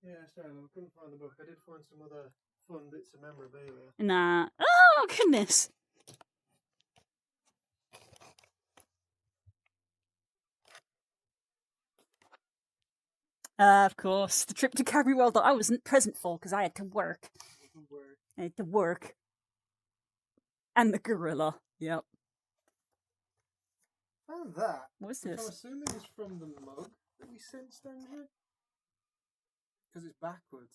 F: Yeah, sorry, I couldn't find the book. I did find some other fun bits of memorabilia.
A: Nah. Oh, goodness. Of course. The trip to Cabri World that I wasn't present for because I had to work. I had to work. And the gorilla. Yep.
F: And that.
A: What's
F: which
A: this?
F: I'm assuming is from the mug that we sent Stanley. Because it's backwards.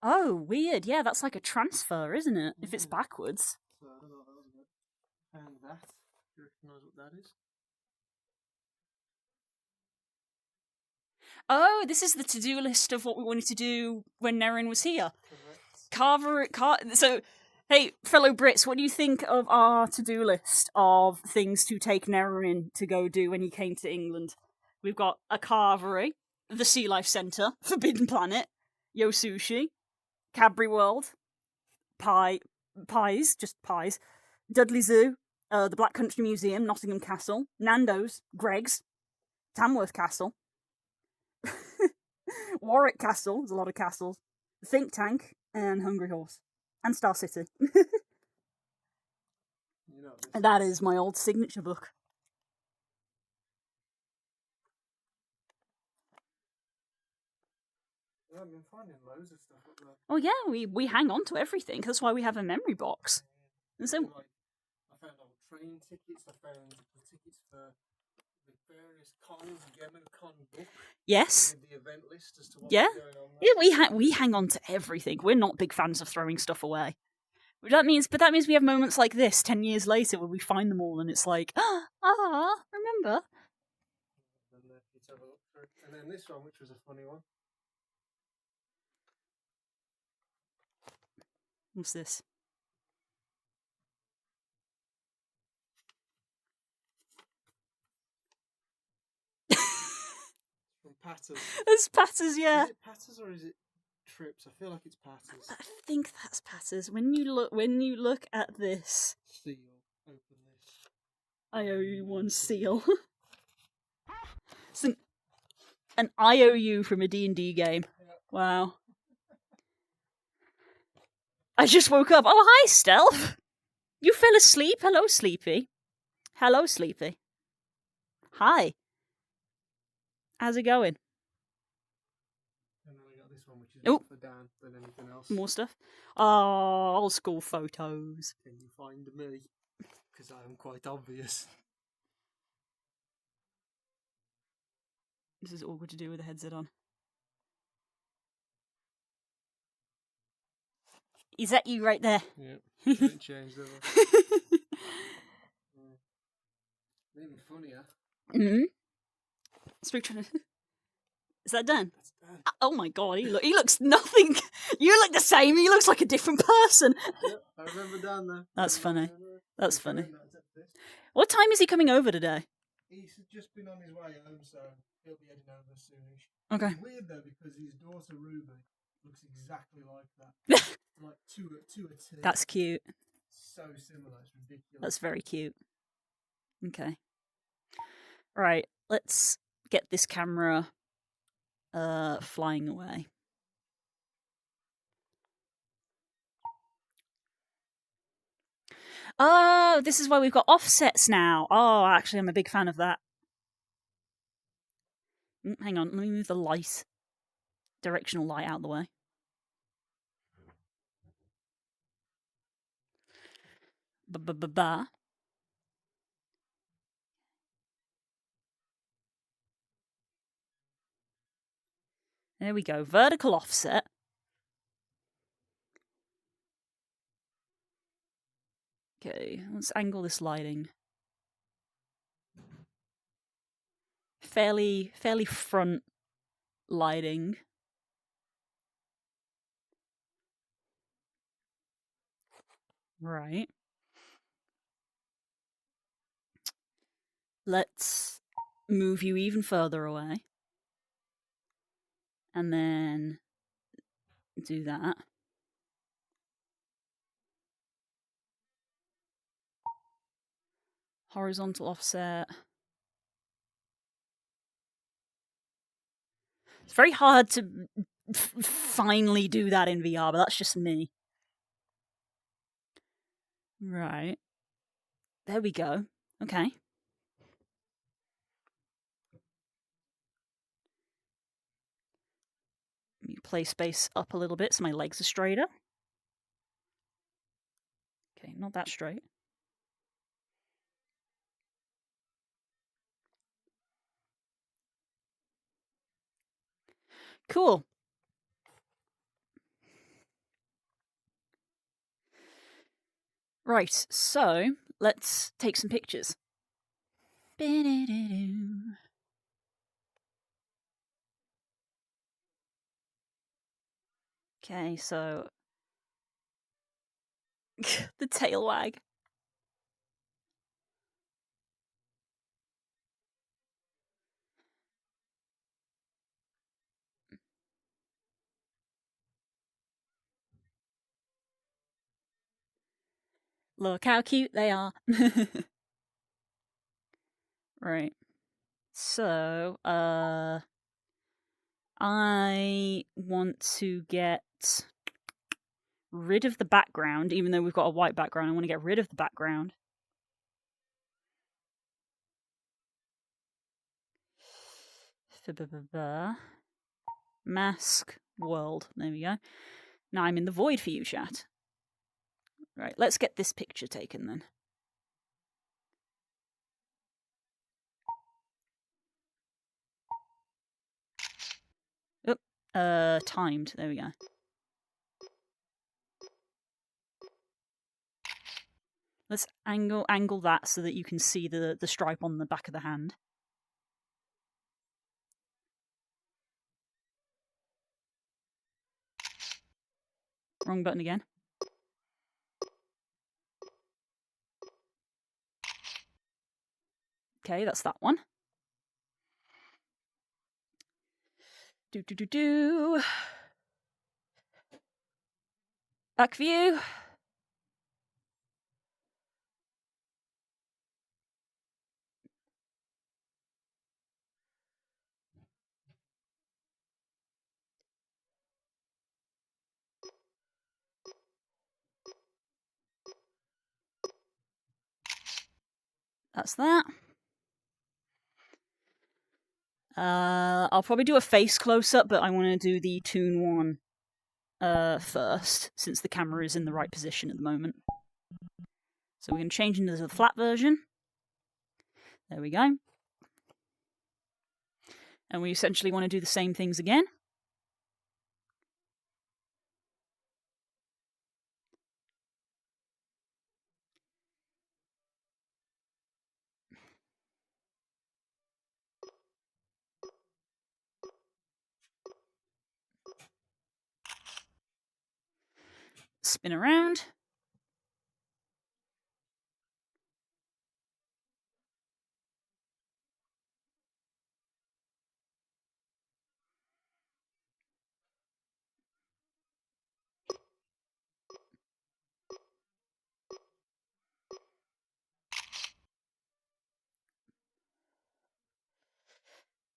A: Oh, weird. Yeah, that's like a transfer, isn't it? If it's backwards.
F: So I don't know what that was about. And that. Do you recognise what that is?
A: Oh, this is the to-do list of what we wanted to do when Nerin was here.
F: Correct.
A: So, hey, fellow Brits, what do you think of our to-do list of things to take Nerin to go do when he came to England? We've got a carvery, the Sea Life Centre, Forbidden Planet, Yo Sushi, Cadbury World, Pies, just Pies, Dudley Zoo, the Black Country Museum, Nottingham Castle, Nando's, Greg's, Tamworth Castle, Warwick Castle, there's a lot of castles, the Think Tank, and Hungry Horse, and Star City.
F: You know,
A: And that is my old signature book.
F: Yeah, I've been finding loads of stuff up there.
A: Oh yeah, we hang on to everything. That's why we have a memory box. And so,
F: Like, I found old train tickets. I found the tickets for the various cons, Con book
A: yes,
F: with the event list as to what's
A: yeah,
F: going on there.
A: yeah. We hang on to everything. We're not big fans of throwing stuff away. But that means we have moments like this 10 years later where we find them all and it's like, remember?
F: And let's have a look through. And then this one, which was a funny one.
A: What's this?
F: From Patters.
A: It's Patters, yeah.
F: Is it Patters or is it Trips? I feel like it's Patters.
A: I think that's Patters. When you look at this,
F: Seal. Open this.
A: I owe you one seal. It's an IOU from a D&D game. Wow. I just woke up. Oh, hi, Stealth. You fell asleep? Hello, Sleepy. Hello, Sleepy. Hi. How's it going?
F: And then I got this one, which is
A: Oh.
F: more for Dan than anything else.
A: More stuff? Oh, old school photos.
F: Can you find me? Because I am quite obvious.
A: This is awkward to do with a headset on. Is that you right there?
F: Yep. Didn't change that. Maybe funnier.
A: Mm-hmm. Is that Dan?
F: That's Dan.
A: Oh my god, he looks nothing. You look the same. He looks like a different person.
F: Yep, I remember Dan though.
A: That's funny. That's funny.
F: That's this.
A: What time is he coming over today?
F: He's just been on his way home, so he'll be heading over soonish.
A: Okay.
F: It's weird though because his daughter Ruby looks exactly like that. Like to a T.
A: That's cute.
F: So similar. It's ridiculous.
A: That's very cute. Okay. Right, let's get this camera flying away. Oh, this is why we've got offsets now. Oh, actually, I'm a big fan of that. Hang on, let me move the light, directional light out of the way. Ba-ba-ba-ba. There we go, vertical offset. Okay, let's angle this lighting. Fairly front lighting. Right. Let's move you even further away. And then do that. Horizontal offset. It's very hard to finally do that in VR, but that's just me. Right. There we go. Okay. Let me play space up a little bit so my legs are straighter. Okay, not that straight. Cool. Right, so let's take some pictures. Okay, so the tail wag. Look how cute they are. Right. So, I want to get rid of the background, even though we've got a white background. I want to get rid of the background. Mask world. There we go. Now I'm in the void for you, chat. Right, let's get this picture taken then. Timed. There we go. Let's angle that so that you can see the stripe on the back of the hand. Wrong button again. Okay, that's that one. Do. Back view. That's that. I'll probably do a face close-up, but I want to do the Toon one first, since the camera is in the right position at the moment. So we're going to change into the flat version. There we go. And we essentially want to do the same things again. Spin around.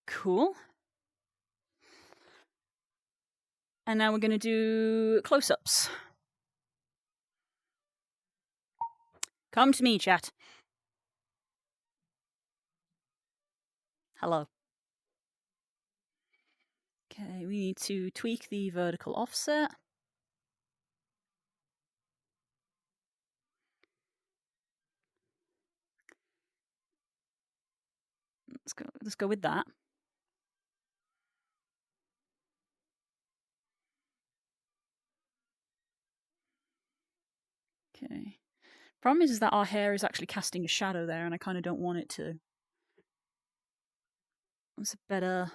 A: Cool. And now we're going to do close-ups. Come to me, chat. Hello. Okay, we need to tweak the vertical offset. Let's go with that. Okay. Problem is that our hair is actually casting a shadow there, and I kind of don't want it to. What's a better?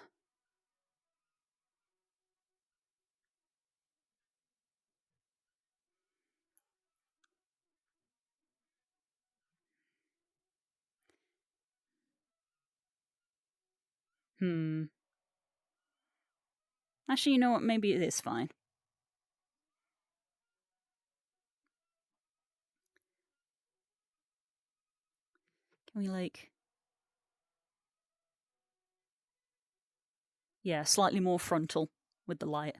A: Actually, you know what? Maybe it is fine. Can we, like... Yeah, slightly more frontal with the light.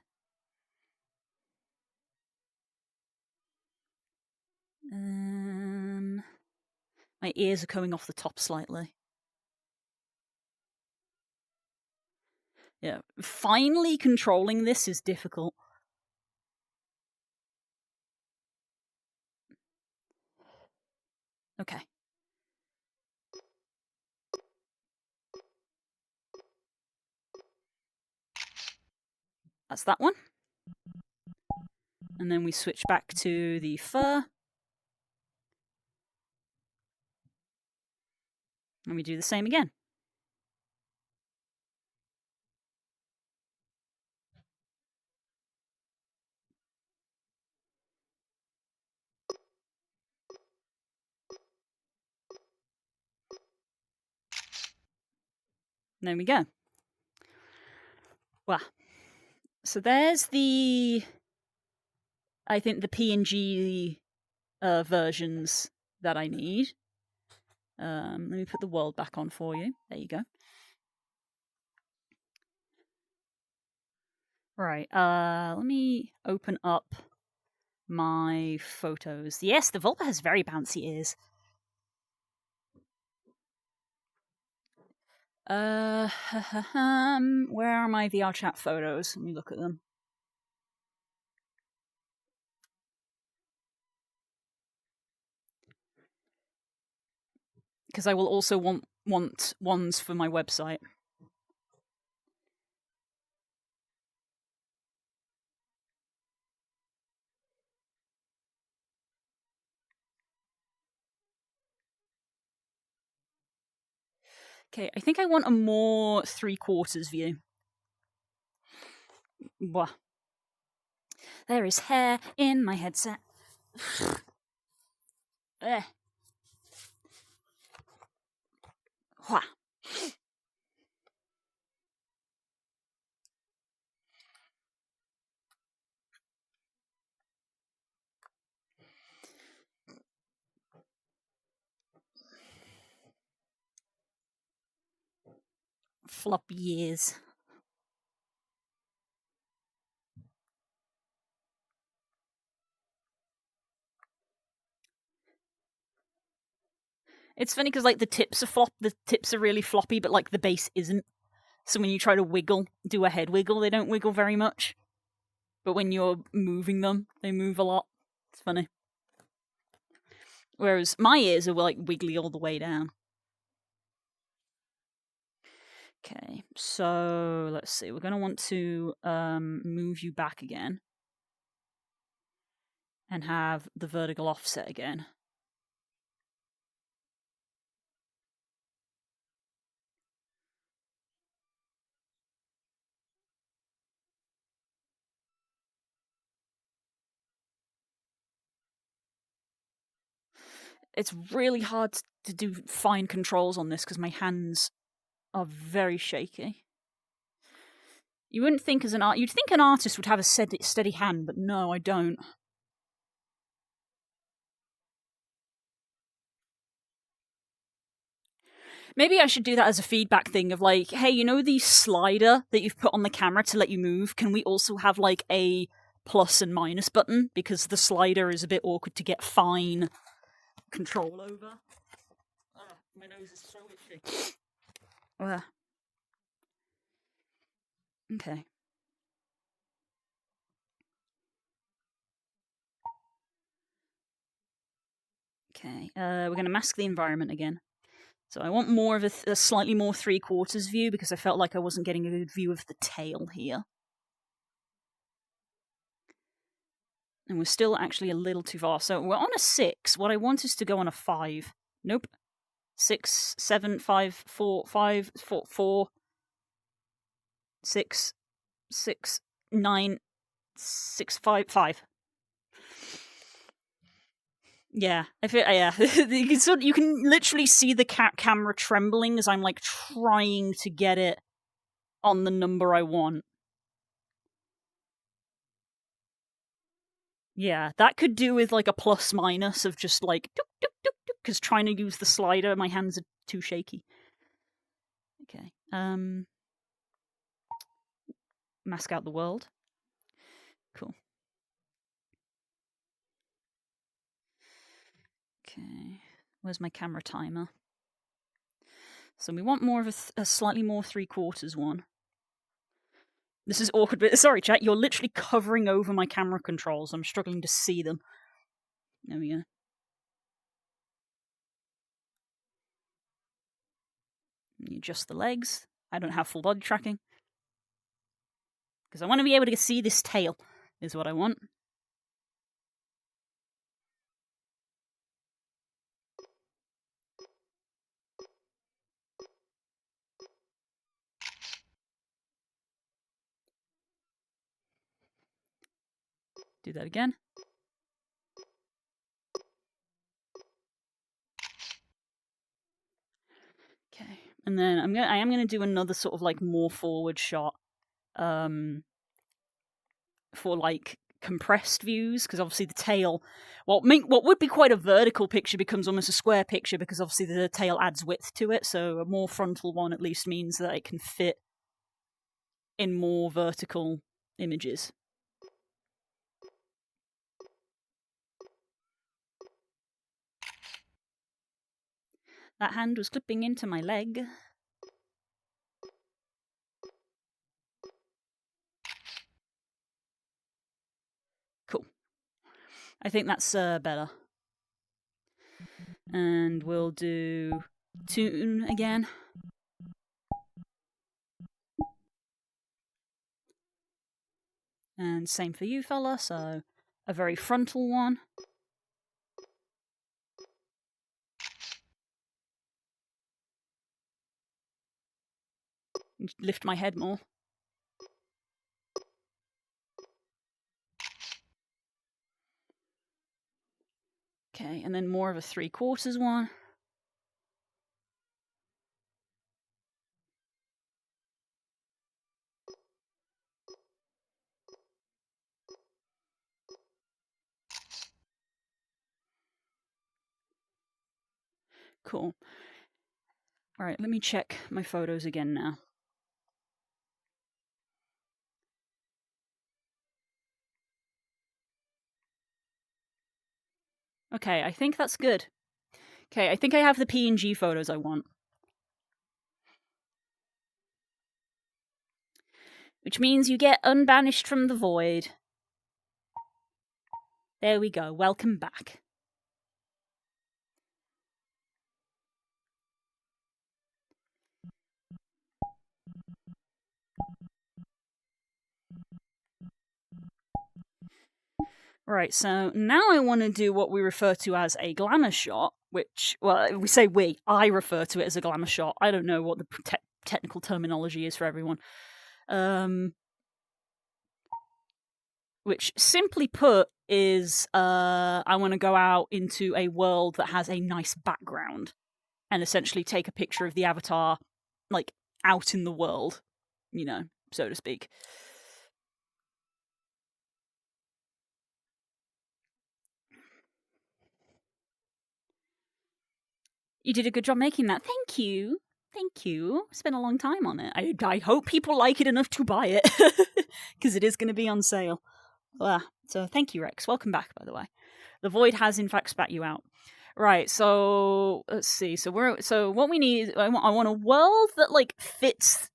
A: My ears are coming off the top slightly. Yeah, finally controlling this is difficult. Okay. That's that one. And then we switch back to the fur. And we do the same again. There we go. Well, so there's the... I think the PNG versions that I need. Let me put the world back on for you. There you go. Right, let me open up my photos. Yes, the Vulper has very bouncy ears. Where are my VR chat photos? Let me look at them. Because I will also want ones for my website. Okay, I think I want a more 3/4 view. Wah. There is hair in my headset. Eh. Wah. Floppy ears. It's funny because like the tips are really floppy, but like the base isn't. So when you try to do a head wiggle, they don't wiggle very much. But when you're moving them, they move a lot. It's funny. Whereas my ears are like wiggly all the way down. Okay, so let's see. We're going to want to move you back again. And have the vertical offset again. It's really hard to do fine controls on this because my hands are very shaky. You wouldn't think you'd think an artist would have a steady hand, but no, I don't. Maybe I should do that as a feedback thing of like, hey, you know the slider that you've put on the camera to let you move? Can we also have like a plus and minus button? Because the slider is a bit awkward to get fine control over. My nose is so itchy. Okay. Okay, we're going to mask the environment again. So I want more of a slightly more 3/4 view because I felt like I wasn't getting a good view of the tail here. And we're still actually a little too far. So we're on a 6. What I want is to go on a 5. Nope. 6, 7, 5, 4, 5, 4, 4 6, 6, 9, 6, 5, 5. Yeah, yeah. You can literally see the camera trembling as I'm like trying to get it on the number I want. Yeah, that could do with like a plus minus of just like because trying to use the slider, my hands are too shaky. Okay. Mask out the world. Cool. Okay. Where's my camera timer? So we want more of a slightly more 3/4 one. This is awkward, but sorry, chat. You're literally covering over my camera controls. I'm struggling to see them. There we go. You adjust the legs. I don't have full body tracking. Because I want to be able to see this tail, is what I want. Do that again. Okay. And then I am gonna do another sort of like more forward shot. For like compressed views, because obviously the tail, what would be quite a vertical picture becomes almost a square picture, because obviously the tail adds width to it, so a more frontal one at least means that it can fit in more vertical images. That hand was clipping into my leg. Cool. I think that's better. And we'll do tune again. And same for you, fella, so a very frontal one. Lift my head more. Okay, and then more of a 3/4 one. Cool. Alright, let me check my photos again now. Okay, I think that's good. Okay, I think I have the PNG photos I want. Which means you get unbanished from the void. There we go, welcome back. Right, so now I want to do what we refer to as a glamour shot, which, well, we say we, I refer to it as a glamour shot. I don't know what the technical terminology is for everyone. Which, simply put, is I want to go out into a world that has a nice background and essentially take a picture of the avatar, like, out in the world, you know, so to speak. You did a good job making that. Thank you. Thank you. Spent a long time on it. I hope people like it enough to buy it, because it is going to be on sale. So thank you, Rex. Welcome back, by the way. The void has in fact spat you out. Right. So let's see. So what we need. I want a world that like fits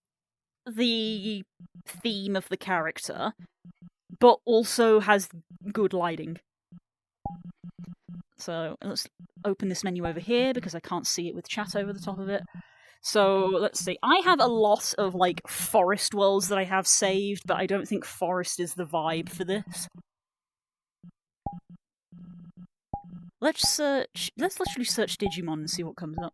A: the theme of the character, but also has good lighting. So let's open this menu over here because I can't see it with chat over the top of it. So let's see. I have a lot of like forest worlds that I have saved, but I don't think forest is the vibe for this. Let's literally search Digimon and see what comes up.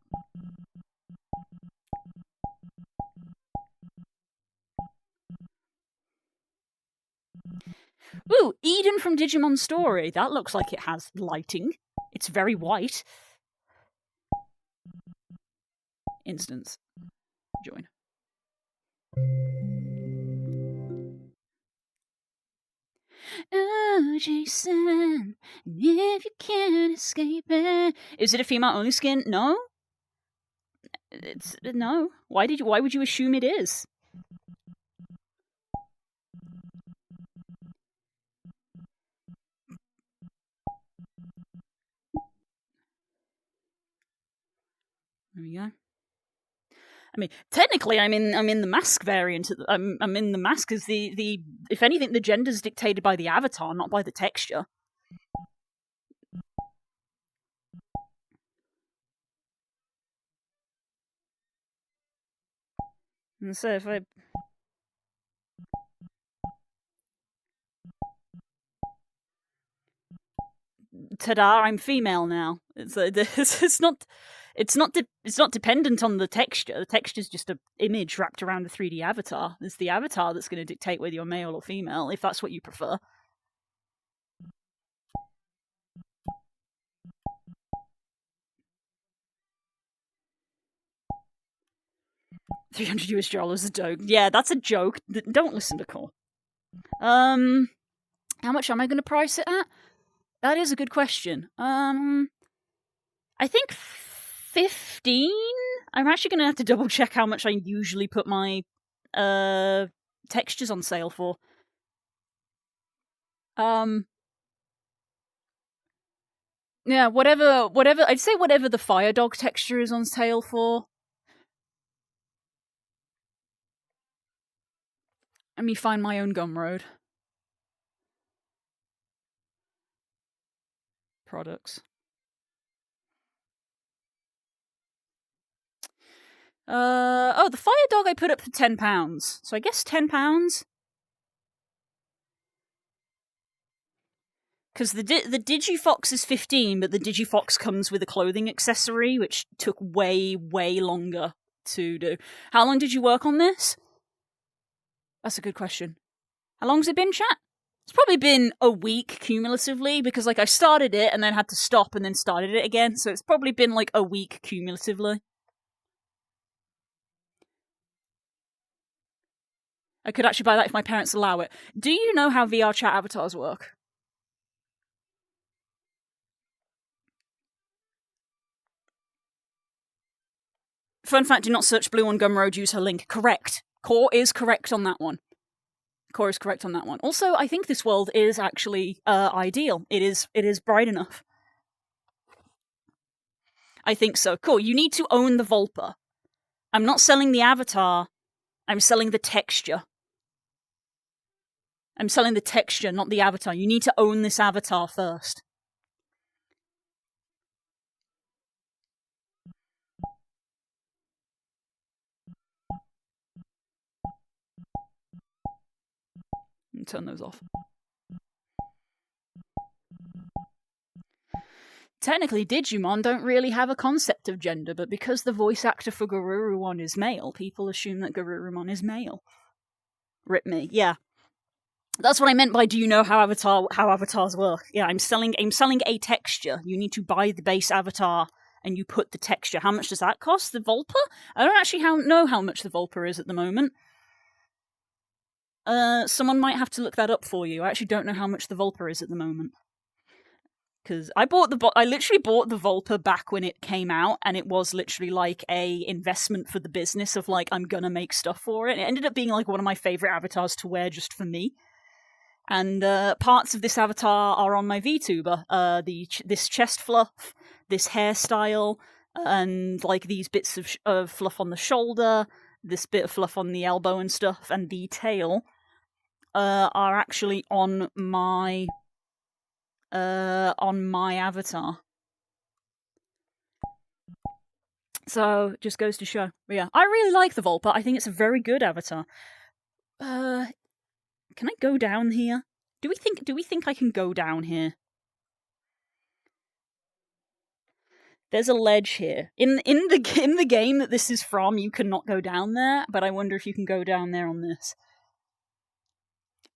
A: Ooh, Eden from Digimon Story. That looks like it has lighting. It's very white. Instance. Join. Oh, Jason, if you can't escape it. Is it a female-only skin? No. It's no. Why would you assume it is? There we go. I mean, technically, I'm in the mask variant. I'm in the mask as the if anything, the gender's dictated by the avatar, not by the texture. And so if I ta-da, I'm female now. It's not dependent on the texture. The texture's just an image wrapped around a 3D avatar. It's the avatar that's going to dictate whether you're male or female, if that's what you prefer. $300 a joke. Yeah, that's a joke. Don't listen to Cole. How much am I going to price it at? That is a good question. I think 15? I'm actually going to have to double check how much I usually put my textures on sale for. Yeah, whatever, I'd say whatever the Fire Dog texture is on sale for. Let me find my own Gumroad. Products. Oh, the Fire Dog I put up for £10. So I guess £10? Because the Digifox is 15, but the Digifox comes with a clothing accessory, which took way, way longer to do. How long did you work on this? That's a good question. How long's it been, chat? It's probably been a week cumulatively, because like I started it and then had to stop and then started it again, so it's probably been like a week cumulatively. I could actually buy that if my parents allow it. Do you know how VR chat avatars work? Fun fact, do not search Blue on Gumroad, use her link. Correct. Core is correct on that one. Also, I think this world is actually ideal. It is bright enough. I think so. Cool, you need to own the Vulper. I'm not selling the avatar, I'm selling the texture. I'm selling the texture, not the avatar. You need to own this avatar first. Turn those off. Technically, Digimon don't really have a concept of gender, but because the voice actor for Garurumon is male, people assume that Garurumon is male. Rip me, yeah. That's what I meant by do you know how avatars work? Yeah, I'm selling a texture. You need to buy the base avatar and you put the texture. How much does that cost? The Vulper? I don't actually know how much the Vulper is at the moment. Someone might have to look that up for you. I actually don't know how much the Vulper is at the moment. Because I literally bought the Vulper back when it came out, and it was literally like a investment for the business of like, I'm gonna make stuff for it. It ended up being like one of my favorite avatars to wear just for me. And parts of this avatar are on my VTuber. This chest fluff, this hairstyle, and like these bits of fluff on the shoulder, this bit of fluff on the elbow and stuff, and the tail are actually on my avatar. So just goes to show. But yeah, I really like the Vulper. I think it's a very good avatar. Can I go down here? Do we think I can go down here? There's a ledge here. In the game that this is from, you cannot go down there, but I wonder if you can go down there on this.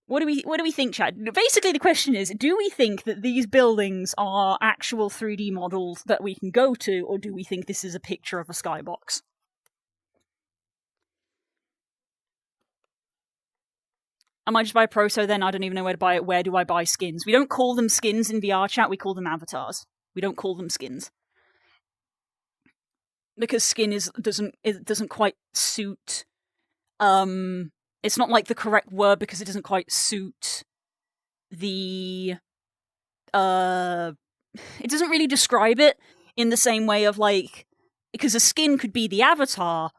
A: What do we think, Chad? Basically, the question is, do we think that these buildings are actual 3D models that we can go to, or do we think this is a picture of a skybox? I might just buy a Proto then, I don't even know where to buy it. Where do I buy skins? We don't call them skins in VR chat, we call them avatars. We don't call them skins. Because skin doesn't quite suit it's not like the correct word because it doesn't quite suit the it doesn't really describe it in the same way of like, because a skin could be the avatar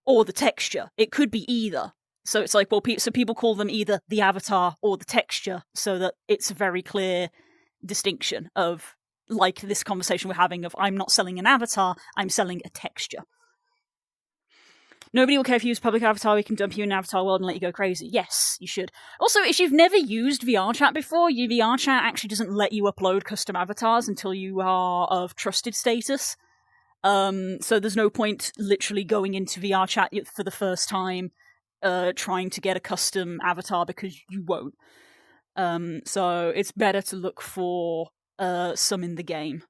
A: or the texture. It could be either. So it's like, well, so people call them either the avatar or the texture, so that it's a very clear distinction of, like this conversation we're having of, I'm not selling an avatar, I'm selling a texture. Nobody will care if you use public avatar, we can dump you in an avatar world and let you go crazy. Yes, you should. Also, if you've never used VR chat before, your VR chat actually doesn't let you upload custom avatars until you are of trusted status. So there's no point literally going into VR chat for the first time trying to get a custom avatar, because you won't. So it's better to look for some in the game.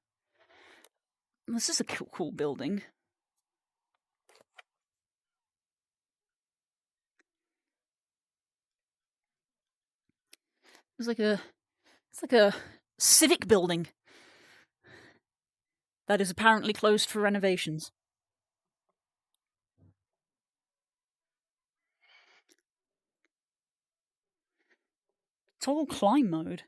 A: This is a cool building. It's like a civic building that is apparently closed for renovations. Toggle climb mode.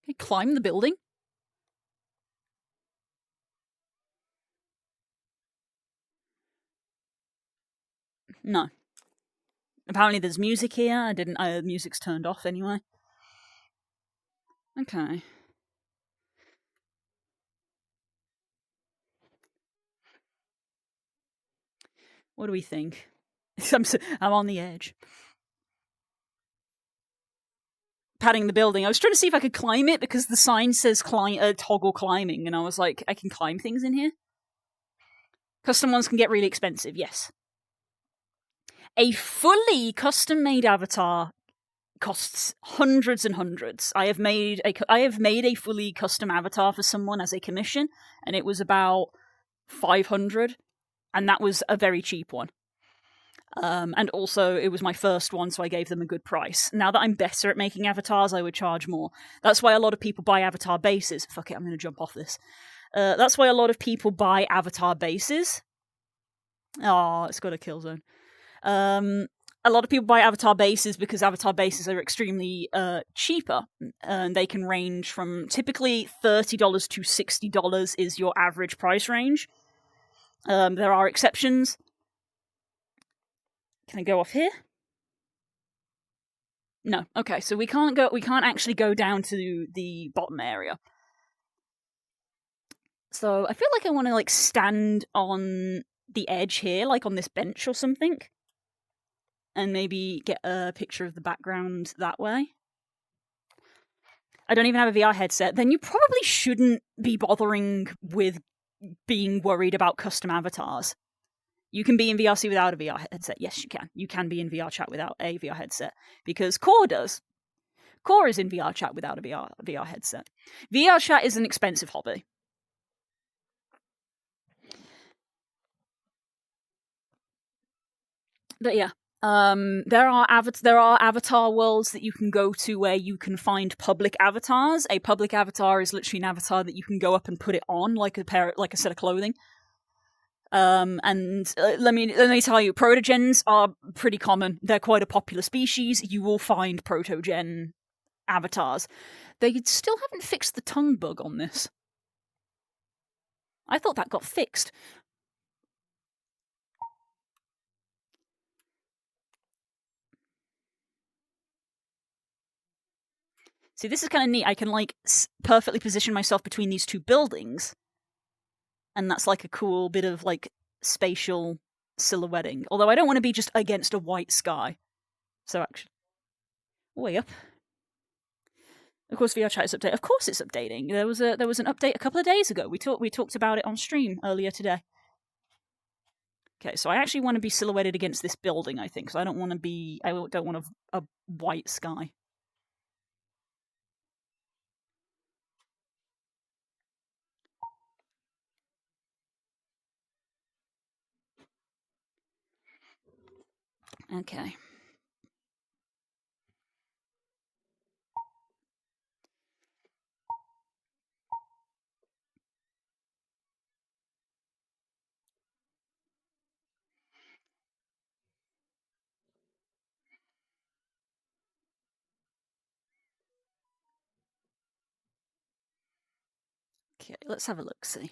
A: Can you climb the building? No. Apparently there's music here. I didn't. Music's turned off anyway. Okay. What do we think? I'm on the edge. Patting the building. I was trying to see if I could climb it because the sign says toggle climbing, and I was like, I can climb things in here? Custom ones can get really expensive, yes. A fully custom-made avatar costs hundreds and hundreds. I have made a fully custom avatar for someone as a commission, and it was about 500, and that was a very cheap one. And also, it was my first one, so I gave them a good price. Now that I'm better at making avatars, I would charge more. That's why a lot of people buy avatar bases. Fuck it, I'm going to jump off this. That's why a lot of people buy avatar bases. Oh, it's got a kill zone. A lot of people buy avatar bases because avatar bases are extremely cheaper. And they can range from typically $30 to $60 is your average price range. There are exceptions. Can I go off here? No. Okay, so we can't actually go down to the bottom area. So I feel like I want to stand on the edge here, like on this bench or something. And maybe get a picture of the background that way. I don't even have a VR headset. Then you probably shouldn't be bothering with being worried about custom avatars. You can be in VRC without a VR headset. Yes, you can. You can be in VR chat without a VR headset. Because Core does. Core is in VR chat without a VR headset. VR chat is an expensive hobby. But yeah. There are avatar worlds that you can go to where you can find public avatars. A public avatar is literally an avatar that you can go up and put it on like a set of clothing. Let me tell you, protogens are pretty common. They're quite a popular species. You will find protogen avatars. They still haven't fixed the tongue bug on this. I thought that got fixed. See, this is kind of neat. I can perfectly position myself between these two buildings. And that's a cool bit of spatial silhouetting. Although I don't want to be just against a white sky. So actually, way up. Of course, VR chat is updating. Of course, it's updating. There was an update a couple of days ago. We talked about it on stream earlier today. Okay, so I actually want to be silhouetted against this building. I think so. I don't want a white sky. Okay. Okay, let's have a look. See.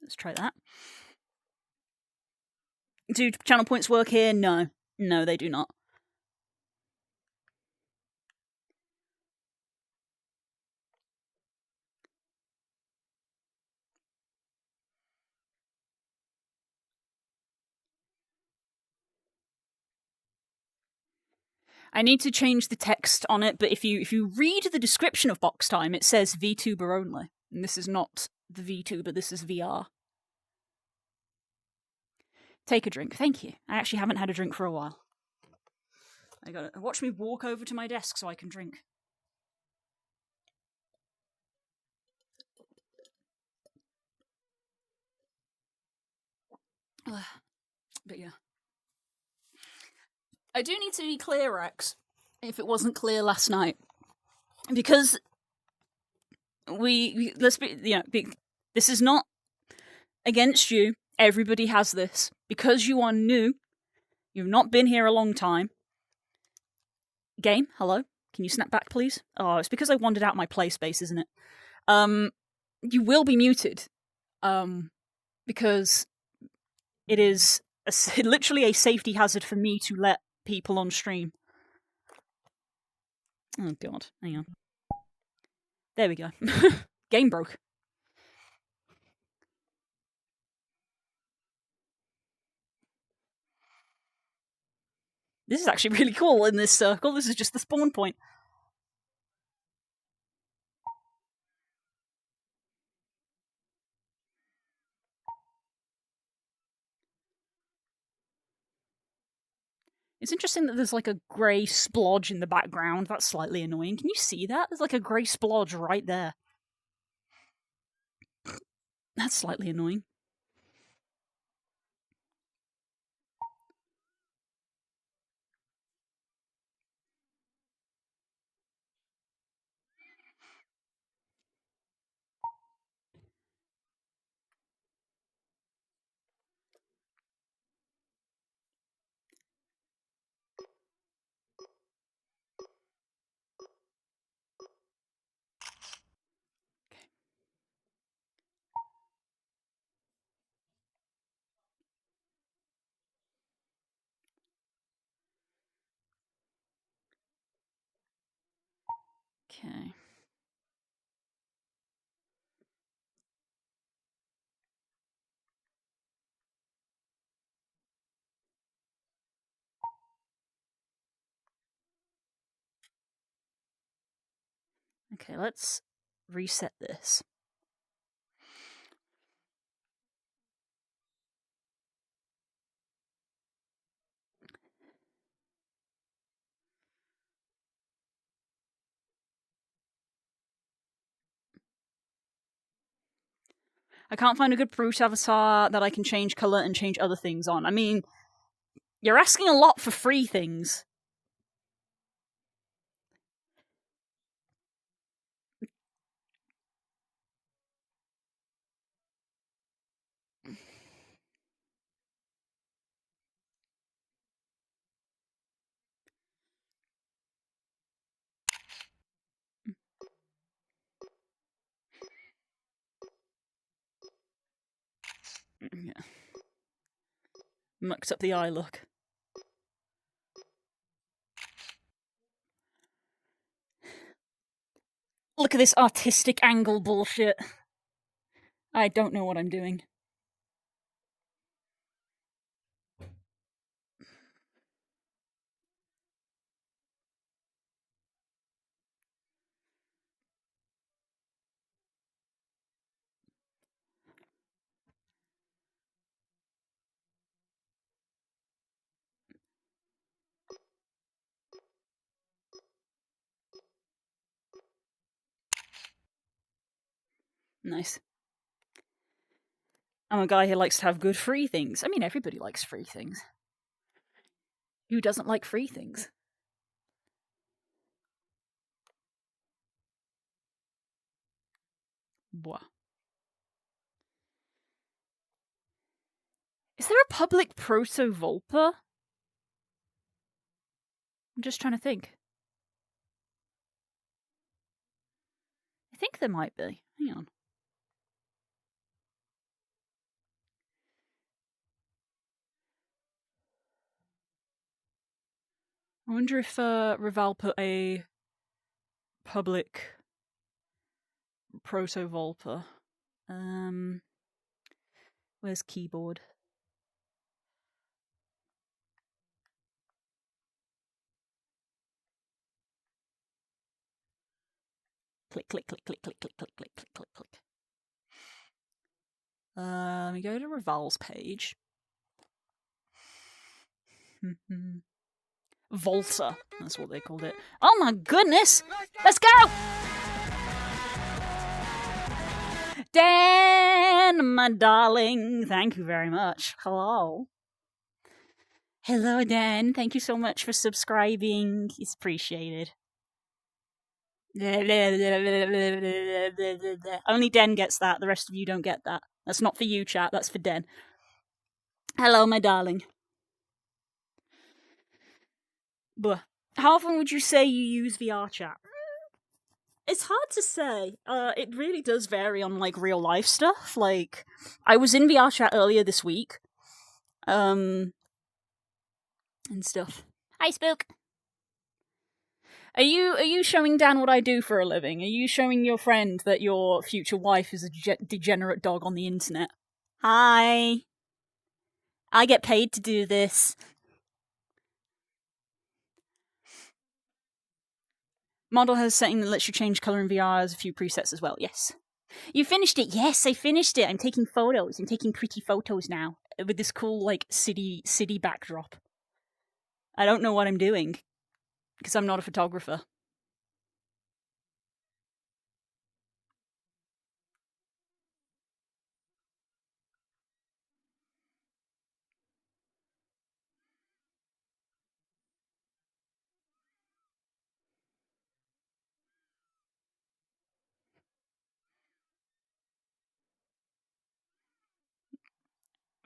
A: Let's try that. Do channel points work here? No. No, they do not. I need to change the text on it, but if you read the description of Box Time, it says VTuber only. And this is not the VTuber, this is VR. Take a drink. Thank you. I actually haven't had a drink for a while. Watch me walk over to my desk so I can drink. But yeah. I do need to be clear, Rex, if it wasn't clear last night. Because let's be, this is not against you. Everybody has this. Because you are new, you've not been here a long time. Game, hello? Can you snap back, please? Oh, it's because I wandered out my play space, isn't it? You will be muted. Because it is literally a safety hazard for me to let people on stream. Oh god, hang on. There we go. Game broke. This is actually really cool in this circle. This is just the spawn point. It's interesting that there's like a grey splodge in the background. That's slightly annoying. Can you see that? There's like a grey splodge right there. That's slightly annoying. Okay. Okay, let's reset this. I can't find a good Brute avatar that I can change colour and change other things on. I mean, you're asking a lot for free things. Yeah. Mucked up the eye look. Look at this artistic angle bullshit. I don't know what I'm doing. Nice. I'm a guy who likes to have good free things. I mean, everybody likes free things. Who doesn't like free things? Boah. Is there a public proto-Vulper? I'm just trying to think. I think there might be. Hang on. I wonder if Reval put a public proto-Vulper. Where's keyboard? Click, click, click, click, click, click, click, click, click, click, click. Let me go to Revol's page. Vulper, that's what they called it. Oh my goodness! Let's go! Dan, my darling, thank you very much. Hello. Hello, Dan. Thank you so much for subscribing. It's appreciated. Only Den gets that. The rest of you don't get that. That's not for you, chat. That's for Den. Hello, my darling. But how often would you say you use VR chat? It's hard to say. It really does vary on like real life stuff. Like, I was in VR chat earlier this week, and stuff. Hi, Spook. Are you showing Dan what I do for a living? Are you showing your friend that your future wife is a degenerate dog on the internet? Hi. I get paid to do this. Model has a setting that lets you change colour in VR, has a few presets as well, yes. You finished it? Yes, I finished it. I'm taking photos. I'm taking pretty photos now. With this cool, like, city backdrop. I don't know what I'm doing. Because I'm not a photographer.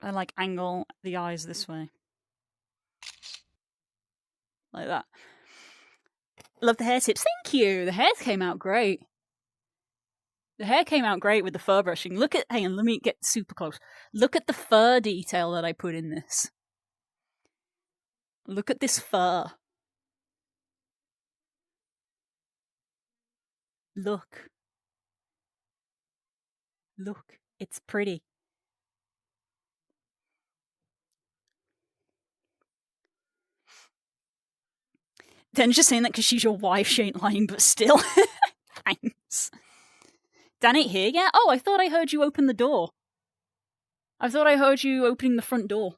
A: I, like, angle the eyes this way. Like that. Love the hair tips. Thank you! The hair came out great. The hair came out great with the fur brushing. Look at... Hang on, let me get super close. Look at the fur detail that I put in this. Look at this fur. Look. Look. It's pretty. Dan's just saying that because she's your wife, she ain't lying, but still. Thanks. Dan ain't here yet? Oh, I thought I heard you open the door. I thought I heard you opening the front door.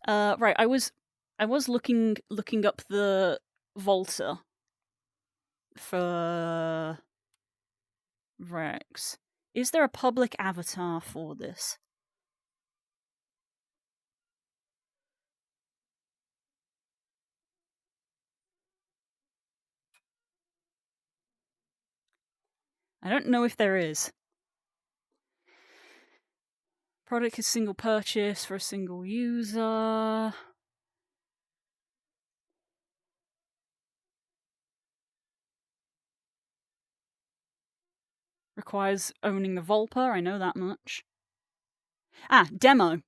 A: Right, I was looking up the Vulper for Rex. Is there a public avatar for this? I don't know if there is. Product is single purchase for a single user. Requires owning the Vulper, I know that much. Ah, demo.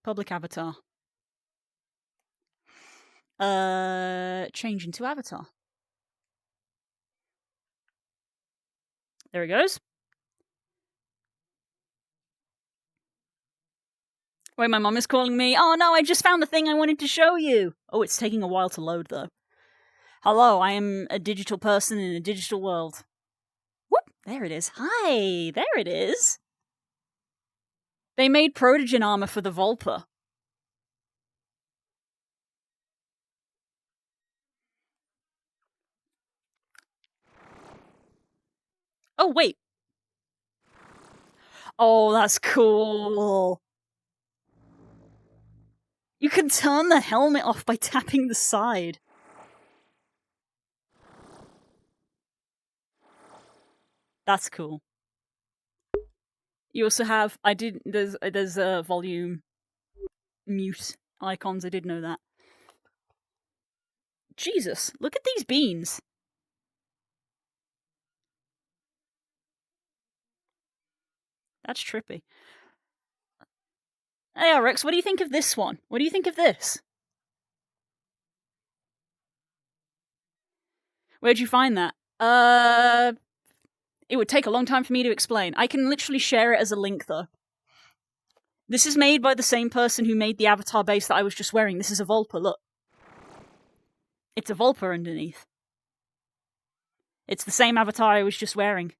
A: Public avatar. Change into avatar. There he goes. Wait, my mom is calling me. Oh no, I just found the thing I wanted to show you. Oh, it's taking a while to load though. Hello, I am a digital person in a digital world. Whoop, there it is. Hi, there it is. They made Protogen armor for the Vulper. Oh, wait. Oh, that's cool. You can turn the helmet off by tapping the side. That's cool. You also have... There's a volume mute icons. I did know that. Jesus, look at these beans. That's trippy. Hey, Rex, what do you think of this one? What do you think of this? Where'd you find that? It would take a long time for me to explain. I can literally share it as a link, though. This is made by the same person who made the avatar base that I was just wearing. This is a Vulper, look. It's a Vulper underneath. It's the same avatar I was just wearing.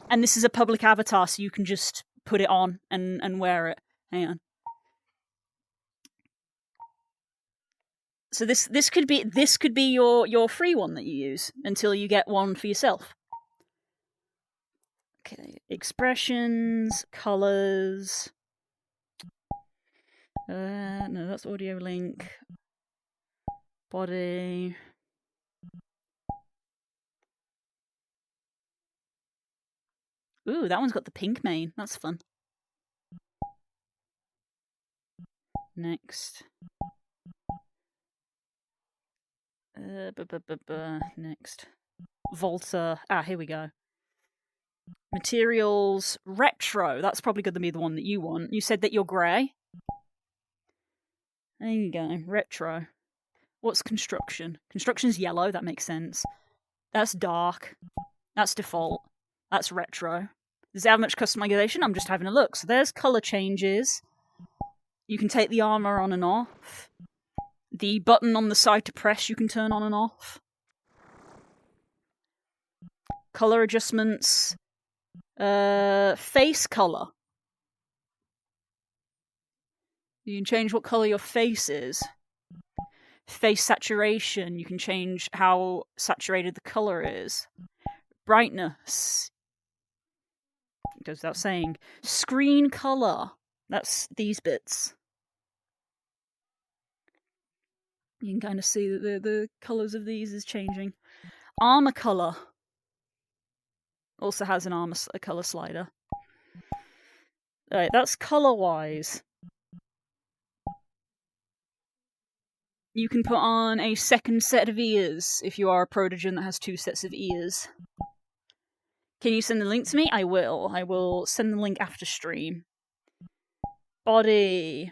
A: And this is a public avatar, so you can just put it on and wear it. Hang on. So this could be your free one that you use until you get one for yourself. Okay, expressions, colors. No, that's audio link. Body. Ooh, that one's got the pink mane. That's fun. Next. Next. Vulper. Ah, here we go. Materials. Retro. That's probably going to be the one that you want. You said that you're grey. There you go. Retro. What's construction? Construction's yellow. That makes sense. That's dark. That's default. That's retro. Does it have much customization? I'm just having a look. So there's colour changes. You can take the armour on and off. The button on the side to press you can turn on and off. Colour adjustments. Face colour. You can change what colour your face is. Face saturation. You can change how saturated the colour is. Brightness. It goes without saying. Screen colour. That's these bits. You can kind of see that the colours of these is changing. Armour colour. Also has a colour slider. Alright, that's colour-wise. You can put on a second set of ears if you are a Protogen that has 2 sets of ears. Can you send the link to me? I will. I will send the link after stream. Body.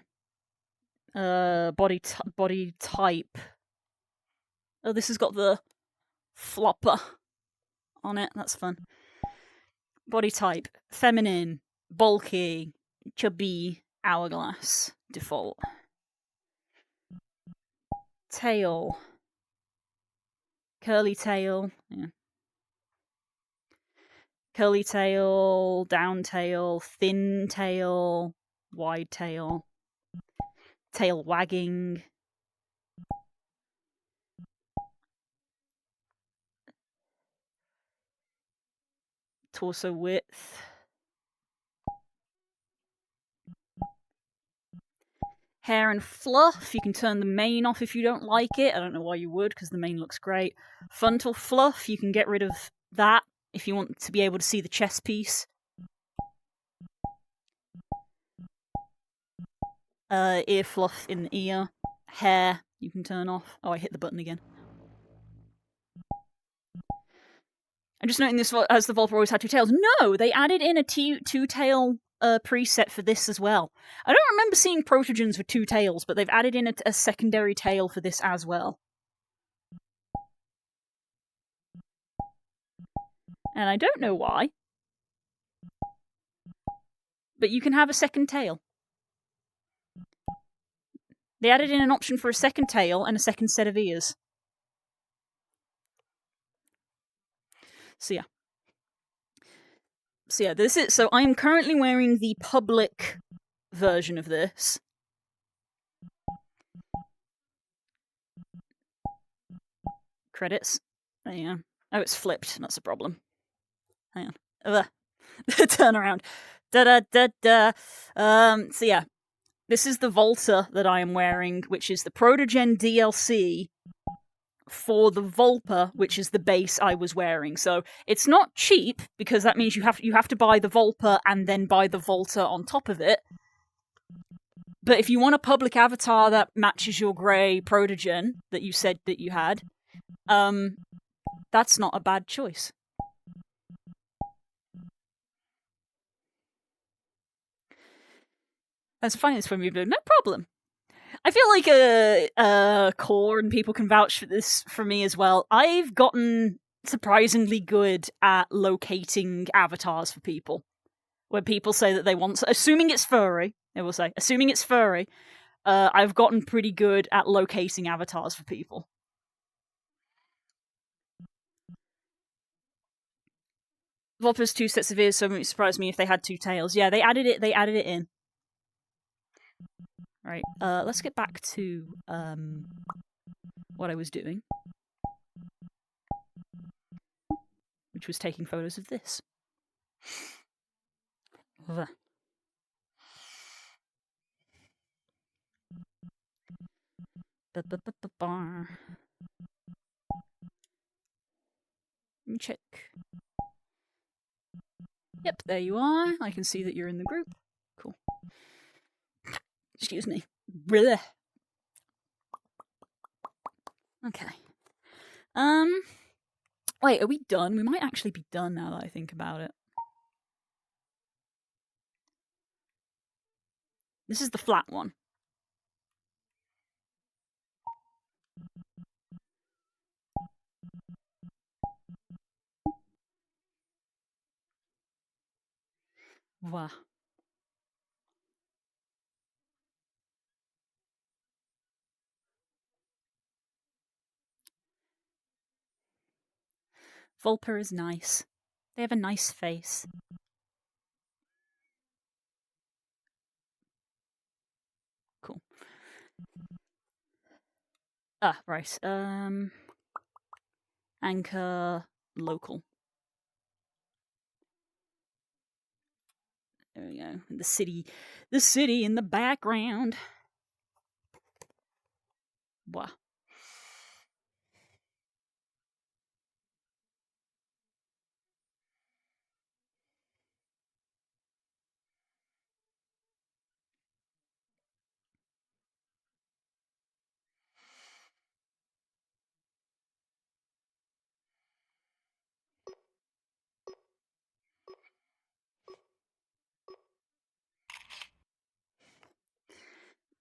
A: Body type. Oh, this has got the flopper on it. That's fun. Body type. Feminine. Bulky. Chubby. Hourglass. Default. Tail. Curly tail. Yeah. Curly tail, down tail, thin tail, wide tail, tail wagging. Torso width. Hair and fluff. You can turn the mane off if you don't like it. I don't know why you would, because the mane looks great. Frontal fluff. You can get rid of that if you want to be able to see the chest piece. Ear fluff in the ear. Hair, you can turn off. Oh, I hit the button again. I'm just noting this as the Vulper always had 2 tails. No, they added in a 2-tail preset for this as well. I don't remember seeing Protogens with 2 tails, but they've added in a secondary tail for this as well. And I don't know why. But you can have a second tail. They added in an option for a second tail and a second set of ears. So yeah, this is. So I am currently wearing the public version of this. Credits. There you go. Oh, it's flipped. That's a problem. Hang on. Turn around. Da. So yeah, this is the Vulper that I am wearing, which is the Protogen DLC for the Vulper, which is the base I was wearing. So it's not cheap, because that means you have to buy the Vulper and then buy the Vulper on top of it. But if you want a public avatar that matches your grey Protogen that you said that you had, that's not a bad choice. That's fine. This when we've done no problem. I feel like Core and people can vouch for this for me as well. I've gotten surprisingly good at locating avatars for people. When people say that they want, assuming it's furry, they will say, assuming it's furry, I've gotten pretty good at locating avatars for people. Vulper's 2 sets of ears, so it wouldn't surprise me if they had 2 tails. Yeah, they added it in. Right, let's get back to what I was doing, which was taking photos of this. Ugh. Let me check. Yep, there you are. I can see that you're in the group. Cool. Excuse me. Blech. Okay. Wait, are we done? We might actually be done now that I think about it. This is the flat one. Wow. Vulper is nice. They have a nice face. Cool. Ah, right. Anchor local. There we go. The city in the background. Wow.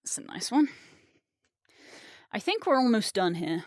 A: That's a nice one. I think we're almost done here.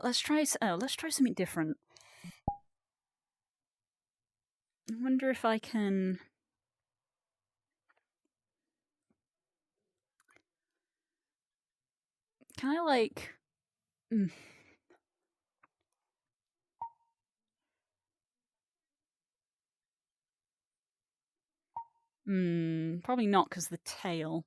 A: Let's try something different. I wonder if I can. Can I like? Probably not, because the tail.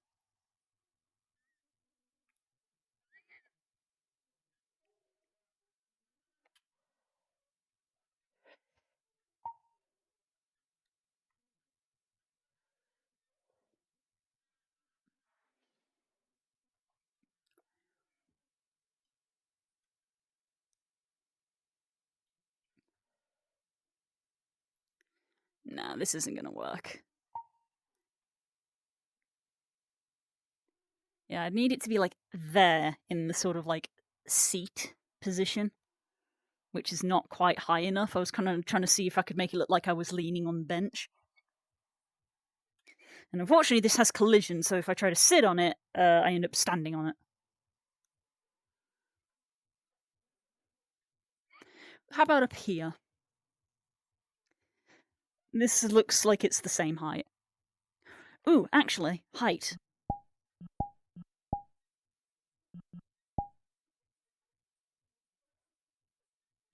A: No, this isn't gonna work. Yeah, I'd need it to be like there in the sort of like seat position, which is not quite high enough. I was kind of trying to see if I could make it look like I was leaning on the bench. And unfortunately, this has collision, so if I try to sit on it, I end up standing on it. How about up here? This looks like it's the same height. Ooh, actually, height.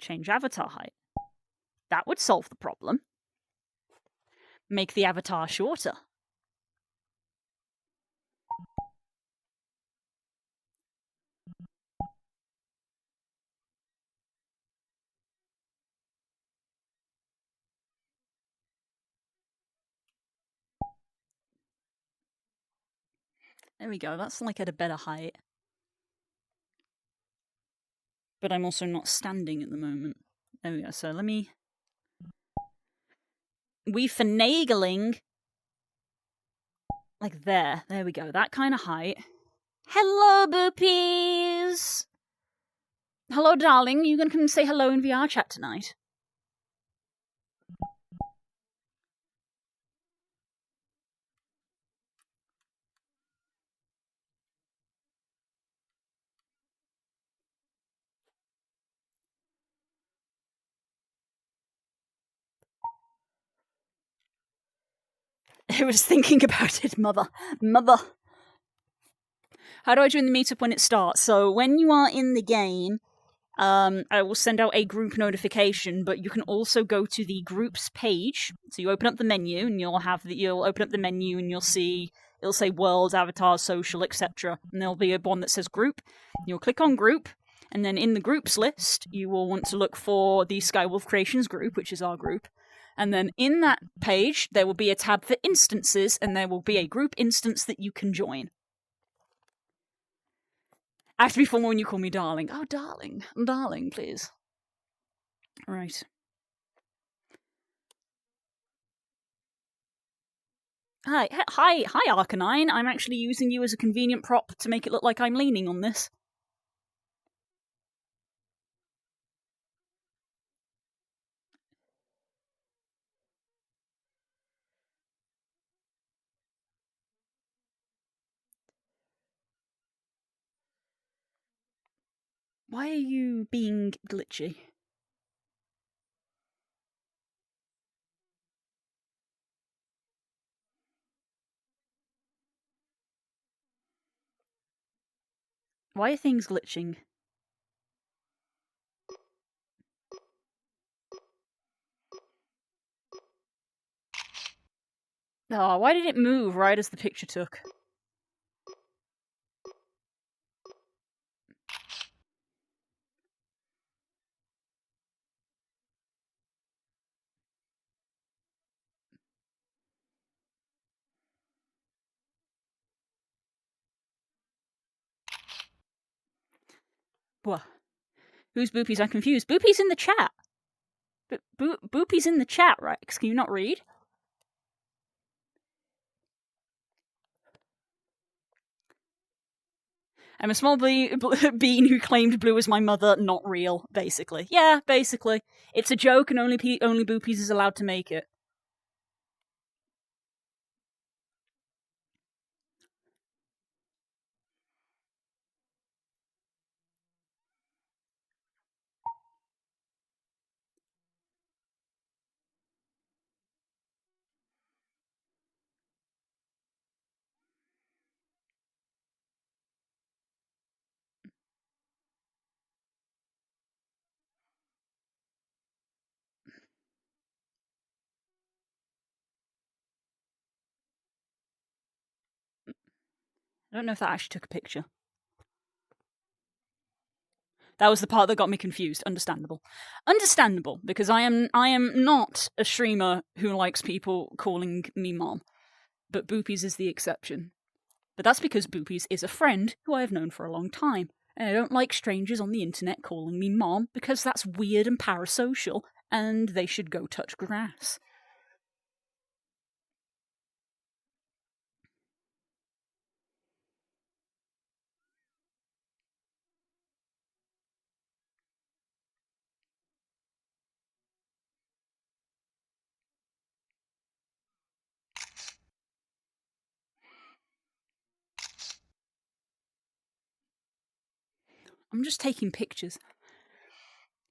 A: Change avatar height. That would solve the problem. Make the avatar shorter. There we go, that's like at a better height. But I'm also not standing at the moment. There we go, so let me... We finagling. Like there we go, that kind of height. Hello, boopies! Hello, darling, you gonna come and say hello in VR chat tonight? I was thinking about it, mother. Mother. How do I join the meetup when it starts? So when you are in the game, I will send out a group notification, but you can also go to the groups page. So you open up the menu, and you'll open up the menu, and it'll say world, avatar, social, etc. And there'll be one that says group. You'll click on group, and then in the groups list, you will want to look for the Skywolf Creations group, which is our group. And then in that page, there will be a tab for instances, and there will be a group instance that you can join. I have to be formal when you call me darling. Oh, darling. Darling, please. Right. Hi, Arcanine. I'm actually using you as a convenient prop to make it look like I'm leaning on this. Why are you being glitchy? Why are things glitching? Oh, why did it move right as the picture took? What? Who's Boopies? I'm confused. Boopie's in the chat. Boopie's in the chat, Rex. Can you not read? I'm a small bean who claimed Blue as my mother. Not real, basically. Yeah, basically. It's a joke and only Boopies is allowed to make it. I don't know if that actually took a picture. That was the part that got me confused. Understandable. Understandable, because I am not a streamer who likes people calling me mom. But Boopies is the exception. But that's because Boopies is a friend who I have known for a long time. And I don't like strangers on the internet calling me mom, because that's weird and parasocial, and they should go touch grass. I'm just taking pictures.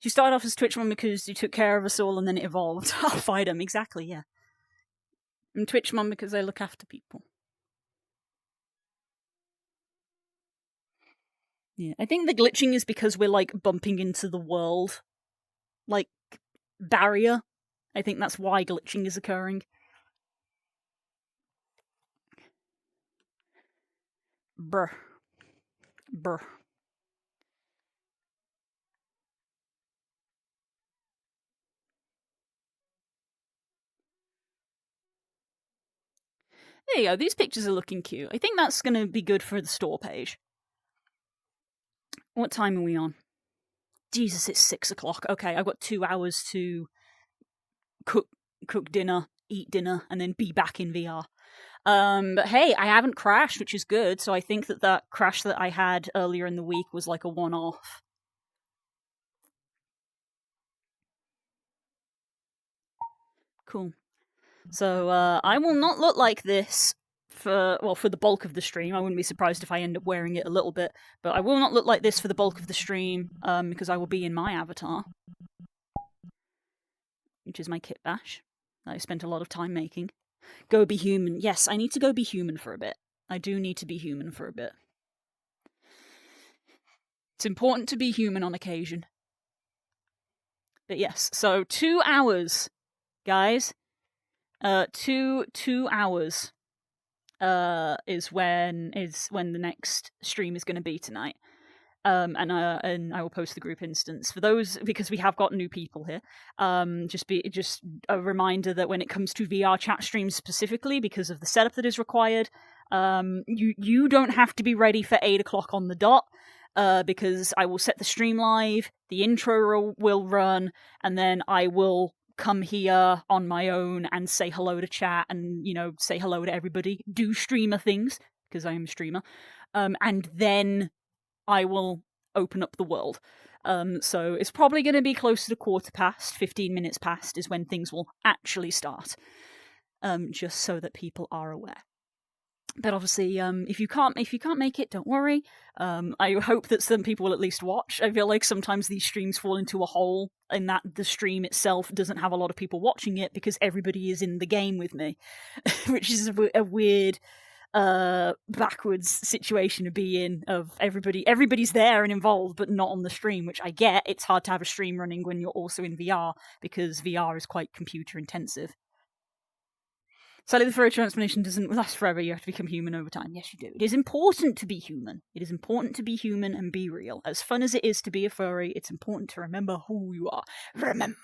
A: You started off as Twitch Mom because you took care of us all and then it evolved. I'll fight them, exactly, yeah. I'm Twitch Mom because I look after people. Yeah, I think the glitching is because we're, like, bumping into the world, like, barrier. I think that's why glitching is occurring. Brr. Brr. There you go, these pictures are looking cute. I think that's going to be good for the store page. What time are we on? Jesus, it's 6 o'clock. Okay, I've got 2 hours to cook dinner, eat dinner, and then be back in VR. But hey, I haven't crashed, which is good, so I think that crash that I had earlier in the week was like a one-off. Cool. So, I will not look like this for the bulk of the stream. I wouldn't be surprised if I end up wearing it a little bit, but I will not look like this for the bulk of the stream, because I will be in my avatar, which is my kit bash that I spent a lot of time making. Go be human. Yes, I need to go be human for a bit. I do need to be human for a bit. It's important to be human on occasion. But yes, so 2 hours, guys. 2 hours is when the next stream is going to be tonight. And I will post the group instance for those, because we have got new people here. Just a reminder that when it comes to VR chat streams specifically, because of the setup that is required, you don't have to be ready for 8 o'clock on the dot. Because I will set the stream live, the intro will run, and then I will come here on my own and say hello to chat and, say hello to everybody, do streamer things, because I am a streamer, and then I will open up the world. So it's probably going to be closer to 15 minutes past is when things will actually start, just so that people are aware. But obviously, if you can't make it, don't worry. I hope that some people will at least watch. I feel like sometimes these streams fall into a hole in that the stream itself doesn't have a lot of people watching it because everybody is in the game with me, which is a weird, backwards situation to be in. Of everybody's there and involved, but not on the stream. Which I get. It's hard to have a stream running when you're also in VR because VR is quite computer intensive. Sadly, the furry transformation doesn't last forever. You have to become human over time. Yes, you do. It is important to be human. It is important to be human and be real. As fun as it is to be a furry, it's important to remember who you are. Remember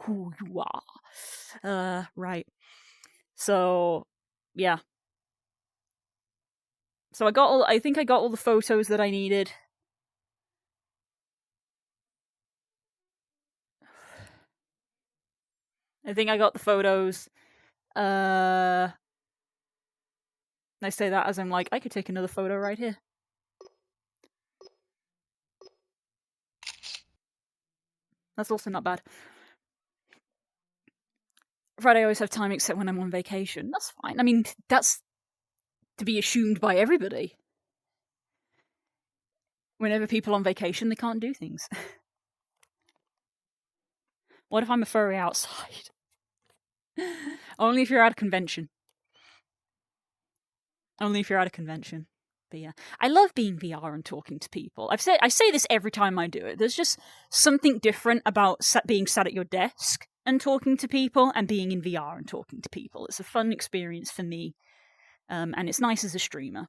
A: who you are. Right. So, yeah. So I think I got all the photos that I needed. I think I got the photos. I say that as I'm like, I could take another photo right here. That's also not bad. Friday I always have time except when I'm on vacation. That's fine. I mean, that's to be assumed by everybody. Whenever people on vacation, they can't do things. What if I'm a furry outside? Only if you're at a convention. Only if you're at a convention. But yeah, I love being VR and talking to people. I say this every time I do it. There's just something different about being sat at your desk and talking to people and being in VR and talking to people. It's a fun experience for me, and it's nice as a streamer.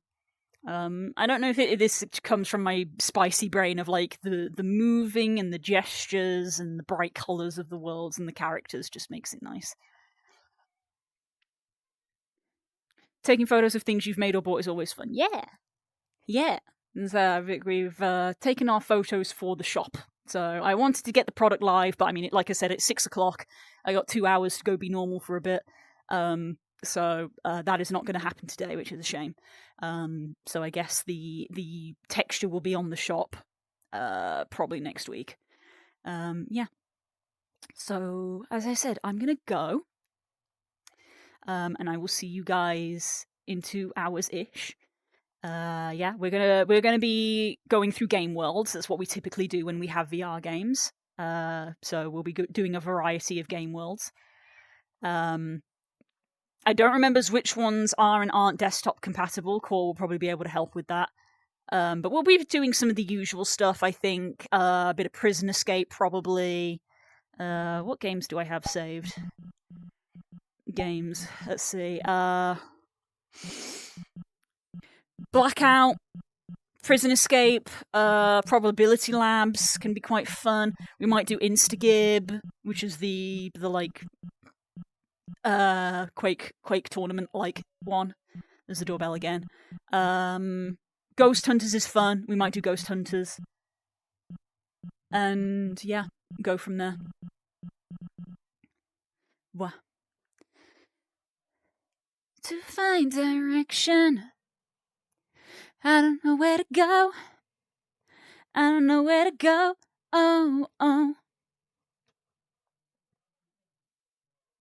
A: I don't know if this comes from my spicy brain of like the moving and the gestures and the bright colours of the worlds and the characters just makes it nice. Taking photos of things you've made or bought is always fun. Yeah. And, we've taken our photos for the shop. So I wanted to get the product live, but I mean, like I said, it's 6 o'clock. I got 2 hours to go be normal for a bit. So that is not going to happen today, which is a shame. So I guess the texture will be on the shop probably next week. Yeah. So as I said, I'm going to go. And I will see you guys in 2 hours-ish. Yeah, we're gonna be going through game worlds. That's what we typically do when we have VR games. So we'll be doing a variety of game worlds. I don't remember which ones are and aren't desktop compatible. Core will probably be able to help with that. But we'll be doing some of the usual stuff, I think. A bit of Prison Escape, probably. What games do I have saved? Games. Let's see. Blackout, Prison Escape, Probability Labs can be quite fun. We might do Instagib, which is the like Quake tournament like one. There's the doorbell again. Ghost Hunters is fun. We might do Ghost Hunters. And yeah, go from there. Wow. To find direction, I don't know where to go. I don't know where to go. Oh.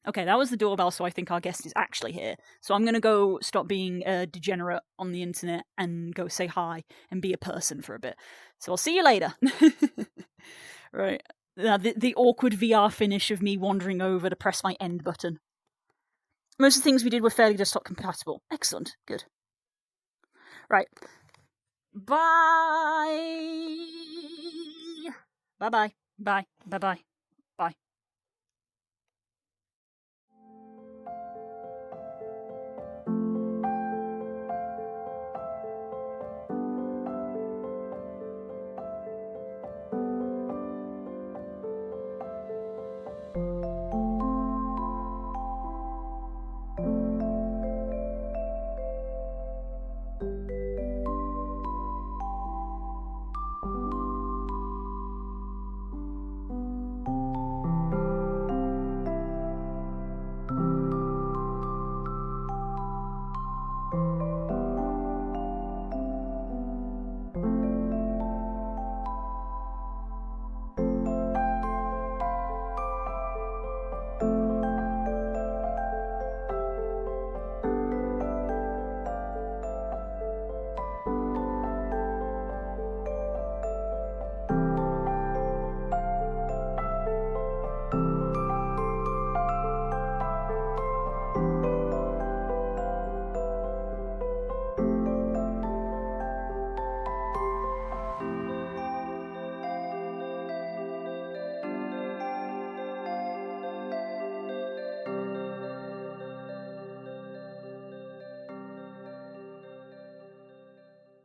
A: Okay, that was the doorbell, so I think our guest is actually here. So I'm going to go stop being a degenerate on the internet and go say hi and be a person for a bit. So I'll see you later. Right. The awkward VR finish of me wandering over to press my end button. Most of the things we did were fairly desktop compatible. Excellent. Good. Right. Bye. Bye-bye. Bye. Bye-bye. Bye.